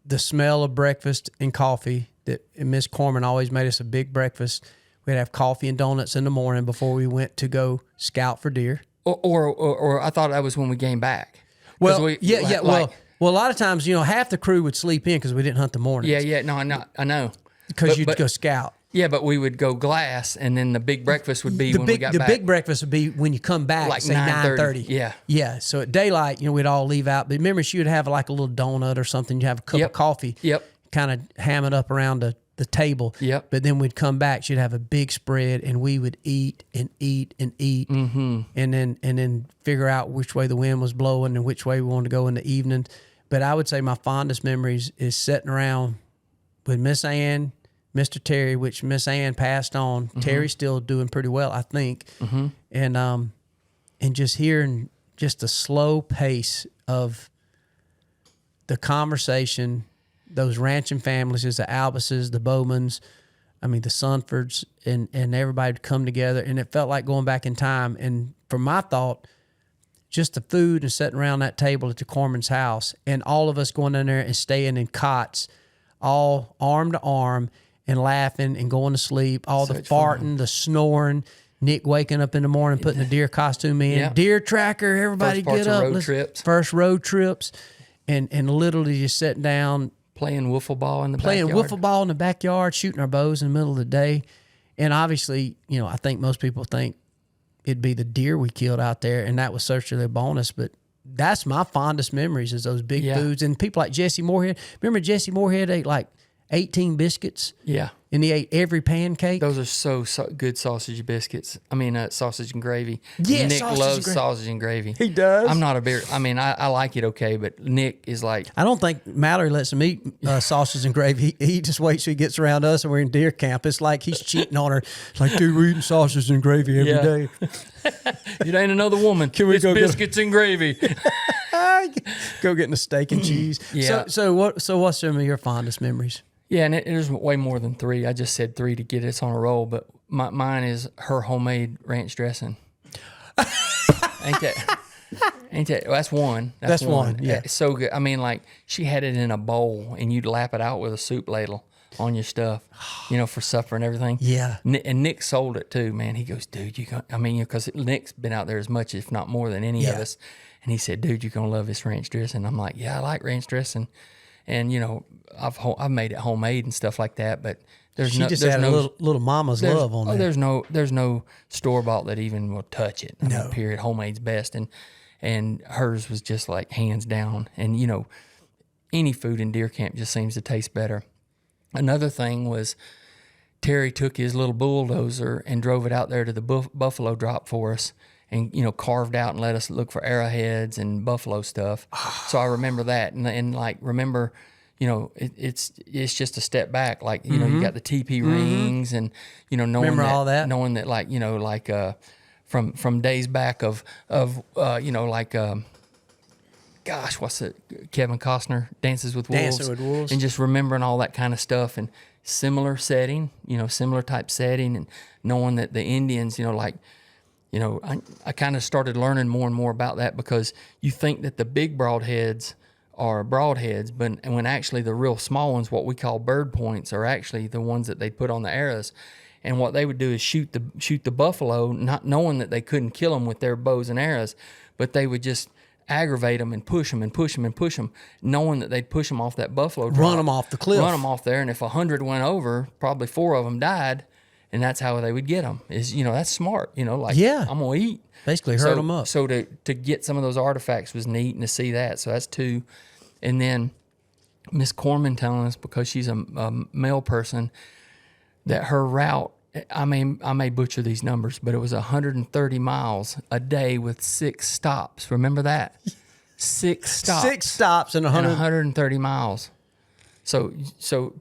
the smell of breakfast and coffee that Miss Corman always made us a big breakfast. We'd have coffee and donuts in the morning before we went to go scout for deer. Or I thought that was when we came back. Well, well, a lot of times, you know, half the crew would sleep in because we didn't hunt the mornings. Yeah. No, I know. Because you'd go scout. Yeah, but we would go glass, and then the big breakfast would be when we got back. The big breakfast would be when you come back, Like say 9:30. 9:30. Yeah. Yeah. So at daylight, we'd all leave out. But remember, she would have like a little donut or something. You'd have a cup of coffee. Yep. Kind of ham it up around the table. Yep. But then we'd come back. She'd have a big spread, and we would eat and eat and eat, and then figure out which way the wind was blowing and which way we wanted to go in the evening. But I would say my fondest memories is sitting around with Miss Ann, Mr. Terry, which Miss Ann passed on. Terry's still doing pretty well, I think. And just hearing just the slow pace of the conversation, those ranching families, the Albises, the Bowmans, the Sunfords, and everybody would come together, and it felt like going back in time. And for my thought, just the food and sitting around that table at the Corman's house, and all of us going in there and staying in cots, all arm to arm, and laughing and going to sleep, all the farting, the snoring, Nick waking up in the morning, putting a deer costume in, deer tracker, everybody get up. First road trips, and literally just sitting down. Playing wiffle ball in the backyard. Playing wiffle ball in the backyard, shooting our bows in the middle of the day. And obviously, I think most people think it'd be the deer we killed out there, and that was certainly a bonus, but that's my fondest memories is those big foods. And people like Jesse Moorhead. Remember Jesse Moorhead ate like 18 biscuits? Yeah. And he ate every pancake. Those are so good sausage biscuits. Sausage and gravy. Yeah, Nick loves sausage and gravy. He does. I'm not a beer. I like it okay, but Nick is like. I don't think Mallory lets him eat sausage and gravy. He just waits till he gets around us and we're in deer camp. It's like he's cheating on her. It's like, dude, we're eating sausage and gravy every day. It ain't another woman. Can we go biscuits and gravy? Go getting a steak and cheese. Yeah. So what's some of your fondest memories? Yeah, and there's way more than 3. I just said 3 to get us on a roll, but mine is her homemade ranch dressing. Ain't that? Well, that's one. That's one. Yeah, it's so good. She had it in a bowl, and you'd lap it out with a soup ladle on your stuff, for supper and everything. Yeah. And Nick sold it too, man. He goes, dude, because Nick's been out there as much, if not more than any of us. And he said, dude, you're going to love this ranch dressing. I'm like, yeah, I like ranch dressing. And, I've made it homemade and stuff like that, but there's no little mama's love on there. There's no store bought that even will touch it. Period. Homemade's best, and hers was just like hands down. And any food in deer camp just seems to taste better. Another thing was Terry took his little bulldozer and drove it out there to the buffalo drop for us. And, carved out and let us look for arrowheads and buffalo stuff. So I remember that. And remember, it's just a step back. Like, you got the teepee rings and, knowing all that? Knowing that, from days back of what's it? Kevin Costner, Dances with Wolves. Dancing with Wolves. And just remembering all that kind of stuff and similar setting, similar type setting, and knowing that the Indians, I kind of started learning more and more about that, because you think that the big broadheads are broadheads, but when actually the real small ones, what we call bird points, are actually the ones that they put on the arrows. And what they would do is shoot the buffalo, not knowing that they couldn't kill them with their bows and arrows, but they would just aggravate them and push them and push them and push them, knowing that they'd push them off that buffalo drop. Run them off the cliff. Run them off there, and if 100 went over, probably 4 of them died. And that's how they would get them. That's smart. I'm gonna eat. Basically, herd them up. So to get some of those artifacts was neat, and to see that. So that's 2. And then Miss Corman telling us, because she's a male person, that her route. I may butcher these numbers, but it was 130 miles a day with 6 stops. Remember that? 6 stops. 6 stops and 130 miles. So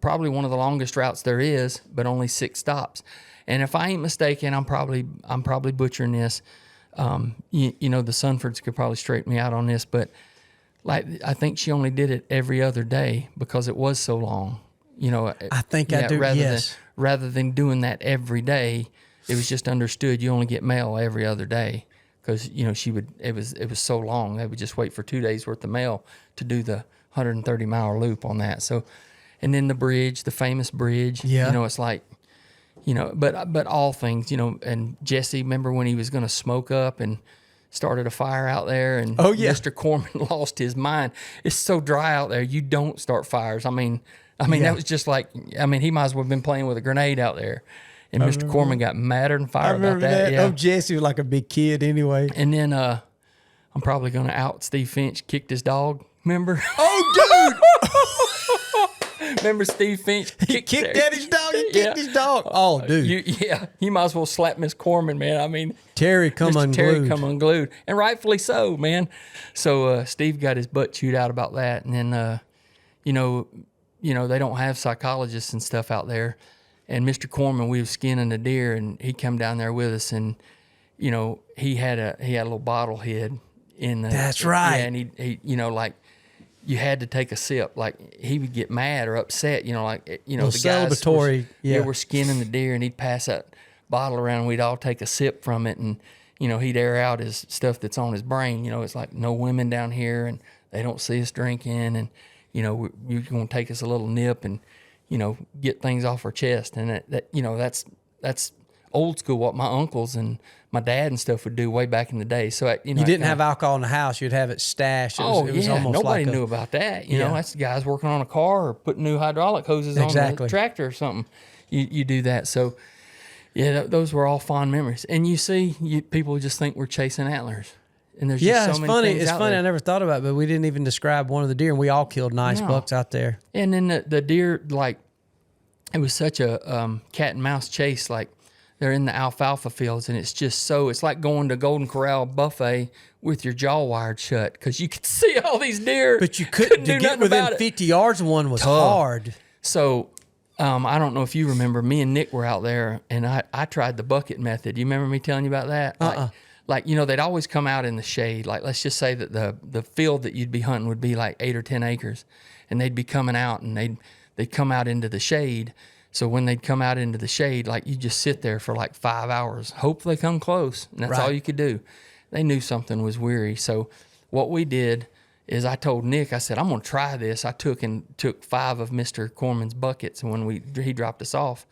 probably one of the longest routes there is, but only 6 stops. And if I ain't mistaken, I'm probably butchering this. The Sunfords could probably straighten me out on this, but I think she only did it every other day because it was so long. I think I do. Rather than doing that every day, it was just understood you only get mail every other day, because it was so long. They would just wait for 2 days worth of mail to do the 130-mile loop on that. So, and then the bridge, the famous bridge. Yeah. It's like, but all things, and Jesse, remember when he was going to smoke up and started a fire out there, and Mr. Corman lost his mind. It's so dry out there. You don't start fires. I mean, that was just like, I mean, he might as well have been playing with a grenade out there. And Mr. Corman got madder than fire about that. Yeah. Oh, Jesse was like a big kid anyway. And then I'm probably going to out Steve Finch kicked his dog. Remember? Oh, dude! Remember Steve Finch kicked Daddy's dog? He kicked his dog. Oh, dude. You might as well slap Miss Corman, man. I mean, Terry come unglued. And rightfully so, man. So Steve got his butt chewed out about that. And then, you know, they don't have psychologists and stuff out there. And Mr. Corman, we was skinning a deer, and he come down there with us, and you know he had a little bottle head in the. That's right. Yeah, and he you know, like you had to take a sip. Like he would get mad or upset. You know, like the celebratory. Guys were skinning the deer, and he'd pass that bottle around, and we'd all take a sip from it, and you know he'd air out his stuff that's on his brain. You know, it's like no women down here, and they don't see us drinking, and you know you're gonna take us a little nip and. You know, get things off our chest, and that you know that's old school. What my uncles and my dad and stuff would do way back in the day. So you didn't have alcohol in the house; you'd have it stashed. It was almost nobody knew about that. You know, that's the guys working on a car or putting new hydraulic hoses on the tractor or something. You do that. So yeah, those were all fond memories. And you see, people just think we're chasing antlers. And there's just so many things out there. I never thought about it, but we didn't even describe one of the deer, and we all killed nice bucks out there. And then the deer, like, it was such a cat and mouse chase. Like, they're in the alfalfa fields, and it's like going to Golden Corral buffet with your jaw wired shut, because you could see all these deer. But you couldn't do nothing within 50 yards of one was hard. So I don't know if you remember, me and Nick were out there, and I tried the bucket method. You remember me telling you about that? Like, you know, they'd always come out in the shade. Like, let's just say that the field that you'd be hunting would be like 8 or 10 acres. And they'd be coming out, and they'd come out into the shade. So when they'd come out into the shade, like, you just sit there for like 5 hours. Hope they come close. And that's all you could do. They knew something was weary. So what we did is I told Nick, I said, I'm going to try this. I took 5 of Mr. Corman's buckets. And when he dropped us off,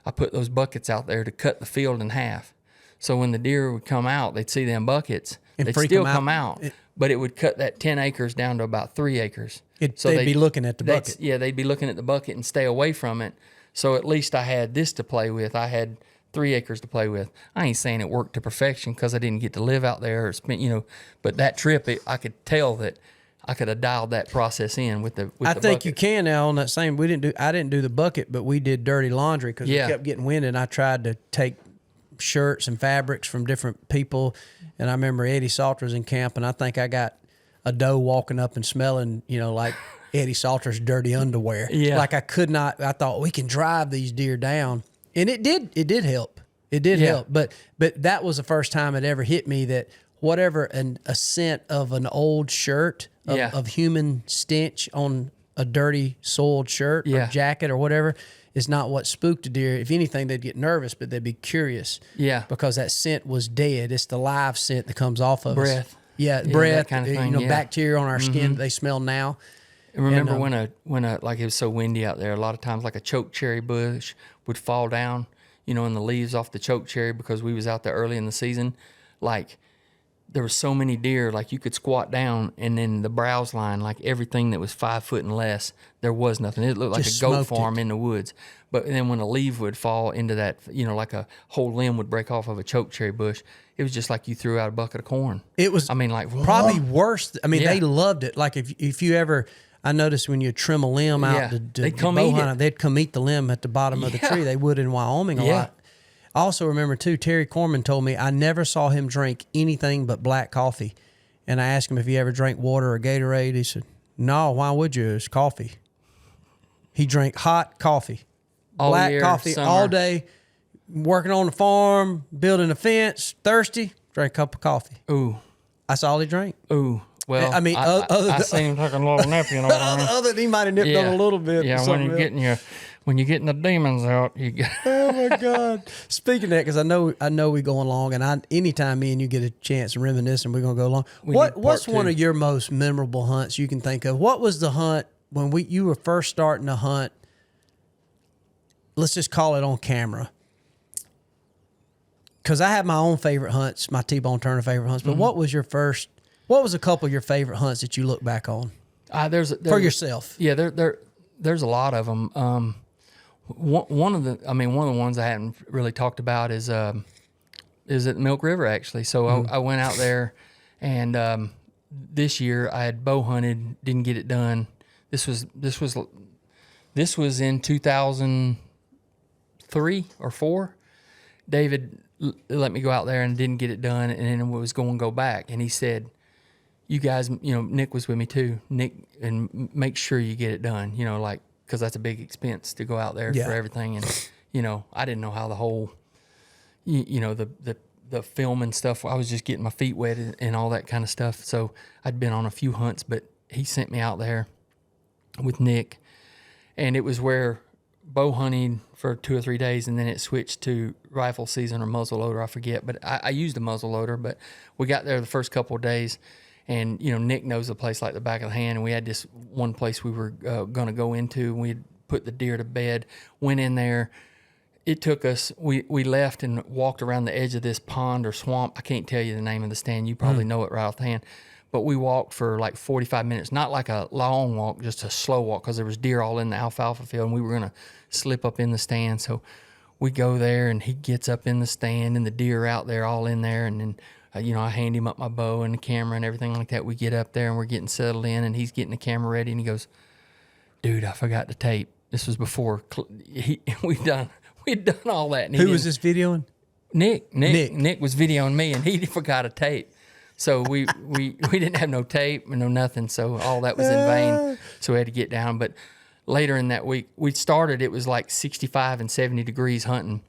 I put those buckets out there to cut the field in half. So when the deer would come out, they'd see them buckets. They'd still come out, but it would cut that 10 acres down to about 3 acres. So they'd be looking at the bucket. They'd be looking at the bucket and stay away from it. So at least I had this to play with. I had 3 acres to play with. I ain't saying it worked to perfection because I didn't get to live out there or spend, you know. But that trip, I could tell that I could have dialed that process in with the bucket. I think you can now on that same. I didn't do the bucket, but we did dirty laundry because we kept getting winded. And I tried to take shirts and fabrics from different people, and I remember Eddie Salter's in camp, and I think I got a doe walking up and smelling, you know, like Eddie Salter's dirty underwear. Like I could not. I thought we can drive these deer down, and it did help. It did help, but that was the first time it ever hit me that whatever a scent of an old shirt of human stench on a dirty soiled shirt or jacket or whatever is not what spooked a deer. If anything, they'd get nervous, but they'd be curious. Yeah. Because that scent was dead. It's the live scent that comes off of breath. us. Yeah, breath, kind of thing, bacteria on our skin that they smell now. And remember when like it was so windy out there, a lot of times like a choke cherry bush would fall down, you know, and the leaves off the choke cherry because we was out there early in the season. Like there were so many deer, like you could squat down and then the browse line, like everything that was 5 foot and less, there was nothing. It looked like just a goat farm in the woods. But then when a leaf would fall into that, you know, like a whole limb would break off of a choke cherry bush, it was just like you threw out a bucket of corn. It was, I mean, like probably worse. I mean, they loved it. Like if you ever, I noticed when you trim a limb out, they'd come eat it. They'd come eat the limb at the bottom of the tree. They would in Wyoming a lot. I also remember too, Terry Corman told me I never saw him drink anything but black coffee. And I asked him if he ever drank water or Gatorade. He said, no, why would you? It's coffee. He drank hot coffee. Black coffee summer. All day, working on the farm, building a fence, thirsty, drank a cup of coffee. Ooh. That's all he drank. Ooh. Well, I mean, I seen him taking a little nap, you know what I mean? Other than he might have nipped on a little bit. Yeah, when you're getting the demons out, you get. Oh my God! Speaking of that, because I know we going long, and anytime me and you get a chance to reminisce, and we're gonna go long. What's one of your most memorable hunts you can think of? What was the hunt when you were first starting to hunt? Let's just call it on camera. Because I have my own favorite hunts, my T-Bone Turner favorite hunts. But what was a couple of your favorite hunts that you look back on? There's for yourself. Yeah, there's a lot of them. One of the ones I hadn't really talked about is at Milk River, actually. So I went out there, and this year I had bow hunted, didn't get it done. This was in 2003 or 4. David let me go out there and didn't get it done, and then was going to go back, and he said, "You guys, Nick was with me too. Nick, and make sure you get it done. Because that's a big expense to go out there for everything." And I didn't know how the whole, the film and stuff. I was just getting my feet wet and all that kind of stuff. So I'd been on a few hunts, but he sent me out there with Nick, and it was where bow hunting for 2 or 3 days, and then it switched to rifle season or muzzle loader. I forget, but I used a muzzle loader. But we got there the first couple of days. And, Nick knows the place like the back of the hand. And we had this one place we were going to go into. And we had put the deer to bed, went in there. It took us, we left and walked around the edge of this pond or swamp. I can't tell you the name of the stand. You probably know it right off the hand. But we walked for like 45 minutes, not like a long walk, just a slow walk, because there was deer all in the alfalfa field. And we were going to slip up in the stand. So we go there, and he gets up in the stand, and the deer are out there all in there. And then I hand him up my bow and the camera and everything like that. We get up there, and we're getting settled in, and he's getting the camera ready, and he goes, "Dude, I forgot the tape." This was before we'd done all that. And Who was this videoing? Nick was videoing me, and he forgot a tape. So we didn't have no tape and no nothing. So all that was in vain. So we had to get down. But later in that week, it was like 65 and 70 degrees hunting.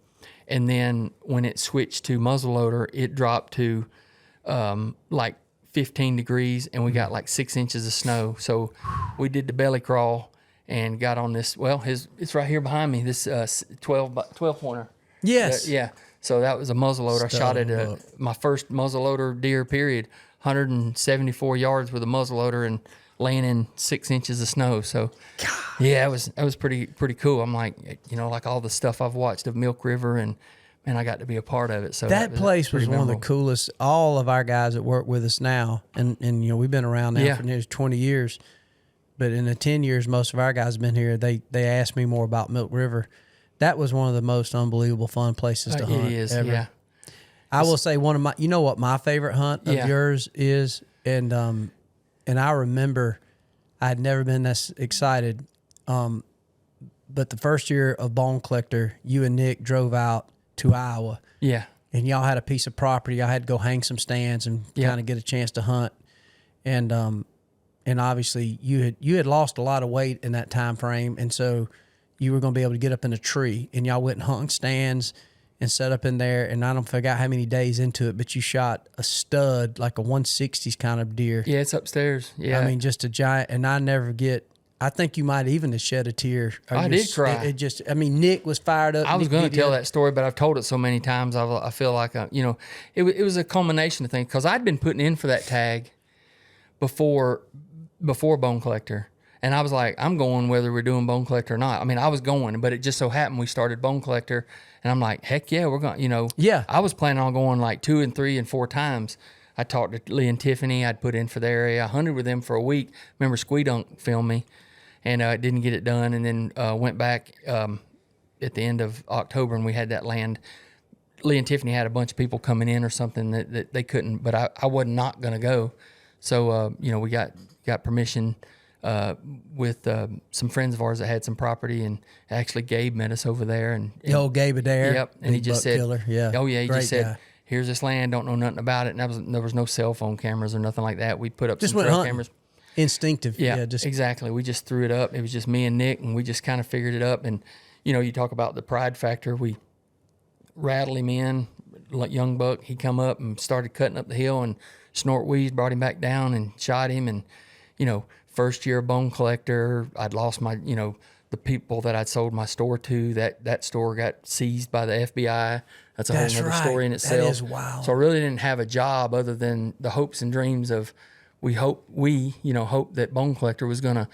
And then when it switched to muzzleloader, it dropped to like 15 degrees, and we got like 6 inches of snow. So we did the belly crawl and got on this. Well, it's right here behind me. This 12 pointer. Yes. Yeah. So that was a muzzleloader. I shot at my first muzzleloader deer. Period. 174 yards with a muzzleloader and laying in 6 inches of snow. So, yeah, that was pretty cool. I'm like, like all the stuff I've watched of Milk River, and man, I got to be a part of it. So that place was one of the coolest. All of our guys that work with us now, and we've been around now for nearly 20 years. But in the 10 years most of our guys have been here, they asked me more about Milk River. That was one of the most unbelievable fun places to hunt. It is, ever. yeah. I will say one of my, what my favorite hunt of yours is, and I remember I had never been this excited, but the first year of Bone Collector, you and Nick drove out to Iowa. Yeah. And y'all had a piece of property. I had to go hang some stands and kind of get a chance to hunt. And obviously you had lost a lot of weight in that time frame, and so you were going to be able to get up in a tree, and y'all went and hung stands and set up in there. And I don't forget how many days into it, but you shot a stud, like a 160s kind of deer. Yeah, it's upstairs. Yeah. I mean, just a giant. And I never get, I think you might even have shed a tear. I did cry. Nick was fired up. I was going to tell that story, but I've told it so many times. I feel like, it was a culmination of things, because I'd been putting in for that tag before Bone Collector. And I was like, I'm going whether we're doing Bone Collector or not. I mean, I was going, but it just so happened we started Bone Collector. And I'm like, heck yeah, we're going, Yeah. I was planning on going like 2 and 3 and 4 times. I talked to Lee and Tiffany. I'd put in for their area. I hunted with them for a week. Remember, Squeedunk filmed me, and didn't get it done. And then went back at the end of October, and we had that land. Lee and Tiffany had a bunch of people coming in or something that they couldn't, but I was not going to go. So, we got permission with some friends of ours that had some property, and actually Gabe met us over there. And old Gabe Adair. Yep. And he just said, killer. Yeah. Oh yeah, he Great just said, guy. Here's this land, don't know nothing about it. And there was no cell phone cameras or nothing like that. We put up Just some went trail hunting. cameras. Instinctive. Yeah, just exactly. We just threw it up. It was just me and Nick, and we just kind of figured it up. And, you talk about the pride factor. We rattled him in, like young buck. He come up and started cutting up the hill, and snort wheeze brought him back down and shot him. And, first year Bone Collector, I'd lost my, the people that I'd sold my store to, that store got seized by the FBI. That's a whole other story in itself. That is wild. So I really didn't have a job other than the hopes and dreams of, hope that Bone Collector was gonna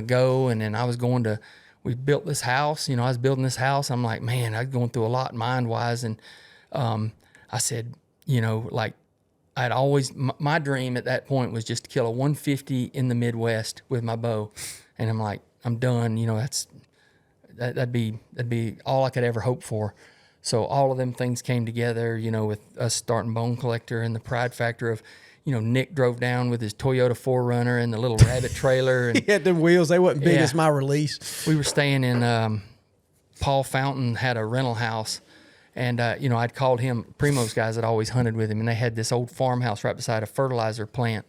go, and then I was going to. We built this house. I was building this house. I'm like, man, I was going through a lot mind wise, and I said, I'd always my dream at that point was just to kill a 150 in the Midwest with my bow, and I'm like, I'm done. You know, that'd be all I could ever hope for. So all of them things came together, you know, with us starting Bone Collector and the pride factor of, you know, Nick drove down with his Toyota 4Runner and the little rabbit trailer. And he had them wheels. They wasn't big as my release. We were staying in, Paul Fountain had a rental house. And, you know, I'd called him, Primo's guys had always hunted with him. And they had this old farmhouse right beside a fertilizer plant.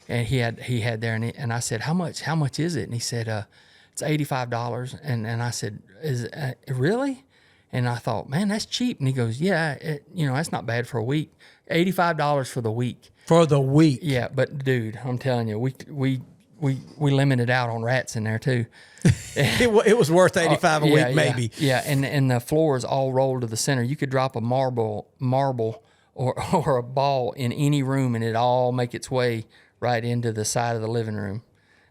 And he had there. And I said, how much is it? And he said, it's $85. And I said, really? And I thought, man, that's cheap. And he goes, yeah, you know, that's not bad for a week. $85 for the week. For the week. Yeah, but dude, I'm telling you, we limited out on rats in there too. It was worth $85 a week, maybe. Yeah, and the floors all rolled to the center. You could drop a marble or a ball in any room, and it'd all make its way right into the side of the living room.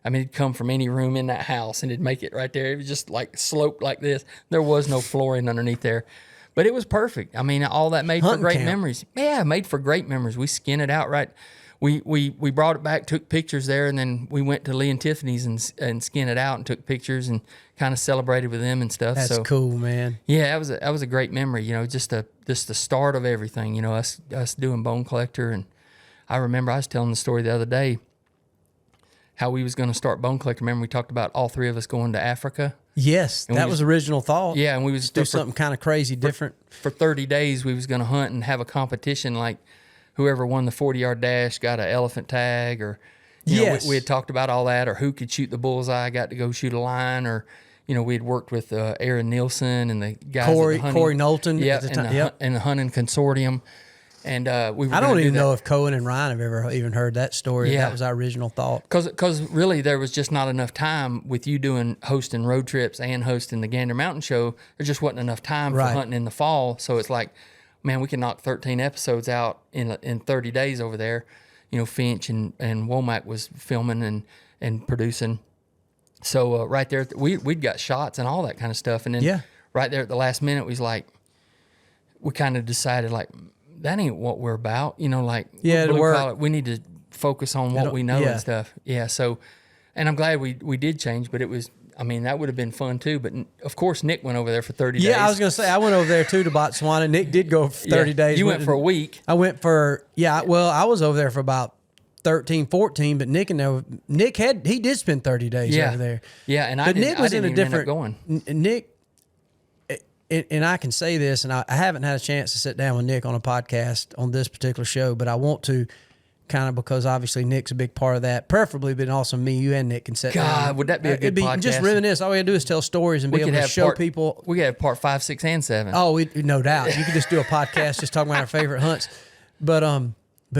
I mean, it'd come from any room in that house, and it'd make it right there. It was just like sloped like this. There was no flooring underneath there. But it was perfect. I mean, all that made for great memories. Yeah, made for great memories. We skinned it out right. We brought it back, took pictures there, and then we went to Lee and Tiffany's and skinned it out and took pictures and kind of celebrated with them and stuff. That's cool, man. Yeah, that was a great memory. You know, just the start of everything. You know, us doing Bone Collector, and I remember I was telling the story the other day how we was going to start Bone Collector. Remember we talked about all three of us going to Africa? Yes, that was original thought. Yeah, and we was do something kind of crazy different. For 30 days, we was going to hunt and have a competition. Like whoever won the 40-yard dash got an elephant tag, or you know, we had talked about all that, or who could shoot the bullseye got to go shoot a line, or you know, we had worked with Aaron Nielsen and the guys Corey Knowlton, at the time, and the hunting consortium. And we were I don't even know if Cohen and Ryan have ever even heard that story. Yeah. That was our original thought. Because really there was just not enough time with you hosting road trips and hosting the Gander Mountain Show. There just wasn't enough time for hunting in the fall. So it's like, man, we can knock 13 episodes out in 30 days over there. You know, Finch and Womack was filming and producing. So right there, we'd got shots and all that kind of stuff. And then right there at the last minute, we kind of decided like, that ain't what we're about, you know, like blue collar, we need to focus on what we know and stuff. Yeah. So, and I'm glad we did change, but it was, I mean, that would have been fun too. But of course, Nick went over there for 30 days. Yeah, I was going to say, I went over there too to Botswana. Nick did go for 30 days. You went for a week. I went for, well, I was over there for about 13, 14, but Nick he did spend 30 days over there. Yeah. And Nick was in a different, going. Nick, and I can say this, and I haven't had a chance to sit down with Nick on a podcast on this particular show, but I want to kind of because obviously Nick's a big part of that, preferably, but also me, you, and Nick can sit down. God, would that be a good podcast? Just reminisce. All we got to do is tell stories and be able to show people. We could have part 5, 6, and 7. Oh, no doubt. You could just do a podcast just talking about our favorite hunts. But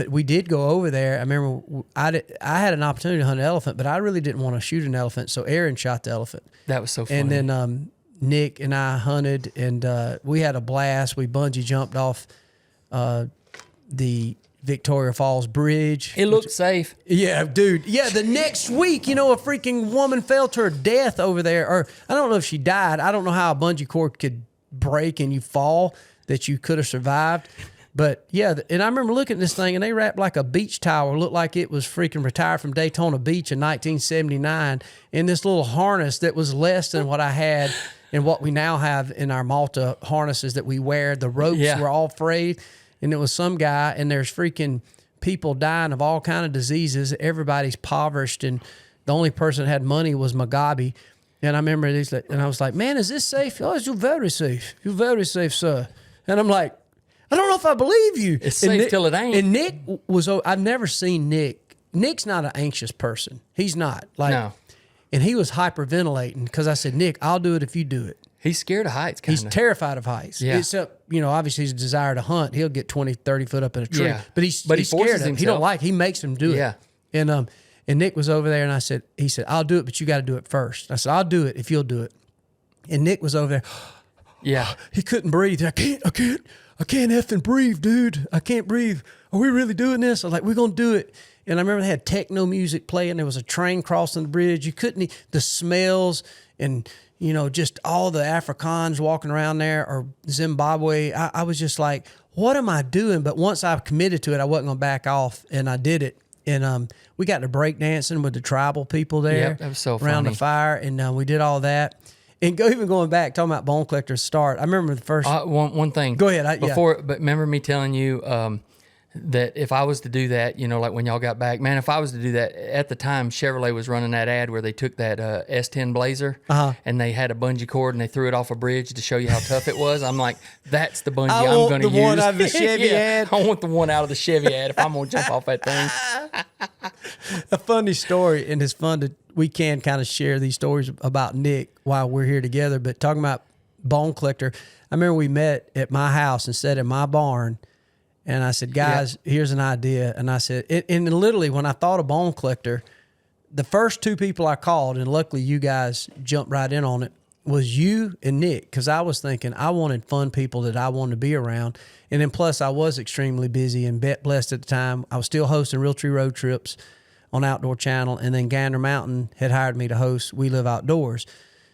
we did go over there. I remember I had an opportunity to hunt an elephant, but I really didn't want to shoot an elephant, so Aaron shot the elephant. That was so funny. And then Nick and I hunted, and we had a blast. We bungee jumped off the Victoria Falls Bridge. It looked safe. Yeah, dude. Yeah, the next week, a freaking woman fell to her death over there. Or I don't know if she died. I don't know how a bungee cord could break and you fall that you could have survived. But yeah, and I remember looking at this thing, and they wrapped like a beach towel. It looked like it was freaking retired from Daytona Beach in 1979 in this little harness that was less than what I had and what we now have in our Malta harnesses that we wear. The ropes were all frayed, and it was some guy, and there's freaking people dying of all kind of diseases. Everybody's impoverished, and the only person that had money was Mugabe. And I remember these, and I was like, man, is this safe? Oh, you're very safe. You're very safe, sir. And I'm like, I don't know if I believe you. It's safe till it ain't. And Nick I've never seen Nick. Nick's not an anxious person. He's not. No. And he was hyperventilating because I said, Nick, I'll do it if you do it. He's scared of heights, kind of. He's terrified of heights. Yeah. Except, obviously his desire to hunt. He'll get 20, 30 foot up in a tree. Yeah. But he's scared of him. He don't like it. He makes him do it. Yeah. And Nick was over there, and he said, I'll do it, but you got to do it first. I said, I'll do it if you'll do it. And Nick was over there. Yeah. He couldn't breathe. I can't effing breathe, dude. I can't breathe. Are we really doing this? I was like, we're going to do it. And I remember they had techno music playing. There was a train crossing the bridge. You couldn't, the smells and, just all the Afrikaans walking around there, or Zimbabwe. I was just like, what am I doing? But once I committed to it, I wasn't going to back off, and I did it. And we got to break dancing with the tribal people there. Yep, that was so around funny. the fire, and we did all that. And even going back, talking about Bone Collector's start, I remember the first... one thing. Go ahead. But remember me telling you that if I was to do that, like when y'all got back, man, if I was to do that, at the time, Chevrolet was running that ad where they took that S10 Blazer and they had a bungee cord and they threw it off a bridge to show you how tough it was. I'm like, that's the bungee I'm going to use. I want the one out of the Chevy ad. I want the one out of the Chevy ad if I'm going to jump off that thing. A funny story, and it's fun that we can kind of share these stories about Nick while we're here together. But talking about Bone Collector, I remember we met at my house and sat in my barn. And I said, guys, here's an idea. And I said, and literally when I thought of Bone Collector, the first two people I called, and luckily you guys jumped right in on it, was you and Nick. Because I was thinking I wanted fun people that I wanted to be around. And then plus I was extremely busy and blessed at the time. I was still hosting Realtree Road Trips on Outdoor Channel. And then Gander Mountain had hired me to host We Live Outdoors.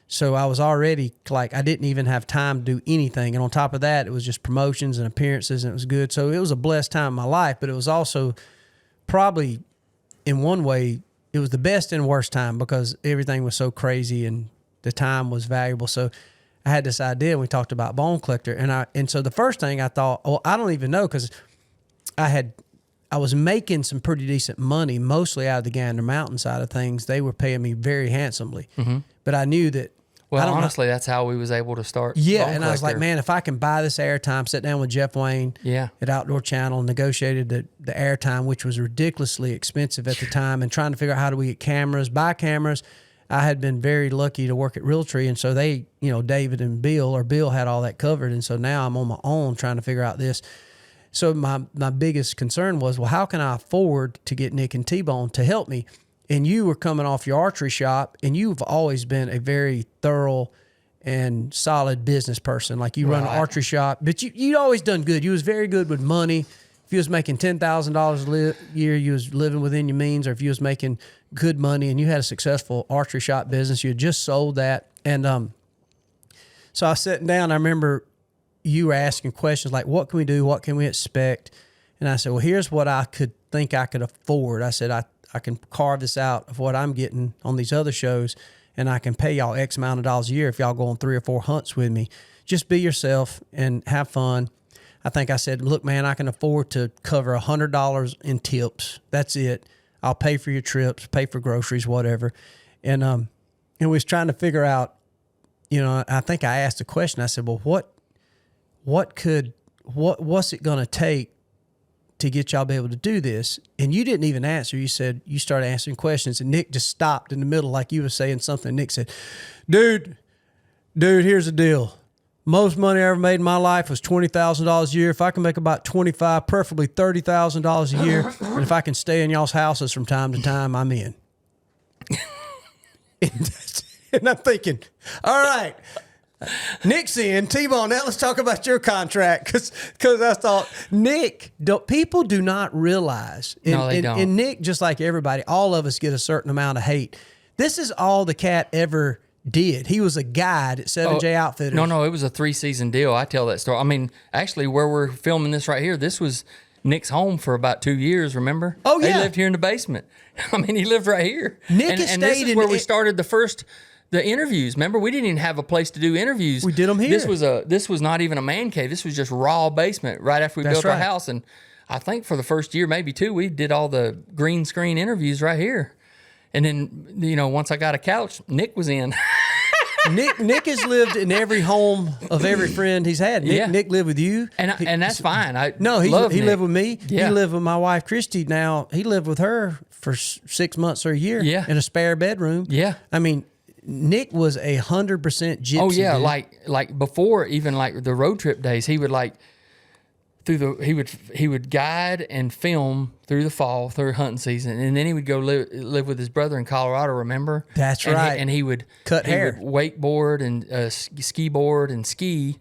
So I was already like, I didn't even have time to do anything. And on top of that, it was just promotions and appearances, and it was good. So it was a blessed time in my life, but it was also probably in one way, it was the best and worst time because everything was so crazy and the time was valuable. So I had this idea, and we talked about Bone Collector. And so the first thing I thought, I don't even know, because I was making some pretty decent money, mostly out of the Gander Mountain side of things. They were paying me very handsomely. Mm-hmm. But I knew that. Well, honestly, that's how we was able to start. Yeah, and I was like, man, if I can buy this airtime, sit down with Jeff Wayne at Outdoor Channel, negotiated the airtime, which was ridiculously expensive at the time, and trying to figure out how do we get cameras, buy cameras. I had been very lucky to work at Realtree, and so they, David and Bill had all that covered, and so now I'm on my own trying to figure out this. So my biggest concern was, well, how can I afford to get Nick and T-Bone to help me? And you were coming off your archery shop, and you've always been a very thorough and solid business person. Like you run an archery shop, but you'd always done good. You was very good with money. If you was making $10,000 a year, you was living within your means, or if you was making good money and you had a successful archery shop business, you had just sold that. And so I was sitting down, I remember you were asking questions like, what can we do? What can we expect? And I said, well, here's what I could think I could afford. I said, I can carve this out of what I'm getting on these other shows, and I can pay y'all X amount of dollars a year if y'all go on 3 or 4 hunts with me. Just be yourself and have fun. I think I said, look, man, I can afford to cover $100 in tips. That's it. I'll pay for your trips, pay for groceries, whatever. And we was trying to figure out, I think I asked a question. I said, well, what's it going to take to get y'all be able to do this? And you didn't even answer. You said, you started answering questions, and Nick just stopped in the middle like you were saying something. Nick said, dude, here's the deal. Most money I ever made in my life was $20,000 a year. If I can make about $25,000, preferably $30,000 a year, and if I can stay in y'all's houses from time to time, I'm in. And I'm thinking, all right, Nick's in. T-Bone, now let's talk about your contract, because I thought, Nick, people do not realize. No, they don't. And Nick, just like everybody, all of us get a certain amount of hate. This is all the cat ever did. He was a guide at 7J Outfitters. No, it was a 3-season deal. I tell that story. I mean, actually, where we're filming this right here, this was Nick's home for about 2 years, remember? Oh, yeah. He lived here in the basement. I mean, he lived right here. Nick and this is where we started the interviews. Remember, we didn't even have a place to do interviews. We did them here. This was not even a man cave. This was just raw basement right after we built our house. And I think for the first year, maybe 2, we did all the green screen interviews right here. And then, once I got a couch, Nick was in. Nick has lived in every home of every friend he's had. Nick lived with you. And that's fine. He lived with me. Yeah. He lived with my wife, Christy. Now, he lived with her for 6 months or a year in a spare bedroom. Yeah. I mean, Nick was 100% gypsy. Oh yeah, dude. like before even like the road trip days, he would like he would guide and film through the fall, through hunting season, and then he would go live with his brother in Colorado. Remember? That's right. And he would cut hair, wakeboard, and ski board and ski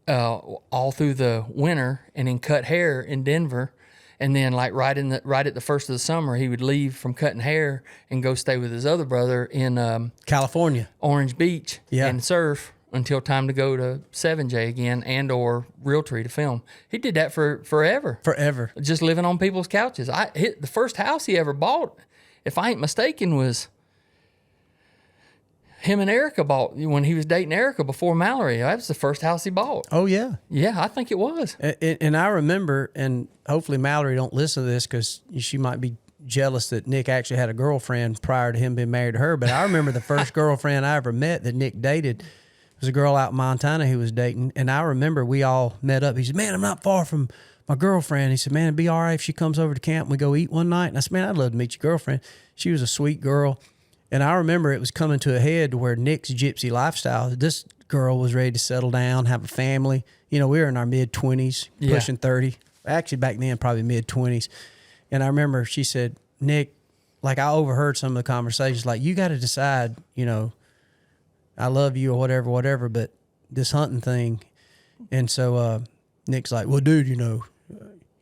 all through the winter, and then cut hair in Denver. And then, like right at the first of the summer, he would leave from cutting hair and go stay with his other brother in California, Orange Beach, and surf until time to go to 7J again and or Realtree to film. He did that for forever. Forever. Just living on people's couches. The first house he ever bought, if I ain't mistaken, was him and Erica bought when he was dating Erica before Mallory. That was the first house he bought. Oh, yeah. Yeah, I think it was. And I remember, and hopefully Mallory don't listen to this because she might be jealous that Nick actually had a girlfriend prior to him being married to her. But I remember the first girlfriend I ever met that Nick dated was a girl out in Montana he was dating. And I remember we all met up. He said, man, I'm not far from my girlfriend. He said, man, it'd be all right if she comes over to camp and we go eat one night. And I said, man, I'd love to meet your girlfriend. She was a sweet girl. And I remember it was coming to a head to where Nick's gypsy lifestyle, this girl was ready to settle down, have a family. You know, we were in our mid-20s, pushing 30. Actually, back then, probably mid-20s. And I remember she said, Nick, like I overheard some of the conversations, like, you got to decide, you know, I love you or whatever, but this hunting thing. And so Nick's like, well, dude, you know,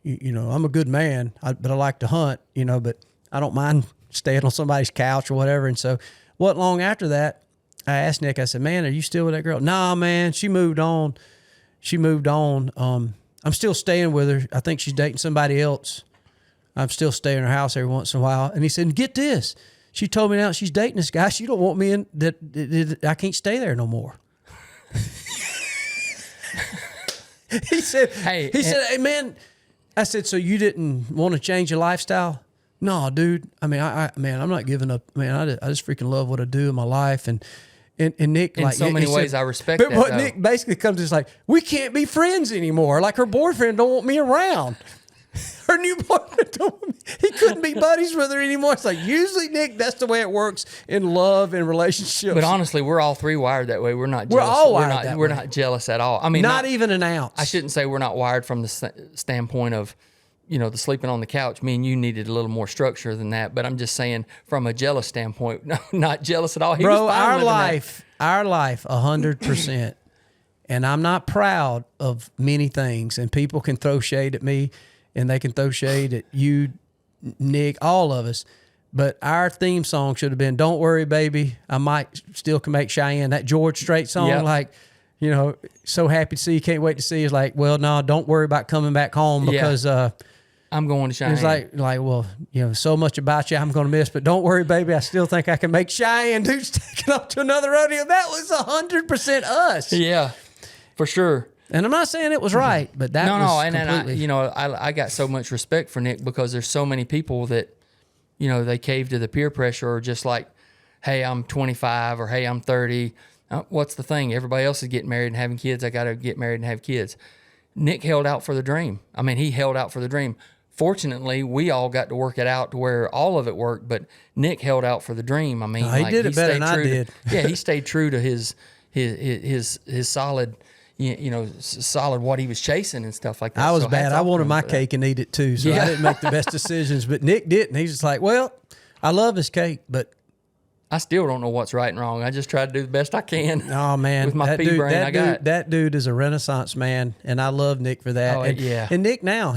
I'm a good man, but I like to hunt, you know, but I don't mind staying on somebody's couch or whatever. And so wasn't long after that, I asked Nick, I said, man, are you still with that girl? Nah, man, she moved on. I'm still staying with her. I think she's dating somebody else. I'm still staying in her house every once in a while. And he said, get this. She told me now she's dating this guy. She don't want me in that I can't stay there no more. He said, hey, man, I said, so you didn't want to change your lifestyle? No, dude. I mean, I'm not giving up. Man, I just freaking love what I do in my life. And Nick, in like, so many ways, I respect that. But Nick basically comes to us like, we can't be friends anymore. Like her boyfriend don't want me around. Her new boyfriend don't want me. He couldn't be buddies with her anymore. It's like, usually, Nick, that's the way it works in love and relationships. But honestly, we're all three wired that way. We're not jealous. We're all wired that way. We're not jealous at all. I mean, not even an ounce. I shouldn't say we're not wired from the standpoint of, you know, the sleeping on the couch. Me and you needed a little more structure than that. But I'm just saying from a jealous standpoint, no, not jealous at all. He Bro, was fine our life, 100%. And I'm not proud of many things. And people can throw shade at me and they can throw shade at you, Nick, all of us. But our theme song should have been, Don't Worry, Baby. I might still can make Cheyenne. That George Strait song, Yep. like, you know, so happy to see you, can't wait to see you. It's like, well, no, don't worry about coming back home because I'm going to Cheyenne. it's like, well, you know, so much about you I'm going to miss, but don't worry, baby. I still think I can make Cheyenne. Dude's taking up to another rodeo. That was 100% us. Yeah, for sure. And I'm not saying it was right, but that was completely. And I got so much respect for Nick because there's so many people that, you know, they cave to the peer pressure or just like, hey, I'm 25 or hey, I'm 30. What's the thing? Everybody else is getting married and having kids. I got to get married and have kids. Nick held out for the dream. I mean, he held out for the dream. Fortunately, we all got to work it out to where all of it worked, but Nick held out for the dream. I mean, he did it better than I did. Yeah, he stayed true to his solid, solid what he was chasing and stuff like that. I was bad. I wanted my cake and eat it too, so I didn't make the best decisions. But Nick didn't. He's just like, well, I love his cake, but I still don't know what's right and wrong. I just try to do the best I can. Oh man, with my pea brain I got. That dude is a Renaissance man, and I love Nick for that. Oh, and Nick now,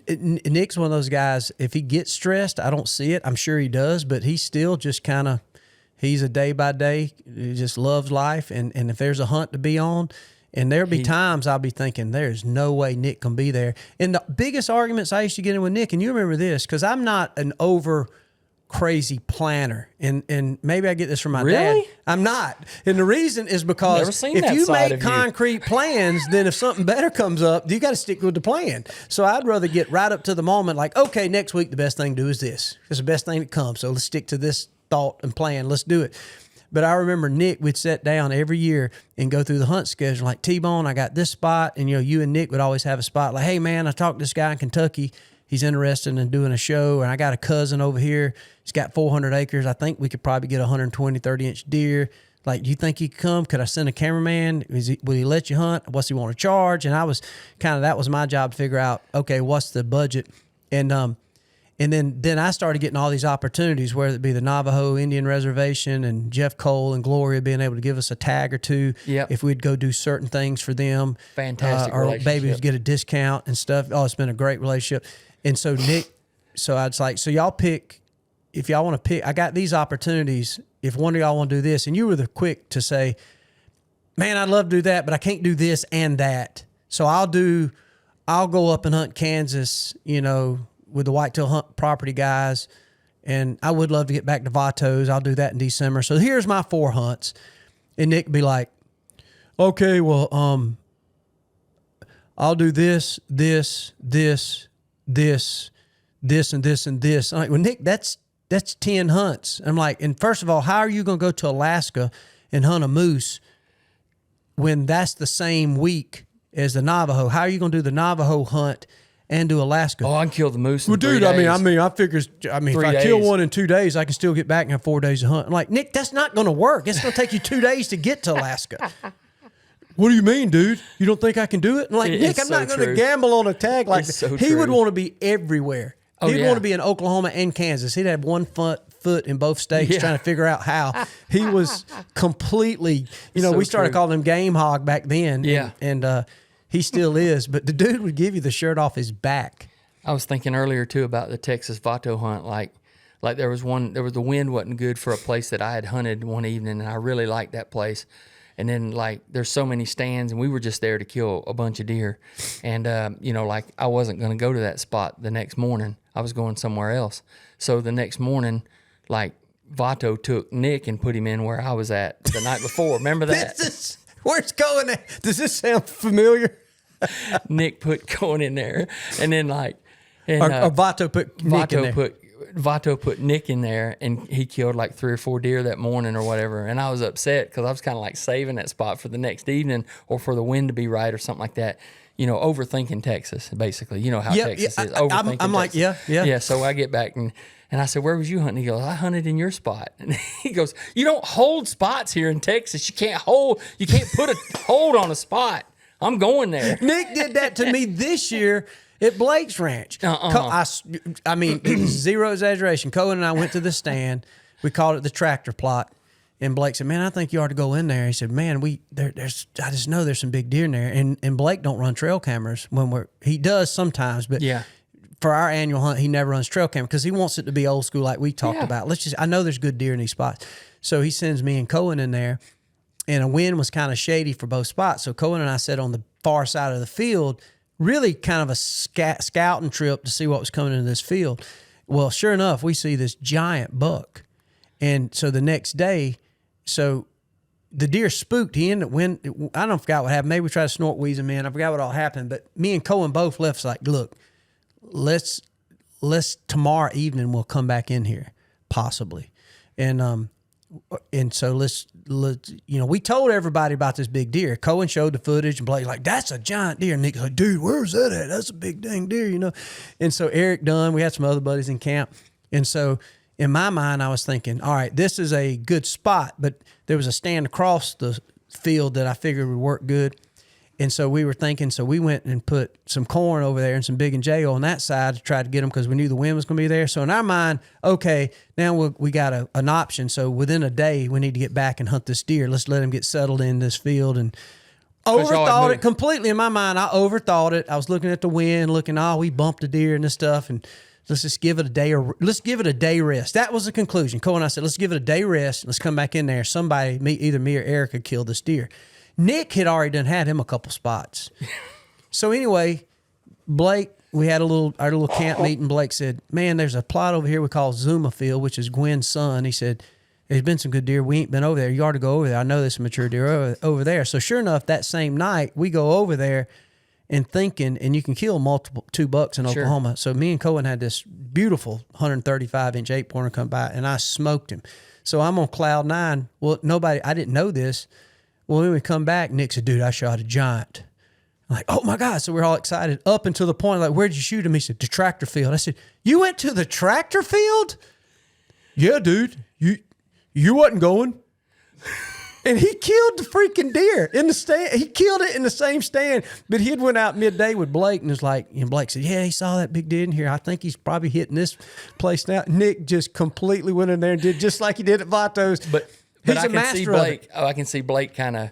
Nick's one of those guys. If he gets stressed, I don't see it. I'm sure he does, but he's still just kind of. He's a day by day. He just loves life, and if there's a hunt to be on, and there'll be times I'll be thinking, there's no way Nick can be there. And the biggest arguments I used to get in with Nick, and you remember this, because I'm not an over crazy planner, and maybe I get this from my dad. I'm not, and the reason is because if you make concrete plans, then if something better comes up, you got to stick with the plan. So I'd rather get right up to the moment, like, okay, next week the best thing to do is this. It's the best thing that comes, so let's stick to this thought and plan. Let's do it. But I remember Nick would sit down every year and go through the hunt schedule, like, T-Bone, I got this spot, and you and Nick would always have a spot, like, hey man, I talked to this guy in Kentucky. He's interested in doing a show, and I got a cousin over here. He's got 400 acres. I think we could probably get 120, 30-inch deer. Like, do you think he could come? Could I send a cameraman? Will he let you hunt? What's he want to charge? And I was that was my job to figure out, okay, what's the budget? And then I started getting all these opportunities, whether it be the Navajo Indian Reservation and Jeff Cole and Gloria being able to give us a tag or two if we'd go do certain things for them. Fantastic or relationship. maybe we'd get a discount and stuff. Oh, it's been a great relationship. And so Nick, so I was like, so y'all pick, if y'all want to pick, I got these opportunities. If one of y'all want to do this, and you were the quick to say, man, I'd love to do that, but I can't do this and that. So I'll go up and hunt Kansas, with the whitetail hunt property guys. And I would love to get back to Vatos. I'll do that in December. So here's my 4 hunts. And Nick be like, okay, well, I'll do this, this, this, this, this, and this, and this. I'm like, well, Nick, that's 10 hunts. I'm like, and first of all, how are you going to go to Alaska and hunt a moose when that's the same week as the Navajo? How are you going to do the Navajo hunt and do Alaska? Oh, I can kill the moose in well, 3 dude, days. I figure, if I kill one in 2 days, I can still get back and have 4 days of hunt. I'm like, Nick, that's not going to work. It's going to take you 2 days to get to Alaska. What do you mean, dude? You don't think I can do it? I'm like, Nick, I'm not going to gamble on a tag like that. So he would want to be everywhere. Oh, He'd want to be in Oklahoma and Kansas. He'd have 1 foot in both states trying to figure out how. He was completely, we started calling him Game Hog back then. Yeah. And he still is. But the dude would give you the shirt off his back. I was thinking earlier, too, about the Texas Vato hunt. Like the wind wasn't good for a place that I had hunted one evening, and I really liked that place. And then, there's so many stands, and we were just there to kill a bunch of deer. And, I wasn't going to go to that spot the next morning. I was going somewhere else. So the next morning, Vato took Nick and put him in where I was at the night before. Remember that? Where's going at? Does this sound familiar? Nick put going in there. And then, or Vato put Nick in there. Vato put Nick in there, and he killed 3 or 4 deer that morning or whatever. And I was upset because I was kind of saving that spot for the next evening or for the wind to be right or something like that. Overthinking Texas, basically. You know how Texas is. Overthinking I'm like, Texas. yeah. Yeah, so I get back, and I said, where was you hunting? He goes, I hunted in your spot. And he goes, you don't hold spots here in Texas. You can't put a hold on a spot. I'm going there. Nick did that to me this year at Blake's Ranch. Zero exaggeration. Cohen and I went to the stand. We called it the tractor plot. And Blake said, man, I think you ought to go in there. He said, man, I just know there's some big deer in there. And Blake don't run trail cameras he does sometimes, but for our annual hunt, he never runs trail camera because he wants it to be old school like we talked about. I know there's good deer in these spots. So he sends me and Cohen in there, and a wind was kind of shady for both spots. So Cohen and I sat on the far side of the field, really kind of a scouting trip to see what was coming into this field. Well, sure enough, we see this giant buck. And so the next day, the deer spooked. He ended up I don't forgot what happened. Maybe we tried to snort wheeze him in. I forgot what all happened. But me and Cohen both left look, let's tomorrow evening we'll come back in here, possibly. And so let's we told everybody about this big deer. Cohen showed the footage, and Blake that's a giant deer. And Nick's like, dude, where's that at? That's a big dang deer, And so Eric Dunn, we had some other buddies in camp. And so in my mind, I was thinking, all right, this is a good spot, but there was a stand across the field that I figured would work good. And so we were thinking, so we went and put some corn over there and some Big and J on that side to try to get them because we knew the wind was going to be there. So in our mind, okay, now we got an option. So within a day, we need to get back and hunt this deer. Let's let him get settled in this field. And overthought it completely in my mind. I overthought it. I was looking at the wind, we bumped a deer and this stuff, and let's just give it a day, or let's give it a day rest. That was the conclusion. Cole and I said, let's give it a day rest. Let's come back in there. Either me or Eric could kill this deer. Nick had already had him a couple spots. So anyway, Blake, we had our little camp meeting. Blake said, man, there's a plot over here we call Zuma Field, which is Gwen's son. He said, there's been some good deer. We ain't been over there. You ought to go over there. I know there's some mature deer over there. So sure enough, that same night, we go over there and thinking, and you can kill 2 bucks in Oklahoma. Sure. So me and Cohen had this beautiful 135-inch 8-pointer come by, and I smoked him. So I'm on cloud 9. Well, I didn't know this. Well, when we come back, Nick said, dude, I shot a giant. I'm like, oh my God. So we're all excited up until the point, where'd you shoot him? He said, the tractor field. I said, you went to the tractor field? Yeah, dude. You wasn't going. And he killed the freaking deer in the stand. He killed it in the same stand, but he had went out midday with Blake and was like, and Blake said, yeah, he saw that big deer in here. I think he's probably hitting this place now. Nick just completely went in there and did just like he did at Vato's. But he's I a can see Blake. I can see Blake kind of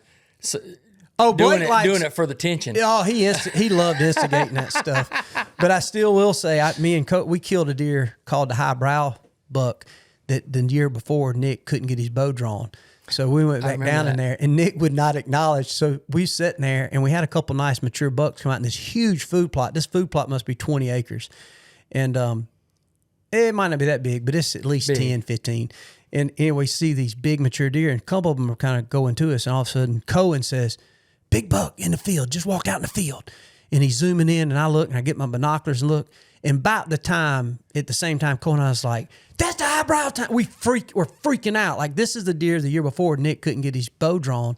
doing it for the tension. Oh, he loved instigating that stuff. But I still will say, we killed a deer called the highbrow buck that the year before Nick couldn't get his bow drawn. So we went back down in there, and Nick would not acknowledge. So we sitting there, and we had a couple nice mature bucks come out in this huge food plot. This food plot must be 20 acres. And it might not be that big, but it's at least 10, 15. And anyway, we see these big mature deer, and a couple of them are kind of going to us. And all of a sudden, Cohen says, "Big buck in the field. Just walk out in the field." And he's zooming in, and I look, and I get my binoculars and look. And about at the same time, Cohen and I was like, "That's the eyebrow time." We're freaking out. Like, this is the deer the year before Nick couldn't get his bow drawn,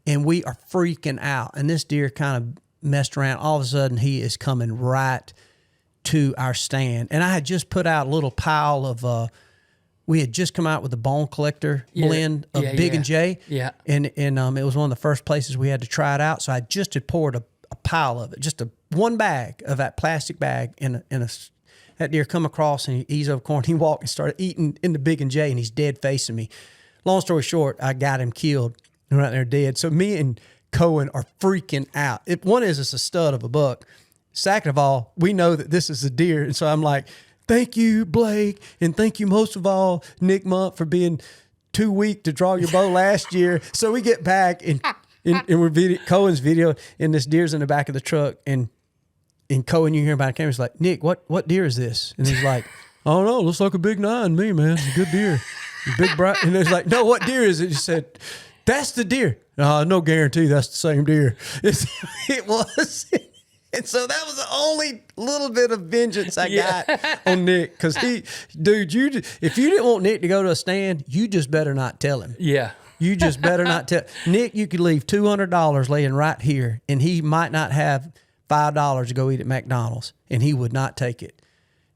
and we are freaking out. And this deer kind of messed around. All of a sudden, he is coming right to our stand. And I had just put out a little pile of, we had just come out with the bone collector blend of Big and J. Yeah. And it was one of the first places we had to try it out. So I just had poured a pile of it, just one bag of that plastic bag that deer come across, and he eased over corn. He walked and started eating in the Big and J, and he's dead facing me. Long story short, I got him killed and right there dead. So me and Cohen are freaking out. One is it's a stud of a buck. Second of all, we know that this is a deer. And so I'm like, "Thank you, Blake. And thank you most of all, Nick Munt, for being too weak to draw your bow last year." So we get back and we're Cohen's video, and this deer's in the back of the truck. And Cohen, you hear about the camera, he's like, "Nick, what deer is this?" And he's like, "I don't know. Looks like a big 9 to me, man. It's a good deer. Big bright." And he's like, "No, what deer is it?" He said, "That's the deer." No guarantee that's the same deer. It was. And so that was the only little bit of vengeance I got on Nick. Because if you didn't want Nick to go to a stand, you just better not tell him. Yeah. You just better not tell. Nick, you could leave $200 laying right here, and he might not have $5 to go eat at McDonald's, and he would not take it.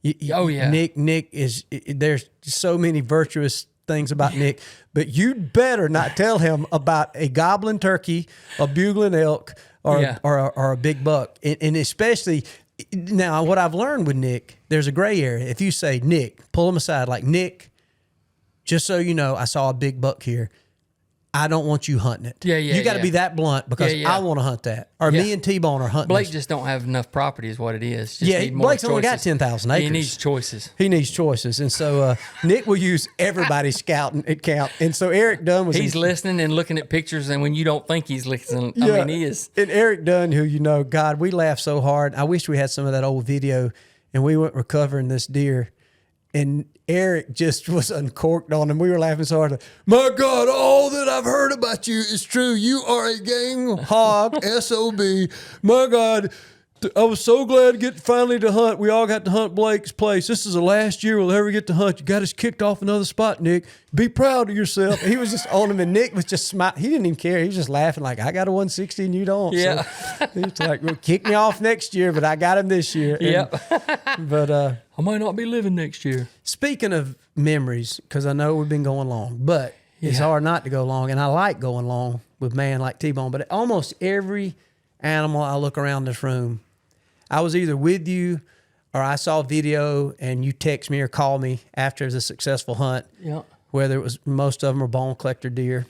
Nick is, there's so many virtuous things about Nick, but you'd better not tell him about a gobbling turkey, a bugling elk, or a big buck. And especially now, what I've learned with Nick, there's a gray area. If you say, "Nick," pull him aside, like, "Nick, just so you know, I saw a big buck here. I don't want you hunting it." You got to be that blunt, because I want to hunt that. Or me and T-Bone are hunting. Blake just don't have enough property is what it is. Blake's only got 10,000 acres. He needs choices. And so Nick will use everybody's scouting at count. And so Eric Dunn was... He's listening and looking at pictures, and when you don't think he's listening, I mean, he is. And Eric Dunn, who, God, we laughed so hard. I wish we had some of that old video, and we went recovering this deer. And Eric just was uncorked on him. We were laughing so hard. "My God, all that I've heard about you is true. You are a gang hog, SOB. My God, I was so glad to get finally to hunt. We all got to hunt Blake's place. This is the last year we'll ever get to hunt. You got us kicked off another spot, Nick. Be proud of yourself." He was just on him, and Nick was just smiling. He didn't even care. He was just laughing like, "I got a 160 and you don't." Yeah. So he's like, "Well, kick me off next year, but I got him this year." But I might not be living next year. Speaking of memories, because I know we've been going long, but it's hard not to go long, and I like going long with man like T-Bone. But almost every animal I look around this room, I was either with you or I saw a video and you text me or call me after the successful hunt, whether it was, most of them are bone collector deer.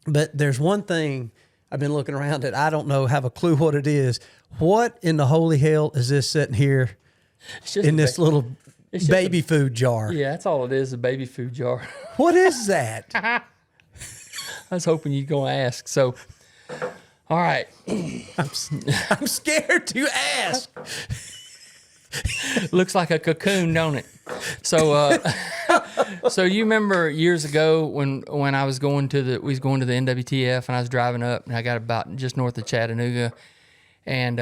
But there's one thing I've been looking around at. I don't know, have a clue what it is. What in the holy hell is this sitting here in this little baby food jar? Yeah, that's all it is, a baby food jar. What is that? I was hoping you'd go ask. So, all right. I'm scared to ask. Looks like a cocoon, don't it? So, so you remember years ago when I was going to the NWTF, and I was driving up, and I got about just north of Chattanooga, and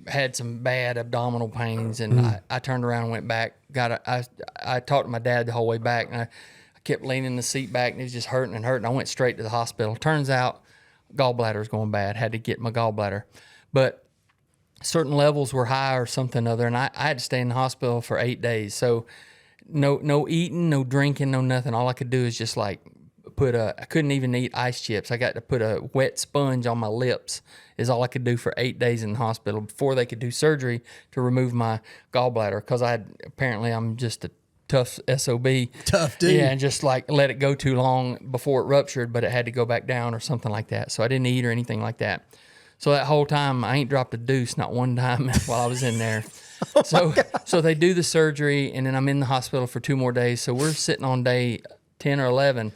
had some bad abdominal pains, and I turned around and went back. I talked to my dad the whole way back, and I kept leaning the seat back, and it was just hurting and hurting. I went straight to the hospital. Turns out gallbladder was going bad. Had to get my gallbladder, but certain levels were high or something other, and I had to stay in the hospital for 8 days. So no eating, no drinking, no nothing. All I could do is just like I couldn't even eat ice chips. I got to put a wet sponge on my lips is all I could do for 8 days in the hospital before they could do surgery to remove my gallbladder, because I'm just a tough SOB. Tough dude. Yeah, and just like let it go too long before it ruptured, but it had to go back down or something like that. So I didn't eat or anything like that. So that whole time, I ain't dropped a deuce, not one time while I was in there. So they do the surgery, and then I'm in the hospital for 2 more days. So we're sitting on day 10 or 11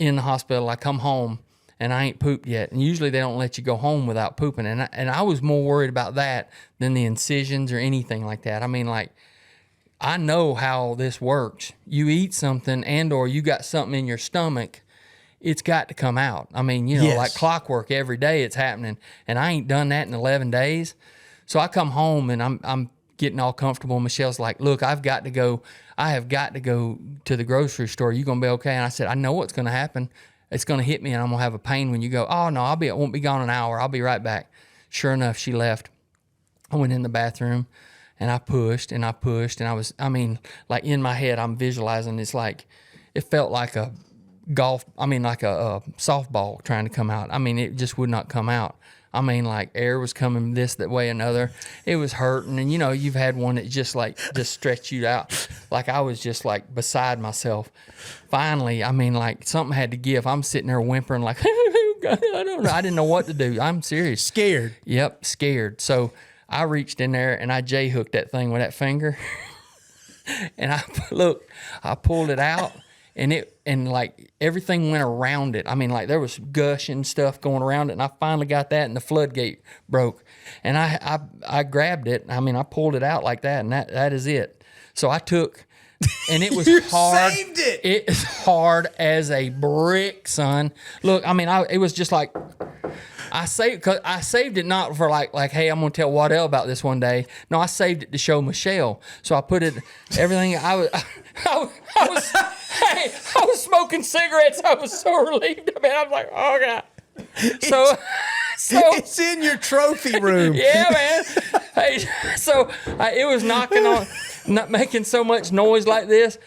in the hospital. I come home and I ain't pooped yet. And usually they don't let you go home without pooping. And I was more worried about that than the incisions or anything like that. I mean, like, I know how this works. You eat something and or you got something in your stomach, it's got to come out. I mean, you know, Yes. like clockwork, every day it's happening. And I ain't done that in 11 days. So I come home and I'm getting all comfortable. Michelle's like, look, I have got to go to the grocery store. You going to be okay? And I said, I know what's going to happen. It's going to hit me and I'm going to have a pain when you go. Oh, no, I won't be gone an hour. I'll be right back. Sure enough, she left. I went in the bathroom and I pushed and I pushed. And like in my head, I'm visualizing it's like, it felt like a softball trying to come out. I mean, it just would not come out. I mean, like air was coming that way, another. It was hurting. And, you know, you've had one that just stretched you out. Like I was just like beside myself. Finally, I mean, like something had to give. I'm sitting there whimpering like, I don't know. I didn't know what to do. I'm serious. Scared. Yep, scared. So I reached in there and I J-hooked that thing with that finger. And I pulled it out. And like everything went around it. I mean, like there was gushing stuff going around it, and I finally got that, and the floodgate broke. And I grabbed it. I mean, I pulled it out like that, and that is it. So I took, and it was hard. Saved it. It is hard as a brick, son. Look, I mean, it was just like. I saved it not for like, hey, I'm gonna tell Waddell about this one day. No, I saved it to show Michelle. So I put it, everything. I was smoking cigarettes. I was so relieved. I mean, I was like, oh God. So It's in your trophy room. yeah, man. Hey, so it was knocking on, not making so much noise like this.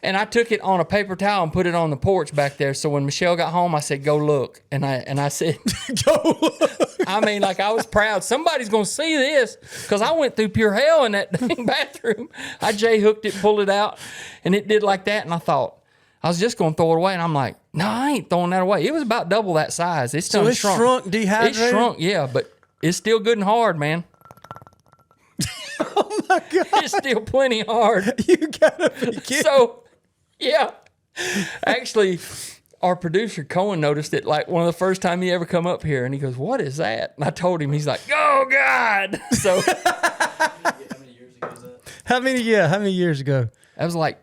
And I took it on a paper towel and put it on the porch back there. So when Michelle got home, I said, go look. And I said, Go look. I mean, like I was proud. Somebody's going to see this because I went through pure hell in that dang bathroom. I J-hooked it, pulled it out, and it did like that. And I thought, I was just going to throw it away. And I'm like, no, I ain't throwing that away. It was about double that size. It's So it's shrunk, dehydrated? It shrunk, yeah, but it's still good and hard, man. Oh, my God. It's still plenty hard. You got to be kidding. So, yeah. Actually, our producer, Cohen, noticed it like one of the first time he ever come up here. And he goes, what is that? And I told him, he's like, oh, God. So. How many years ago? That was like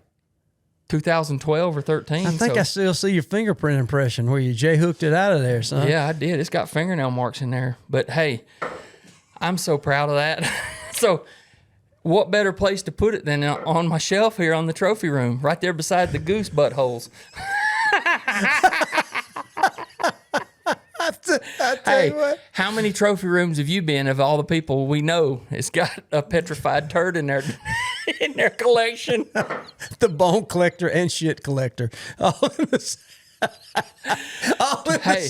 2012 or 13. I think I still see your fingerprint impression where you J-hooked it out of there, son. Yeah, I did. It's got fingernail marks in there. But, hey, I'm so proud of that. So what better place to put it than on my shelf here on the trophy room, right there beside the goose buttholes. I tell you what. How many trophy rooms have you been of all the people we know? It's got a petrified turd in their collection. The bone collector and shit collector. Hey,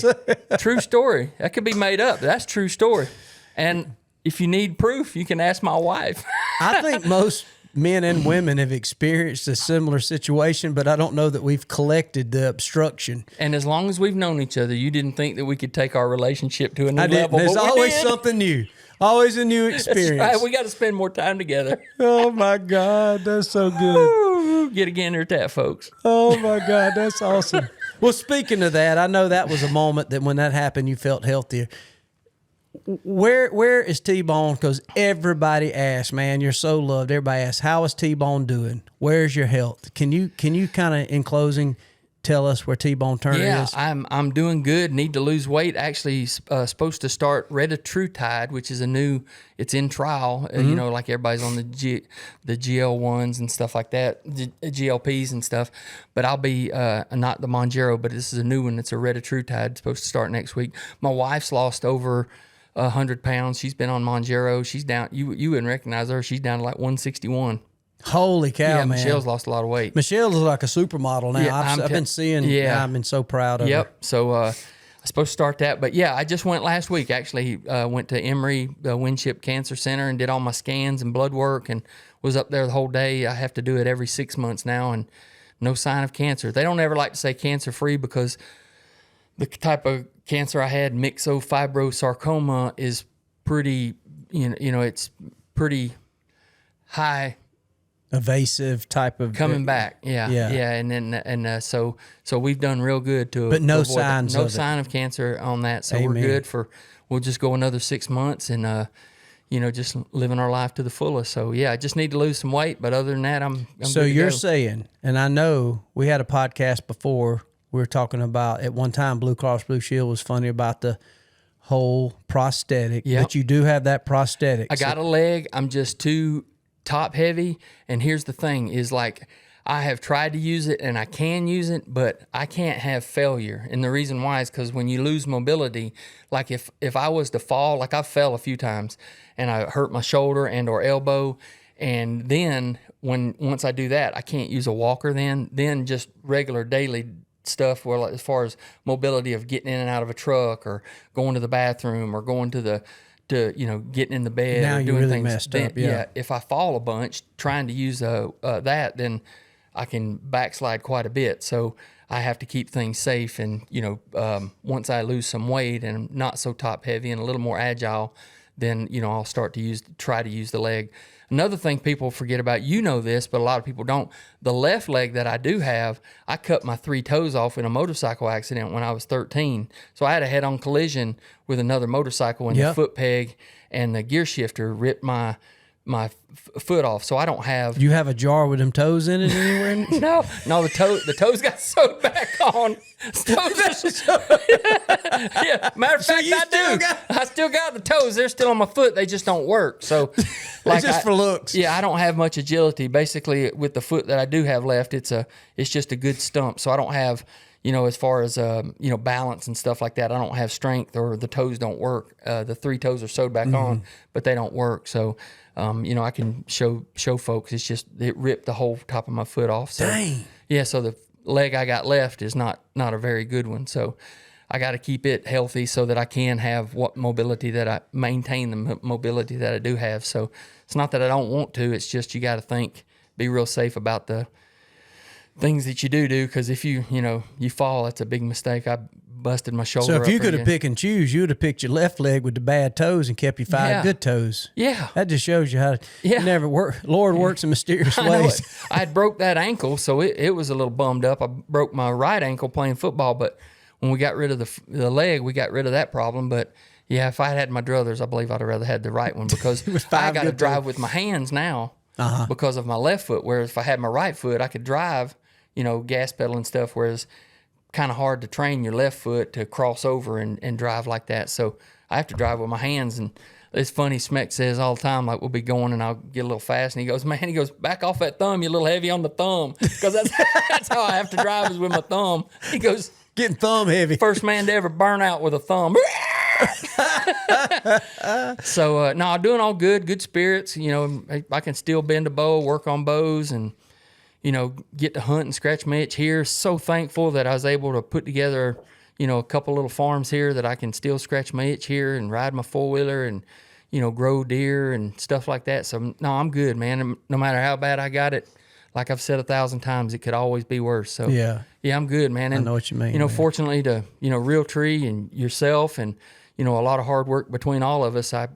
true story. That could be made up. That's true story. And if you need proof, you can ask my wife. I think most men and women have experienced a similar situation, but I don't know that we've collected the obstruction. And as long as we've known each other, you didn't think that we could take our relationship to a new level. There's but we always did. something new. Always a new experience. That's right. We got to spend more time together. Oh, my God. That's so good. Get a gander at that, folks. Oh, my God. That's awesome. Well, speaking of that, I know that was a moment that when that happened, you felt healthier. Where is T-Bone? Because everybody asks, man, you're so loved. Everybody asks, how is T-Bone doing? Where's your health? Can you kind of, in closing, tell us where T-Bone Turner is? I'm doing good. Need to lose weight. Actually, supposed to start retatrutide, which is it's in trial. You know, like everybody's on the GL1s and stuff like that, GLPs and stuff. But I'll be not the Mounjaro, but this is a new one. It's a retatrutide. Supposed to start next week. My wife's lost over 100 pounds. She's been on Mounjaro. She's down. You wouldn't recognize her. She's down to like 161. Holy cow, yeah, man. Michelle's lost a lot of weight. Michelle is like a supermodel now. Yeah, I've been seeing, I've been so proud of her. Yep. So I'm supposed to start that. But yeah, I just went last week, actually. Went to Emory Winship Cancer Center and did all my scans and blood work and was up there the whole day. I have to do it every 6 months now and no sign of cancer. They don't ever like to say cancer-free because the type of cancer I had, myxofibrosarcoma, is pretty, it's pretty high evasive type of coming back. Yeah. And so we've done real good to, but no avoid signs, no of sign of cancer on that. So Amen. we're good we'll just go another 6 months and just living our life to the fullest. So yeah, I just need to lose some weight, but other than that, I'm So good to you're go. saying, and I know we had a podcast before. We were talking about at one time Blue Cross Blue Shield was funny about the whole prosthetic, Yep. but you do have that prosthetic. I got a leg. I'm just too top heavy. And here's the thing is like, I have tried to use it and I can use it, but I can't have failure. And the reason why is because when you lose mobility, like if I was to fall, like I fell a few times and I hurt my shoulder and or elbow. And then once I do that, I can't use a walker then just regular daily stuff where like, as far as mobility of getting in and out of a truck or going to the bathroom or going to getting in the bed Now or you're doing really things. messed up, yeah. If I fall a bunch trying to use that, then I can backslide quite a bit. So I have to keep things safe. And, once I lose some weight and I'm not so top heavy and a little more agile, then, I'll start to try to use the leg. Another thing people forget about, this, but a lot of people don't. The left leg that I do have, I cut my 3 toes off in a motorcycle accident when I was 13. So I had a head-on collision with another motorcycle, and the foot peg and the gear shifter ripped my foot off. So I don't have. You have a jar with them toes in it anywhere? No, the toes got sewed back on. Yeah, matter of fact, I still got the toes. They're still on my foot. They just don't work. So, like, just for looks. Yeah, I don't have much agility. Basically, with the foot that I do have left, it's just a good stump. So I don't have, as far as balance and stuff like that, I don't have strength, or the toes don't work. The 3 toes are sewed back on, but they don't work. So, I can show folks. It's just it ripped the whole top of my foot off. So, Dang. Yeah, so the leg I got left is not a very good one. So I got to keep it healthy so that I can have maintain the mobility that I do have. So it's not that I don't want to. It's just you got to be real safe about the things that you do. Because if you fall, that's a big mistake. I busted my shoulder. So if you up could have again. pick and choose, you would have picked your left leg with the bad toes and kept your 5 good toes. Yeah. That just shows you how you never work. Lord works in mysterious I know ways. it. I had broke that ankle, so it was a little bummed up. I broke my right ankle playing football, but when we got rid of the leg, we got rid of that problem. But yeah, if I had my druthers, I believe I'd have rather had the right one, because I got to drive with my hands now because of my left foot. Whereas if I had my right foot, I could drive, gas pedal and stuff. Whereas kind of hard to train your left foot to cross over and drive like that. So I have to drive with my hands. And it's funny, Smeck says all the time, like we'll be going and I'll get a little fast, and he goes, back off that thumb, you're a little heavy on the thumb. Because that's how I have to drive, is with my thumb. He goes, getting thumb heavy. First man to ever burn out with a thumb. So, no, doing all good spirits. I can still bend a bow, work on bows, and get to hunt and scratch my itch here. So thankful that I was able to put together, a couple little farms here that I can still scratch my itch here and ride my 4-wheeler and, grow deer and stuff like that. So, no, I'm good, man. No matter how bad I got it, like I've said 1,000 times, it could always be worse. So, yeah, I'm good, man. And, I know what you mean. Man. Fortunately to, Realtree and yourself and, a lot of hard work between all of us, I've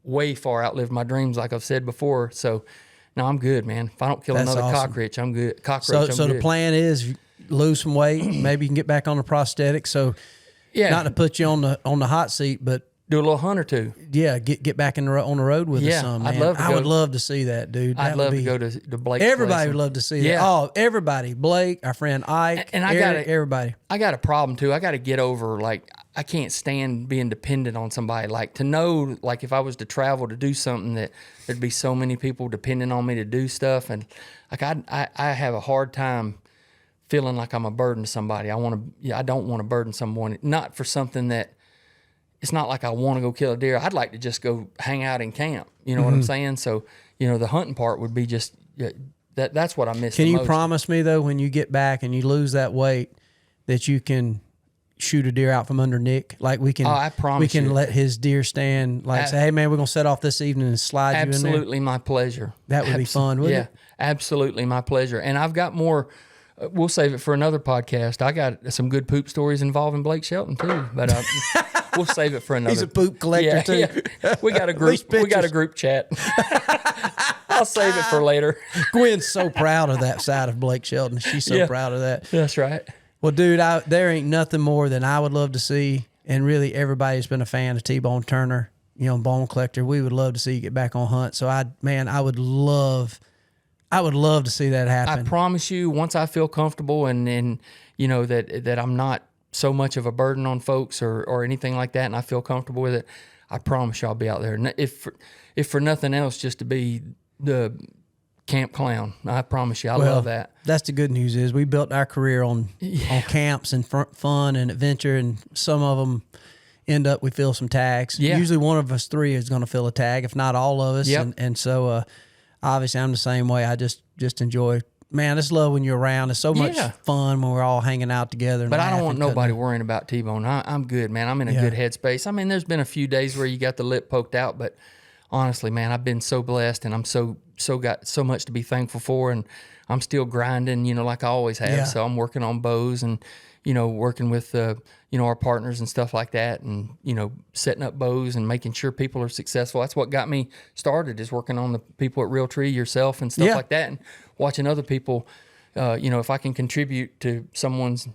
way far outlived my dreams, like I've said before. So, no, I'm good, man. If I don't kill another cockroach, I'm good. So the plan is lose some weight. Maybe you can get back on the prosthetic. So, not to put you on the hot seat, but do a little hunt or two. Yeah, get back on the road with us some, man. I would love to see that, dude. I'd love to go to Blake's Everybody place would love to see that. Oh, everybody. Blake, our friend Ike, and everybody. I got a problem, too. I got to get over, like, I can't stand being dependent on somebody. Like, to know, like, if I was to travel to do something, that there'd be so many people depending on me to do stuff. And, like, I have a hard time feeling like I'm a burden to somebody. I don't want to burden someone. Not for something that, it's not like I want to go kill a deer. I'd like to just go hang out in camp. You know what I'm saying? So, the hunting part would be just, that's what I miss the most. Can you promise me, though, when you get back and you lose that weight, that you can shoot a deer out from under Nick? Like I promise we can let his deer stand, like say, hey, man, we're going to set off this evening and slide you in there. Absolutely my pleasure. That would be fun, wouldn't it? Yeah, absolutely my pleasure. And I've got more. We'll save it for another podcast. I got some good poop stories involving Blake Shelton, too. But we'll save it for another. He's a poop collector too. Yeah. We got a group. We got a group chat. I'll save it for later. Gwen's so proud of that side of Blake Shelton. She's so proud of that. That's right. Well, dude, there ain't nothing more than I would love to see, and really everybody's been a fan of T-Bone Turner, Bone Collector. We would love to see you get back on hunt. So I would love to see that happen. I promise you, once I feel comfortable and that I'm not so much of a burden on folks or anything like that, and I feel comfortable with it, I promise you I'll be out there. And if for nothing else, just to be the camp clown. I promise you, I love that. That's the good news is we built our career on camps and fun and adventure, and some of them end up we fill some tags. Yeah. Usually one of us three is going to fill a tag, if not all of us. Yep. And so obviously I'm the same way. I just enjoy. Man, I just love when you're around. It's so much fun when we're all hanging out together. But I don't want nobody worrying about T-Bone. I'm good, man. I'm in a good headspace. I mean, there's been a few days where you got the lip poked out, but honestly, man, I've been so blessed, and I'm so got so much to be thankful for, and I'm still grinding, like I always have. Yeah. So I'm working on bows and, working with, our partners and stuff like that, and, setting up bows and making sure people are successful. That's what got me started, is working on the people at Realtree, yourself, and stuff like that, and watching other people, if I can contribute to someone's,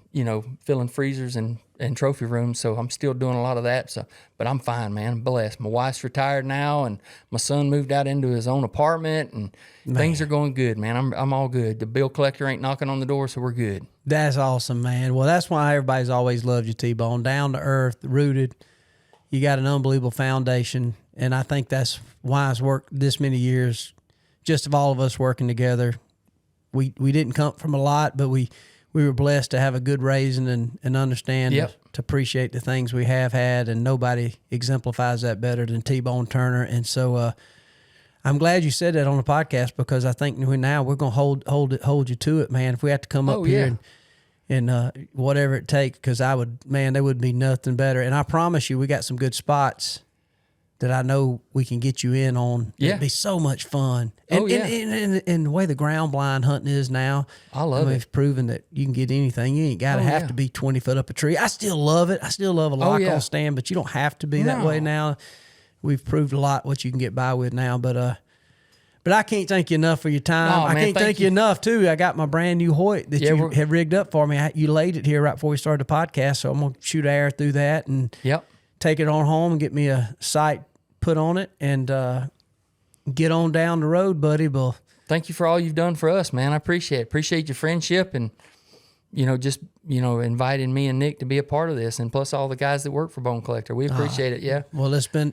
filling freezers and trophy rooms. So I'm still doing a lot of that. So, but I'm fine, man. I'm blessed. My wife's retired now, and my son moved out into his own apartment, and things are going good, man. I'm all good. The bill collector ain't knocking on the door, so we're good. That's awesome, man. Well, that's why everybody's always loved you, T-Bone. Down to earth, rooted. You got an unbelievable foundation, and I think that's why it's worked this many years, just of all of us working together. We didn't come from a lot, but we were blessed to have a good raising and understand to appreciate the things we have had, and nobody exemplifies that better than T-Bone Turner. And so I'm glad you said that on the podcast, because I think now we're going to hold you to it, man. If we have to come up here and whatever it takes, because there would be nothing better. And I promise you, we got some good spots that I know we can get you in on. Yeah. It'd be so much fun. And, and the way the ground blind hunting is now, I love it. It's proven that you can get anything. You ain't got to have to be 20 foot up a tree. I still love it. I still love a lock on stand, but you don't have to be that way now. We've proved a lot what you can get by with now, but I can't thank you enough for your time. I can't thank you enough, too. I got my brand new Hoyt that you have rigged up for me. You laid it here right before we started the podcast, so I'm going to shoot air through that and take it on home and get me a sight put on it and get on down the road, buddy. Well, thank you for all you've done for us, man. I appreciate it. Appreciate your friendship and, inviting me and Nick to be a part of this, and plus all the guys that work for Bone Collector. We appreciate it, yeah. Well, it's been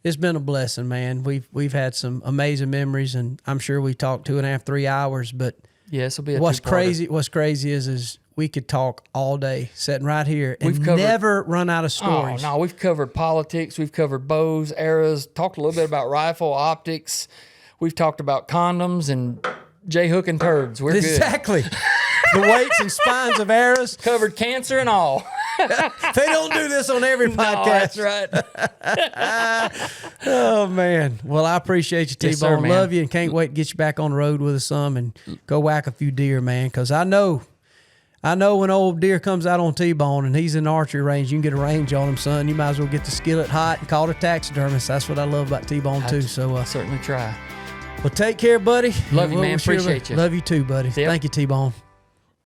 a blessing, man. We've had some amazing memories, and I'm sure we talked 2.5, 3 hours, but this will be a what's crazy is we could talk all day sitting right here and never run out of stories. Oh, no, we've covered politics, we've covered bows, arrows, talked a little bit about rifle, optics. We've talked about condoms and J-hook and turds. We're exactly. The weights and spines of arrows. Covered cancer and all. They don't do this on every podcast. No, that's right. Oh, man. Well, I appreciate you, T-Bone. Yes, love you, and can't wait to get you back on the road with us some and go whack a few deer, man, because I know when old deer comes out on T-Bone and he's in the archery range, you can get a range on him, son. You might as well get the skillet hot and call it a taxidermist. That's what I love about T-Bone, too. So certainly try. Well, take care, buddy. Love you, man. Appreciate you. Love you, too, buddy. Yep. Thank you, T-Bone.